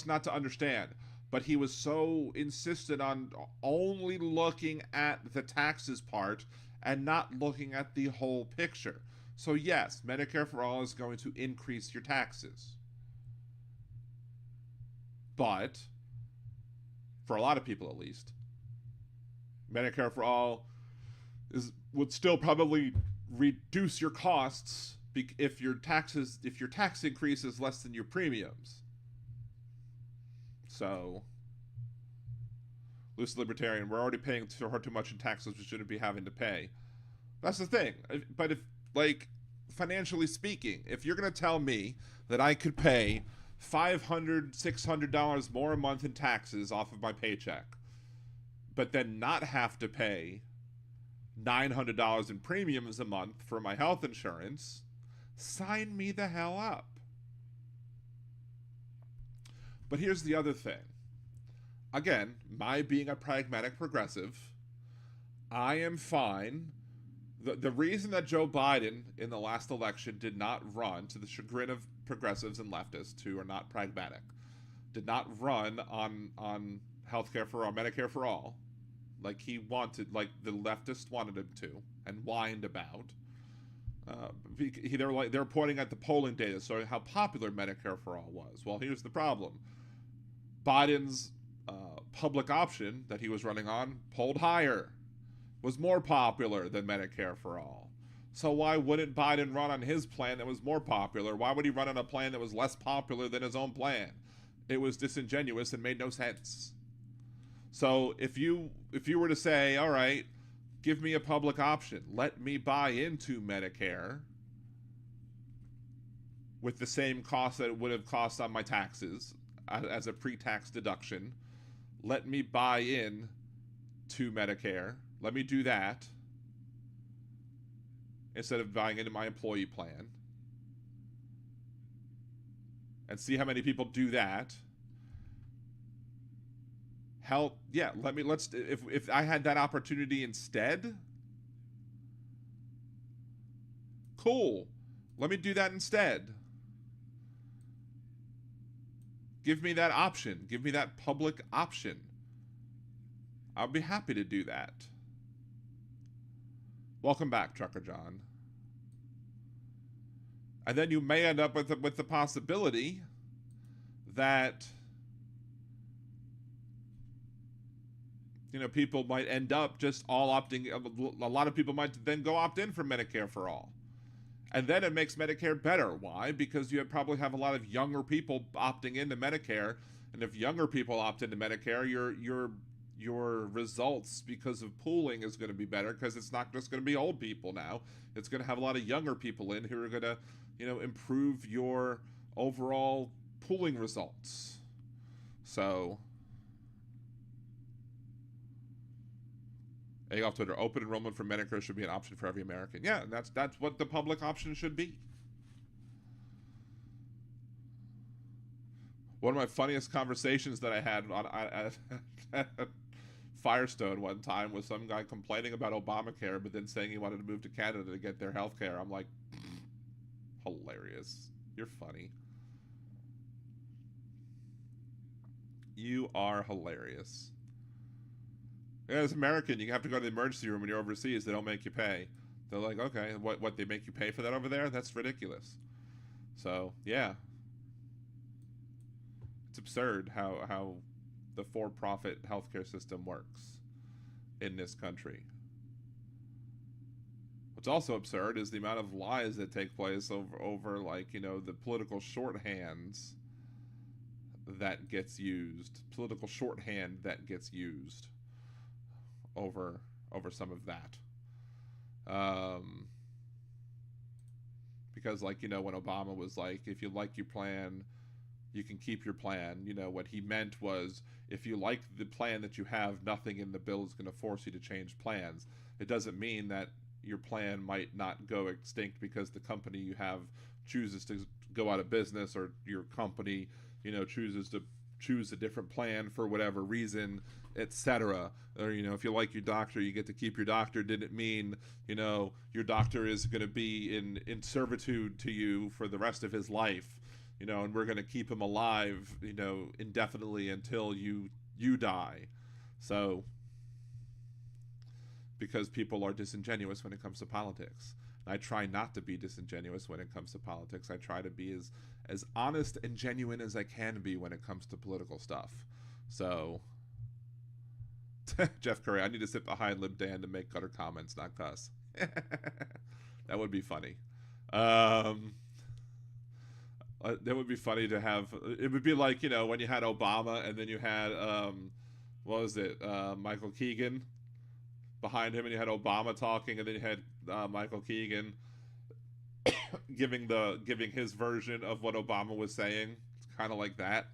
not to understand? But he was so insistent on only looking at the taxes part and not looking at the whole picture. So yes, Medicare for all is going to increase your taxes. But, for a lot of people at least, Medicare for all would still probably reduce your costs if your tax increase is less than your premiums. So, loose libertarian, we're already paying too much in taxes we shouldn't be having to pay. That's the thing. But if, like, financially speaking, if you're going to tell me that I could pay $500, $600 more a month in taxes off of my paycheck, but then not have to pay $900 in premiums a month for my health insurance, sign me the hell up. But here's the other thing. Again, my being a pragmatic progressive, I am fine. The reason that Joe Biden in the last election did not run, to the chagrin of progressives and leftists who are not pragmatic, did not run on healthcare for all, Medicare for all, like he wanted, like the leftists wanted him to, and whined about. They're pointing at the polling data, so how popular Medicare for all was. Well, here's the problem. Biden's public option that he was running on polled higher, was more popular than Medicare for all. So why wouldn't Biden run on his plan that was more popular? Why would he run on a plan that was less popular than his own plan? It was disingenuous and made no sense. So if you were to say, all right, give me a public option, let me buy into Medicare with the same cost that it would have cost on my taxes as a pre-tax deduction, let me buy in to Medicare. Let me do that instead of buying into my employee plan, and see how many people do that. Hell, yeah, if I had that opportunity instead, cool. Let me do that instead. Give me that option. Give me that public option. I'll be happy to do that. Welcome back, Trucker John. And then you may end up with the possibility that, people might end up just all opting. A lot of people might then go opt in for Medicare for all. And then it makes Medicare better. Why? Because you probably have a lot of younger people opting into Medicare, And if younger people opt into Medicare, your results because of pooling is going to be better, because it's not just going to be old people now. It's going to have a lot of younger people in who are going to, improve your overall pooling results. So, A off Twitter, open enrollment for Medicare should be an option for every American. Yeah, and that's what the public option should be. One of my funniest conversations that I had at Firestone one time was some guy complaining about Obamacare, but then saying he wanted to move to Canada to get their health care. I'm like, hilarious. You're funny. You are hilarious. As an American, you have to go to the emergency room when you're overseas. They don't make you pay. They're like, okay, what they make you pay for that over there? That's ridiculous. So, yeah. It's absurd how the for-profit healthcare system works in this country. What's also absurd is the amount of lies that take place over like, the political shorthands that gets used. Political shorthand that gets used over some of that. Because, like, when Obama was like, if you like your plan, you can keep your plan. What he meant was, if you like the plan that you have, nothing in the bill is going to force you to change plans. It doesn't mean that your plan might not go extinct because the company you have chooses to go out of business, or your company, chooses to choose a different plan for whatever reason, etc. Or, if you like your doctor, you get to keep your doctor. Didn't mean, your doctor is going to be in servitude to you for the rest of his life. And we're going to keep him alive, indefinitely until you die. So, because people are disingenuous when it comes to politics. And I try not to be disingenuous when it comes to politics. I try to be as honest and genuine as I can be when it comes to political stuff. So, Jeff Curry, I need to sit behind Lib Dan to make gutter comments, not cuss. That would be funny. That would be funny to have. It would be like, when you had Obama and then you had, what was it, Michael Keegan behind him, and you had Obama talking, and then you had Michael Keegan giving his version of what Obama was saying. It's kind of like that.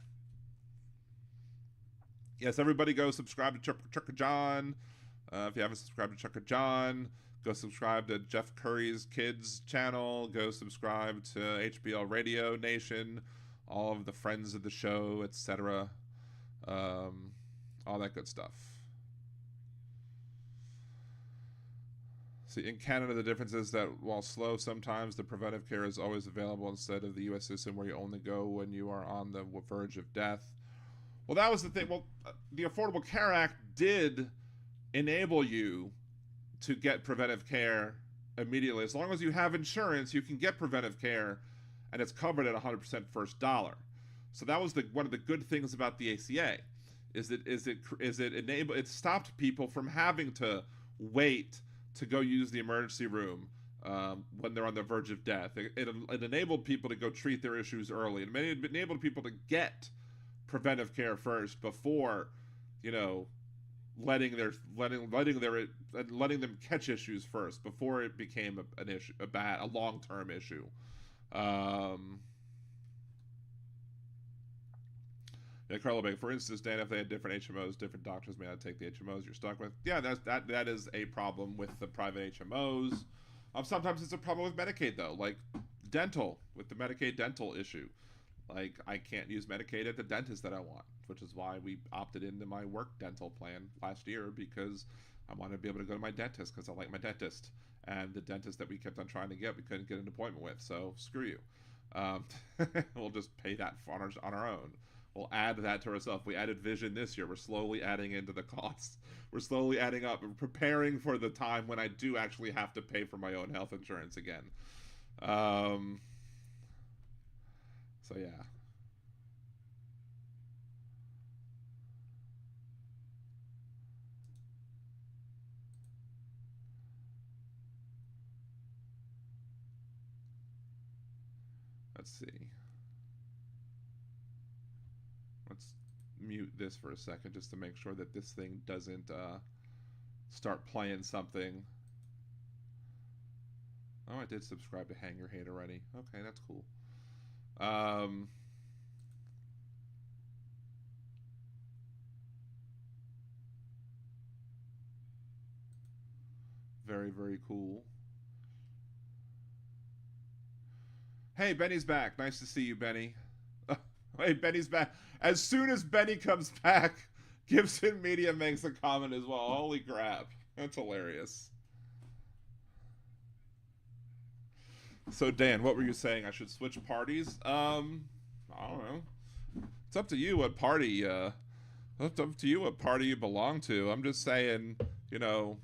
Yes, everybody go subscribe to Chucker John. If you haven't subscribed to Chucker John, go subscribe to Jeff Curry's Kids channel. Go subscribe to HBL Radio Nation, all of the friends of the show, etc. All that good stuff. See, in Canada, the difference is that while slow sometimes, the preventive care is always available instead of the U.S. system where you only go when you are on the verge of death. Well, that was the thing. Well, the Affordable Care Act did enable you to get preventive care immediately. As long as you have insurance, you can get preventive care, and it's covered at 100% first dollar. So that was one of the good things about the ACA, it stopped people from having to wait to go use the emergency room when they're on the verge of death. It enabled people to go treat their issues early. It enabled people to get preventive care first before, letting them catch issues first before it became an issue, a long-term issue. Yeah, Carlo Bay, for instance, Dan, if they had different HMOs, different doctors may not take the HMOs you're stuck with. Yeah, that is a problem with the private HMOs. Sometimes it's a problem with Medicaid, though, like dental, with the Medicaid dental issue. Like, I can't use Medicaid at the dentist that I want, which is why we opted into my work dental plan last year, because I wanted to be able to go to my dentist because I like my dentist. And the dentist that we kept on trying to get, we couldn't get an appointment with, so screw you. We'll just pay that on our own. We'll add that to ourselves. We added vision this year. We're slowly adding into the costs. We're slowly adding up and preparing for the time when I do actually have to pay for my own health insurance again. So yeah. Let's see. mute this for a second just to make sure that this thing doesn't start playing something. Oh, I did subscribe to Hang Your Hate already. Okay, that's cool. Very, very cool. Hey, Benny's back. Nice to see you, Benny. Hey, Benny's back. As soon as Benny comes back, Gibson Media makes a comment as well. Holy crap. That's hilarious. So, Dan, what were you saying? I should switch parties? I don't know. It's up to you what party, it's up to you what party you belong to. I'm just saying, you know,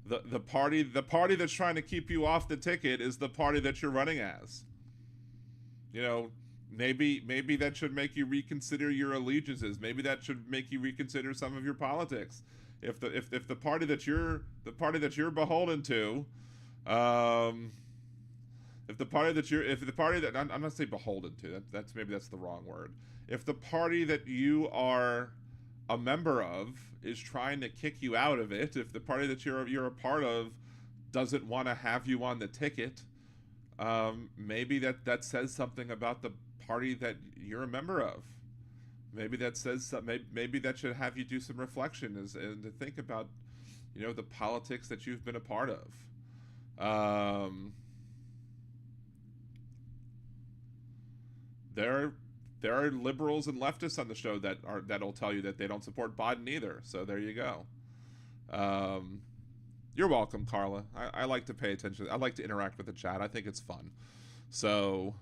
the party that's trying to keep you off the ticket is the party that you're running as. You know, maybe that should make you reconsider your allegiances. Maybe that should make you reconsider some of your politics. If the party that you're beholden to, if the party that I'm not saying beholden to, that's maybe that's the wrong word. If the party that you are a member of is trying to kick you out of it, if the party that you're a part of doesn't want to have you on the ticket, maybe that says something about the party that you're a member of. Maybe that says maybe that should have you do some reflection and to think about, you know, the politics that you've been a part of. There are liberals and leftists on the show that'll tell you that they don't support Biden either. So there you go. You're welcome, Carla. I like to pay attention. I like to interact with the chat. I think it's fun. So,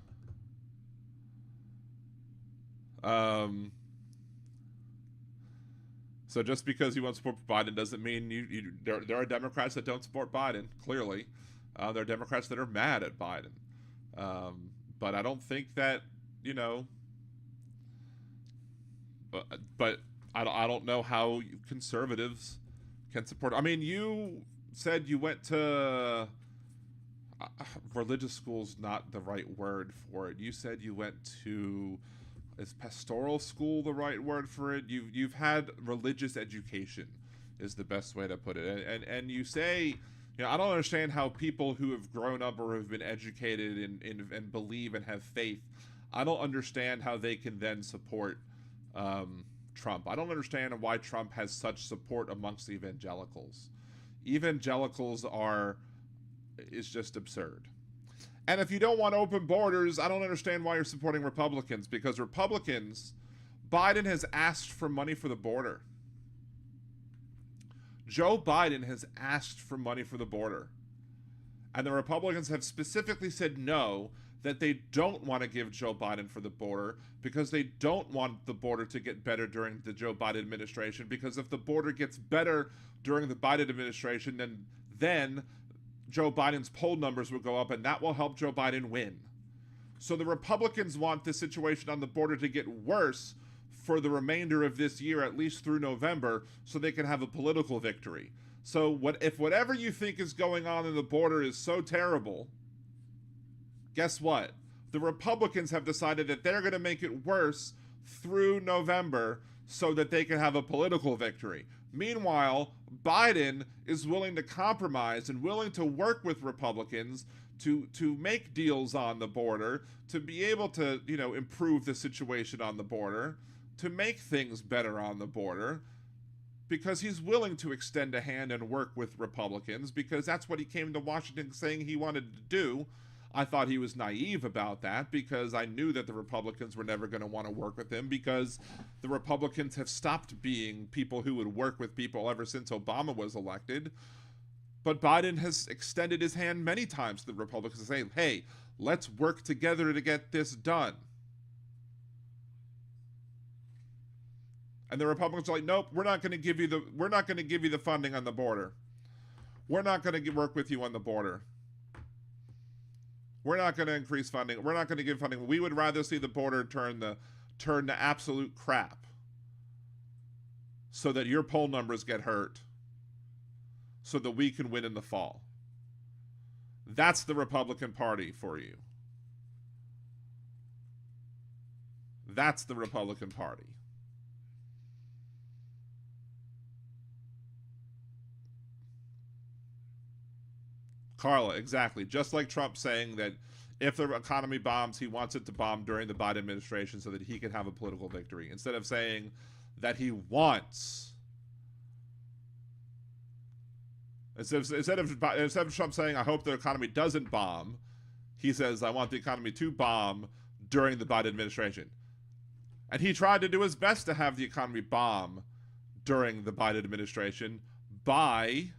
so just because you won't support Biden doesn't mean there are Democrats that don't support Biden. Clearly, there are Democrats that are mad at Biden. But I don't think that, you know. But I don't know how conservatives can support. I mean, you said you went to religious school's not the right word for it. You said you went to, is pastoral school the right word for it? You've had religious education is the best way to put it. And you say, you know, I don't understand how people who have grown up or have been educated and believe and have faith, I don't understand how they can then support Trump. I don't understand why Trump has such support amongst evangelicals. Evangelicals is just absurd. And if you don't want open borders, I don't understand why you're supporting Republicans, because Republicans, Biden has asked for money for the border. Joe Biden has asked for money for the border. And the Republicans have specifically said no, that they don't want to give Joe Biden for the border because they don't want the border to get better during the Joe Biden administration, because if the border gets better during the Biden administration, then Joe Biden's poll numbers will go up and that will help Joe Biden win. So the Republicans want the situation on the border to get worse for the remainder of this year, at least through November, so they can have a political victory. So if whatever you think is going on in the border is so terrible, guess what? The Republicans have decided that they're going to make it worse through November so that they can have a political victory. Meanwhile, Biden is willing to compromise and willing to work with Republicans to make deals on the border, to be able to, you know, improve the situation on the border, to make things better on the border, because he's willing to extend a hand and work with Republicans, because that's what he came to Washington saying he wanted to do. I thought he was naive about that, because I knew that the Republicans were never going to want to work with him, because the Republicans have stopped being people who would work with people ever since Obama was elected. But Biden has extended his hand many times to the Republicans to say, hey, let's work together to get this done. And the Republicans are like, nope, we're not going to give you the funding on the border. We're not going to work with you on the border. We're not going to increase funding. We're not going to give funding. We would rather see the border turn to absolute crap, so that your poll numbers get hurt, so that we can win in the fall. That's the Republican Party for you. That's the Republican Party. Carla, exactly. Just like Trump saying that if the economy bombs, he wants it to bomb during the Biden administration so that he can have a political victory. Instead of saying that he wants. Instead of Trump saying, I hope the economy doesn't bomb, he says, I want the economy to bomb during the Biden administration. And he tried to do his best to have the economy bomb during the Biden administration by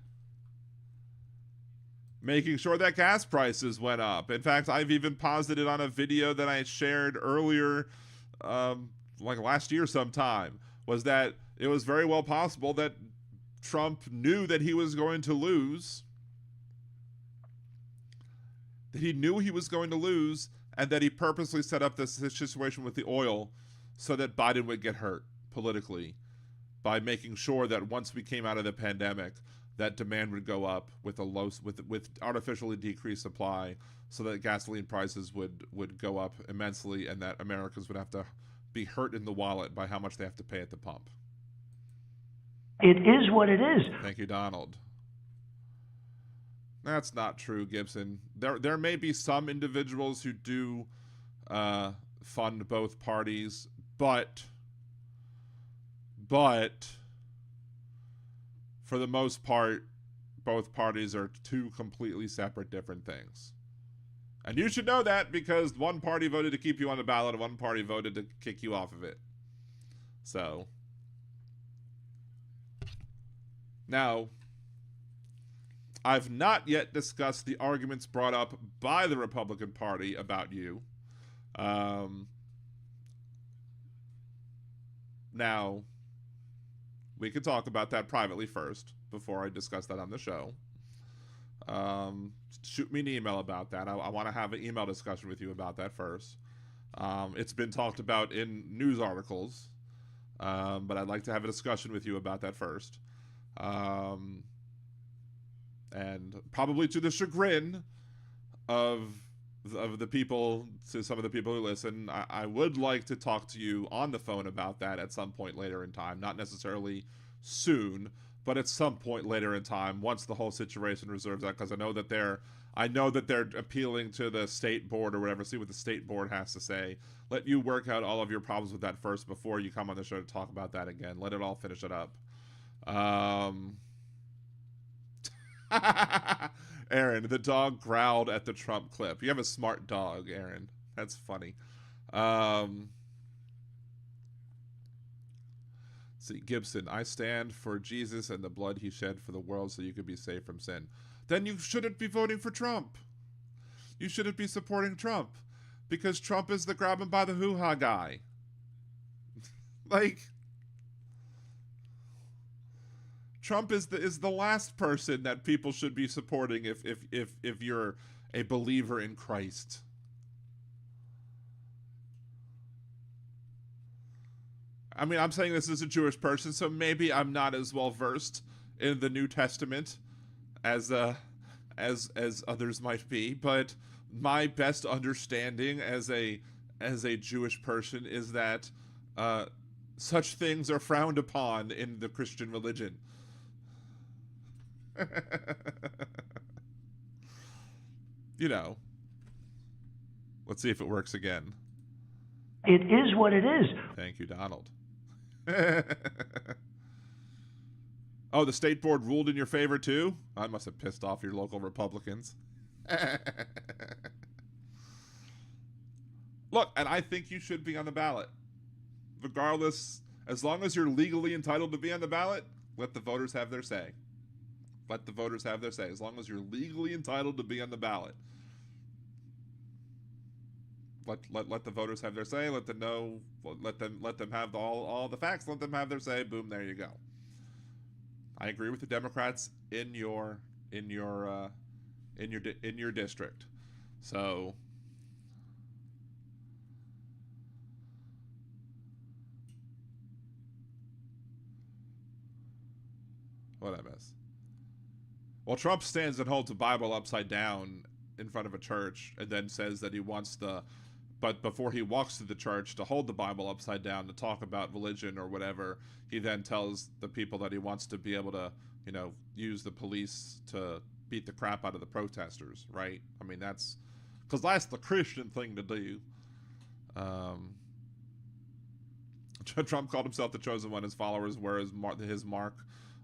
making sure that gas prices went up. In fact, I've even posited on a video that I shared earlier, like last year sometime, was that it was very well possible that Trump knew that he was going to lose, and that he purposely set up this situation with the oil so that Biden would get hurt politically by making sure that once we came out of the pandemic, that demand would go up with artificially decreased supply, so that gasoline prices would go up immensely, and that Americans would have to be hurt in the wallet by how much they have to pay at the pump. It is what it is. Thank you, Donald. That's not true, Gibson. There may be some individuals who do fund both parties, but for the most part, both parties are two completely separate, different things. And you should know that, because one party voted to keep you on the ballot and one party voted to kick you off of it. So, now, I've not yet discussed the arguments brought up by the Republican Party about you. Now, we could talk about that privately first before I discuss that on the show. Shoot me an email about that. I want to have an email discussion with you about that first. It's been talked about in news articles, but I'd like to have a discussion with you about that first. And probably to the chagrin of the people, to some of the people who listen, I would like to talk to you on the phone about that at some point later in time. Not necessarily soon, but at some point later in time, once the whole situation resolves that, because I know that they're appealing to the state board or whatever, see what the state board has to say. Let you work out all of your problems with that first before you come on the show to talk about that again. Let it all finish it up. Aaron, the dog growled at the Trump clip. You have a smart dog, Aaron. That's funny. See, Gibson, I stand for Jesus and the blood he shed for the world so you could be saved from sin. Then you shouldn't be voting for Trump. You shouldn't be supporting Trump, because Trump is the grab him by the hoo-ha guy. Like, Trump is the last person that people should be supporting if you're a believer in Christ. I mean, I'm saying this as a Jewish person, so maybe I'm not as well versed in the New Testament as others might be, but my best understanding as a Jewish person is that such things are frowned upon in the Christian religion. You know. Let's see if it works again. It is what it is. Thank you, Donald. Oh, the state board ruled in your favor too? I must have pissed off your local Republicans. Look, and I think you should be on the ballot. Regardless, as long as you're legally entitled to be on the ballot, let the voters have their say. Let the voters have their say. As long as you're legally entitled to be on the ballot, let the voters have their say. Let them know. Let them have all the facts. Let them have their say. Boom. There you go. I agree with the Democrats in your district. So what I miss? Well, Trump stands and holds a Bible upside down in front of a church and then says that he wants but before he walks to the church to hold the Bible upside down to talk about religion or whatever, he then tells the people that he wants to be able to, use the police to beat the crap out of the protesters, right? I mean, that's because that's the Christian thing to do. Trump called himself the chosen one. His followers were his mark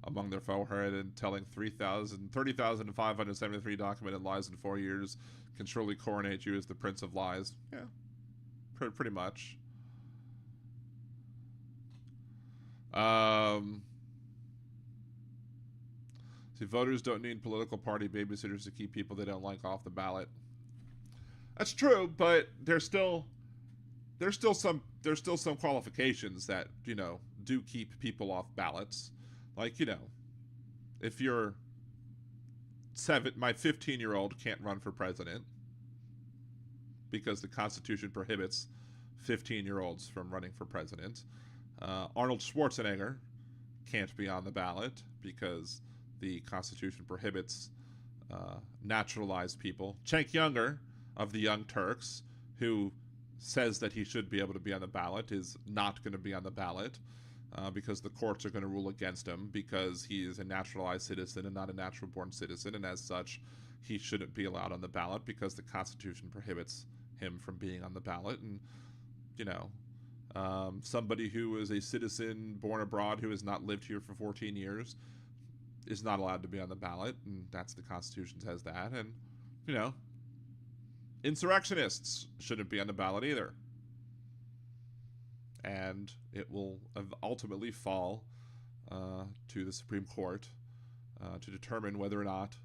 among their forehead, and telling 30,573 documented lies in 4 years can surely coronate you as the prince of lies. Yeah, pretty much. See, voters don't need political party babysitters to keep people they don't like off the ballot. That's true, but there's still some qualifications that, you know, do keep people off ballots. Like, you know, if you're my 15-year-old can't run for president because the Constitution prohibits 15-year-olds from running for president. Arnold Schwarzenegger can't be on the ballot because the Constitution prohibits naturalized people. Cenk Younger of the Young Turks, who says that he should be able to be on the ballot, is not going to be on the ballot because the courts are going to rule against him because he is a naturalized citizen and not a natural-born citizen, and as such, he shouldn't be allowed on the ballot because the Constitution prohibits him from being on the ballot. And, you know, somebody who is a citizen born abroad who has not lived here for 14 years is not allowed to be on the ballot, and that's the Constitution says that. And, you know, insurrectionists shouldn't be on the ballot either. And it will ultimately fall to the Supreme Court to determine whether or not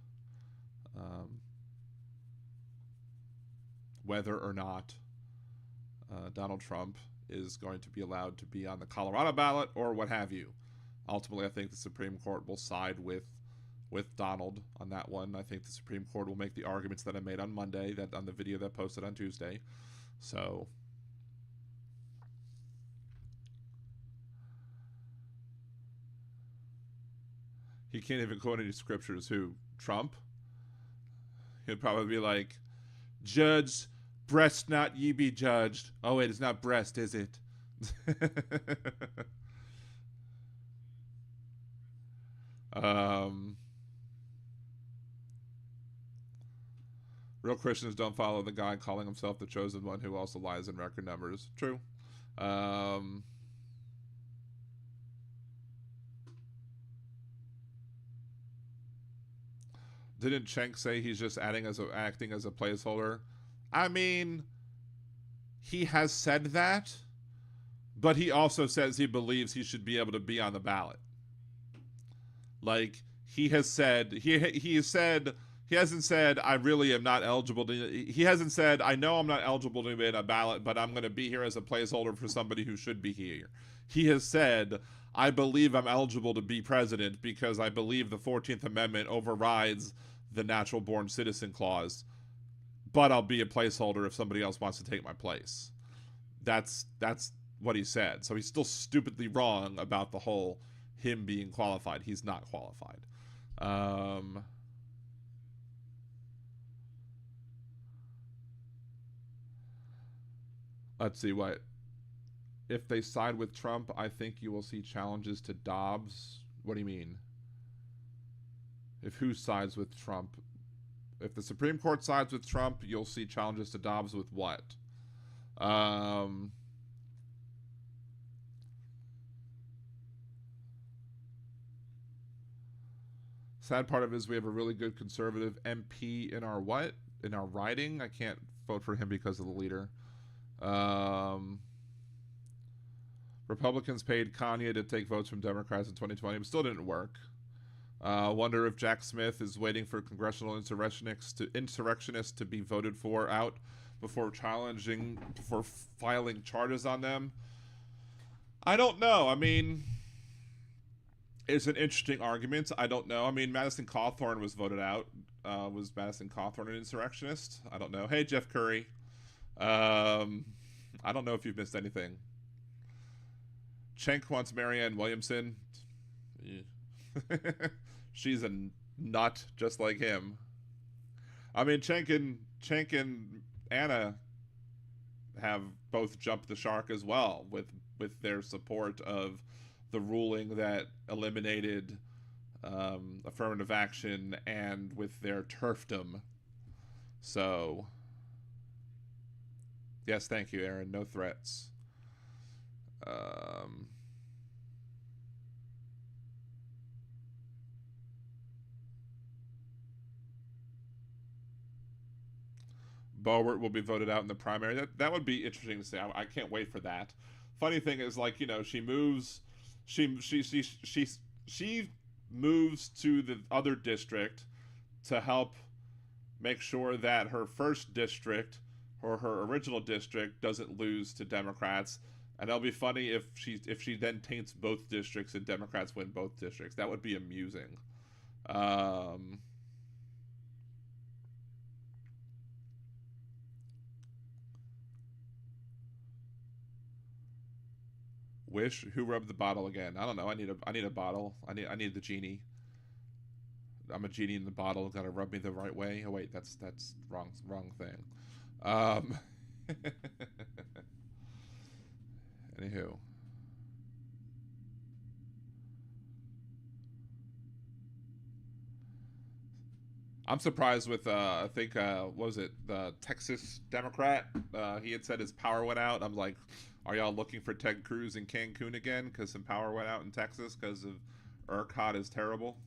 Donald Trump is going to be allowed to be on the Colorado ballot or what have you. Ultimately, I think the Supreme Court will side with Donald on that one. I think the Supreme Court will make the arguments that I made on Monday, that on the video that I posted on Tuesday. So he can't even quote any scriptures. Who? Trump? He'd probably be like, "Judge, breast not ye be judged." Oh wait, it's not breast, is it? Real Christians don't follow the guy calling himself the chosen one who also lies in record numbers. True. Didn't Cenk say he's just acting as a placeholder? I mean, he has said that, but he also says he believes he should be able to be on the ballot. Like, he has said, he hasn't said, I really am not eligible to, he hasn't said, I know I'm not eligible to be on a ballot, but I'm going to be here as a placeholder for somebody who should be here. He has said, I believe I'm eligible to be president because I believe the 14th Amendment overrides the natural born citizen clause, but I'll be a placeholder if somebody else wants to take my place. That's what he said. So he's still stupidly wrong about the whole him being qualified. He's not qualified. Let's see what. If they side with Trump, I think you will see challenges to Dobbs. What do you mean? If who sides with Trump? If the Supreme Court sides with Trump, you'll see challenges to Dobbs with what? Sad part of it is we have a really good conservative MP in our what? In our riding? I can't vote for him because of the leader. Republicans paid Kanye to take votes from Democrats in 2020, but still didn't work. Wonder if Jack Smith is waiting for congressional insurrectionists to be voted for out before filing charges on them. I don't know. I mean, it's an interesting argument. I don't know. I mean, Madison Cawthorn was voted out. Was Madison Cawthorn an insurrectionist? I don't know. Hey, Jeff Curry. I don't know if you've missed anything. Cenk wants Marianne Williamson. She's a nut just like him. I mean, Cenk and Anna have both jumped the shark as well with their support of the ruling that eliminated affirmative action and with their turfdom. So, yes, thank you, Aaron. No threats. Boebert will be voted out in the primary. That would be interesting to see. I can't wait for that. Funny thing is, like, you know, she moves, she moves to the other district to help make sure that her first district or her original district doesn't lose to Democrats. And it'll be funny if she then taints both districts and Democrats win both districts. That would be amusing. Wish, who rubbed the bottle again? I don't know. I need a bottle. I need the genie. I'm a genie in the bottle. Gotta rub me the right way. Oh wait, that's wrong thing. Anywho. I'm surprised with I think what was it, the Texas Democrat? He had said his power went out. I'm like, are y'all looking for Ted Cruz in Cancun again because some power went out in Texas because of ERCOT is terrible?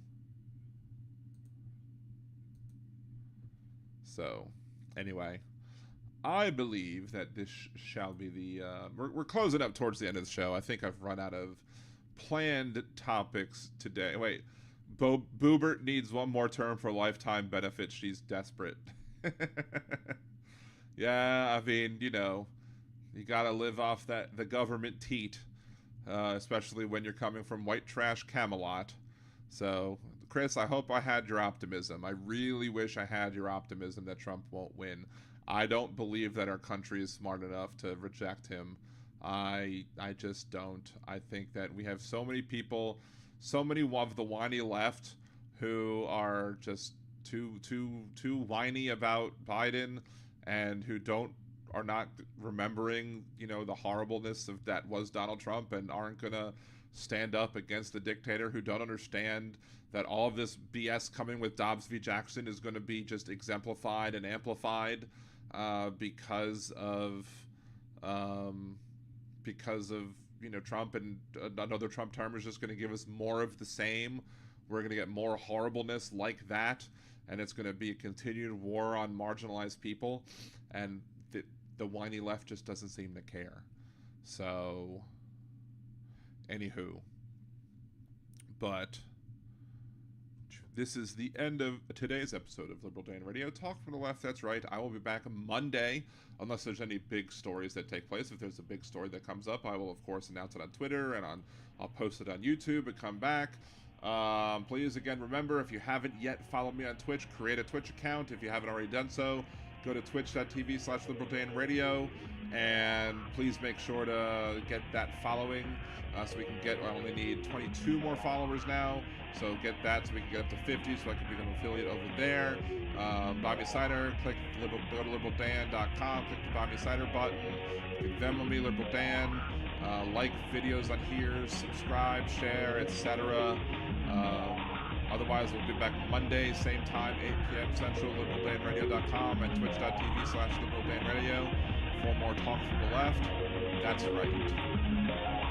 So, anyway, I believe that this shall be the... we're closing up towards the end of the show. I think I've run out of planned topics today. Wait, Boebert needs one more term for lifetime benefits. She's desperate. Yeah, I mean, you know, you gotta live off the government teat, especially when you're coming from white trash Camelot. So, Chris, I hope I had your optimism. I really wish I had your optimism that Trump won't win. I don't believe that our country is smart enough to reject him. I just don't. I think that we have so many people, so many of the whiny left who are just too whiny about Biden and who are not remembering, you know, the horribleness of that was Donald Trump and aren't gonna stand up against the dictator, who don't understand that all of this BS coming with Dobbs v. Jackson is going to be just exemplified and amplified because of you know, Trump, and another Trump term is just going to give us more of the same. We're going to get more horribleness like that, and it's going to be a continued war on marginalized people, and the whiny left just doesn't seem to care. So, anywho, but this is the end of today's episode of Liberal Dan Radio. Talk from the left, that's right. I will be back Monday, unless there's any big stories that take place. If there's a big story that comes up, I will, of course, announce it on Twitter, and I'll post it on YouTube and come back. Please, again, remember, if you haven't yet followed me on Twitch, create a Twitch account. If you haven't already done so, go to twitch.tv/LiberalDanRadio, and please make sure to get that following so we can get, I only need 22 more followers now, so get that so we can get up to 50 so I can become an affiliate over there. Bobby Sider, go to liberaldan.com, click the Bobby Sider button, you can Venmo me, Liberal Dan, like videos on here, subscribe, share, etc. Otherwise, we'll be back Monday, same time, 8 p.m. Central, liberaldanradio.com and twitch.tv/liberaldanradio for more talk from the left. That's right.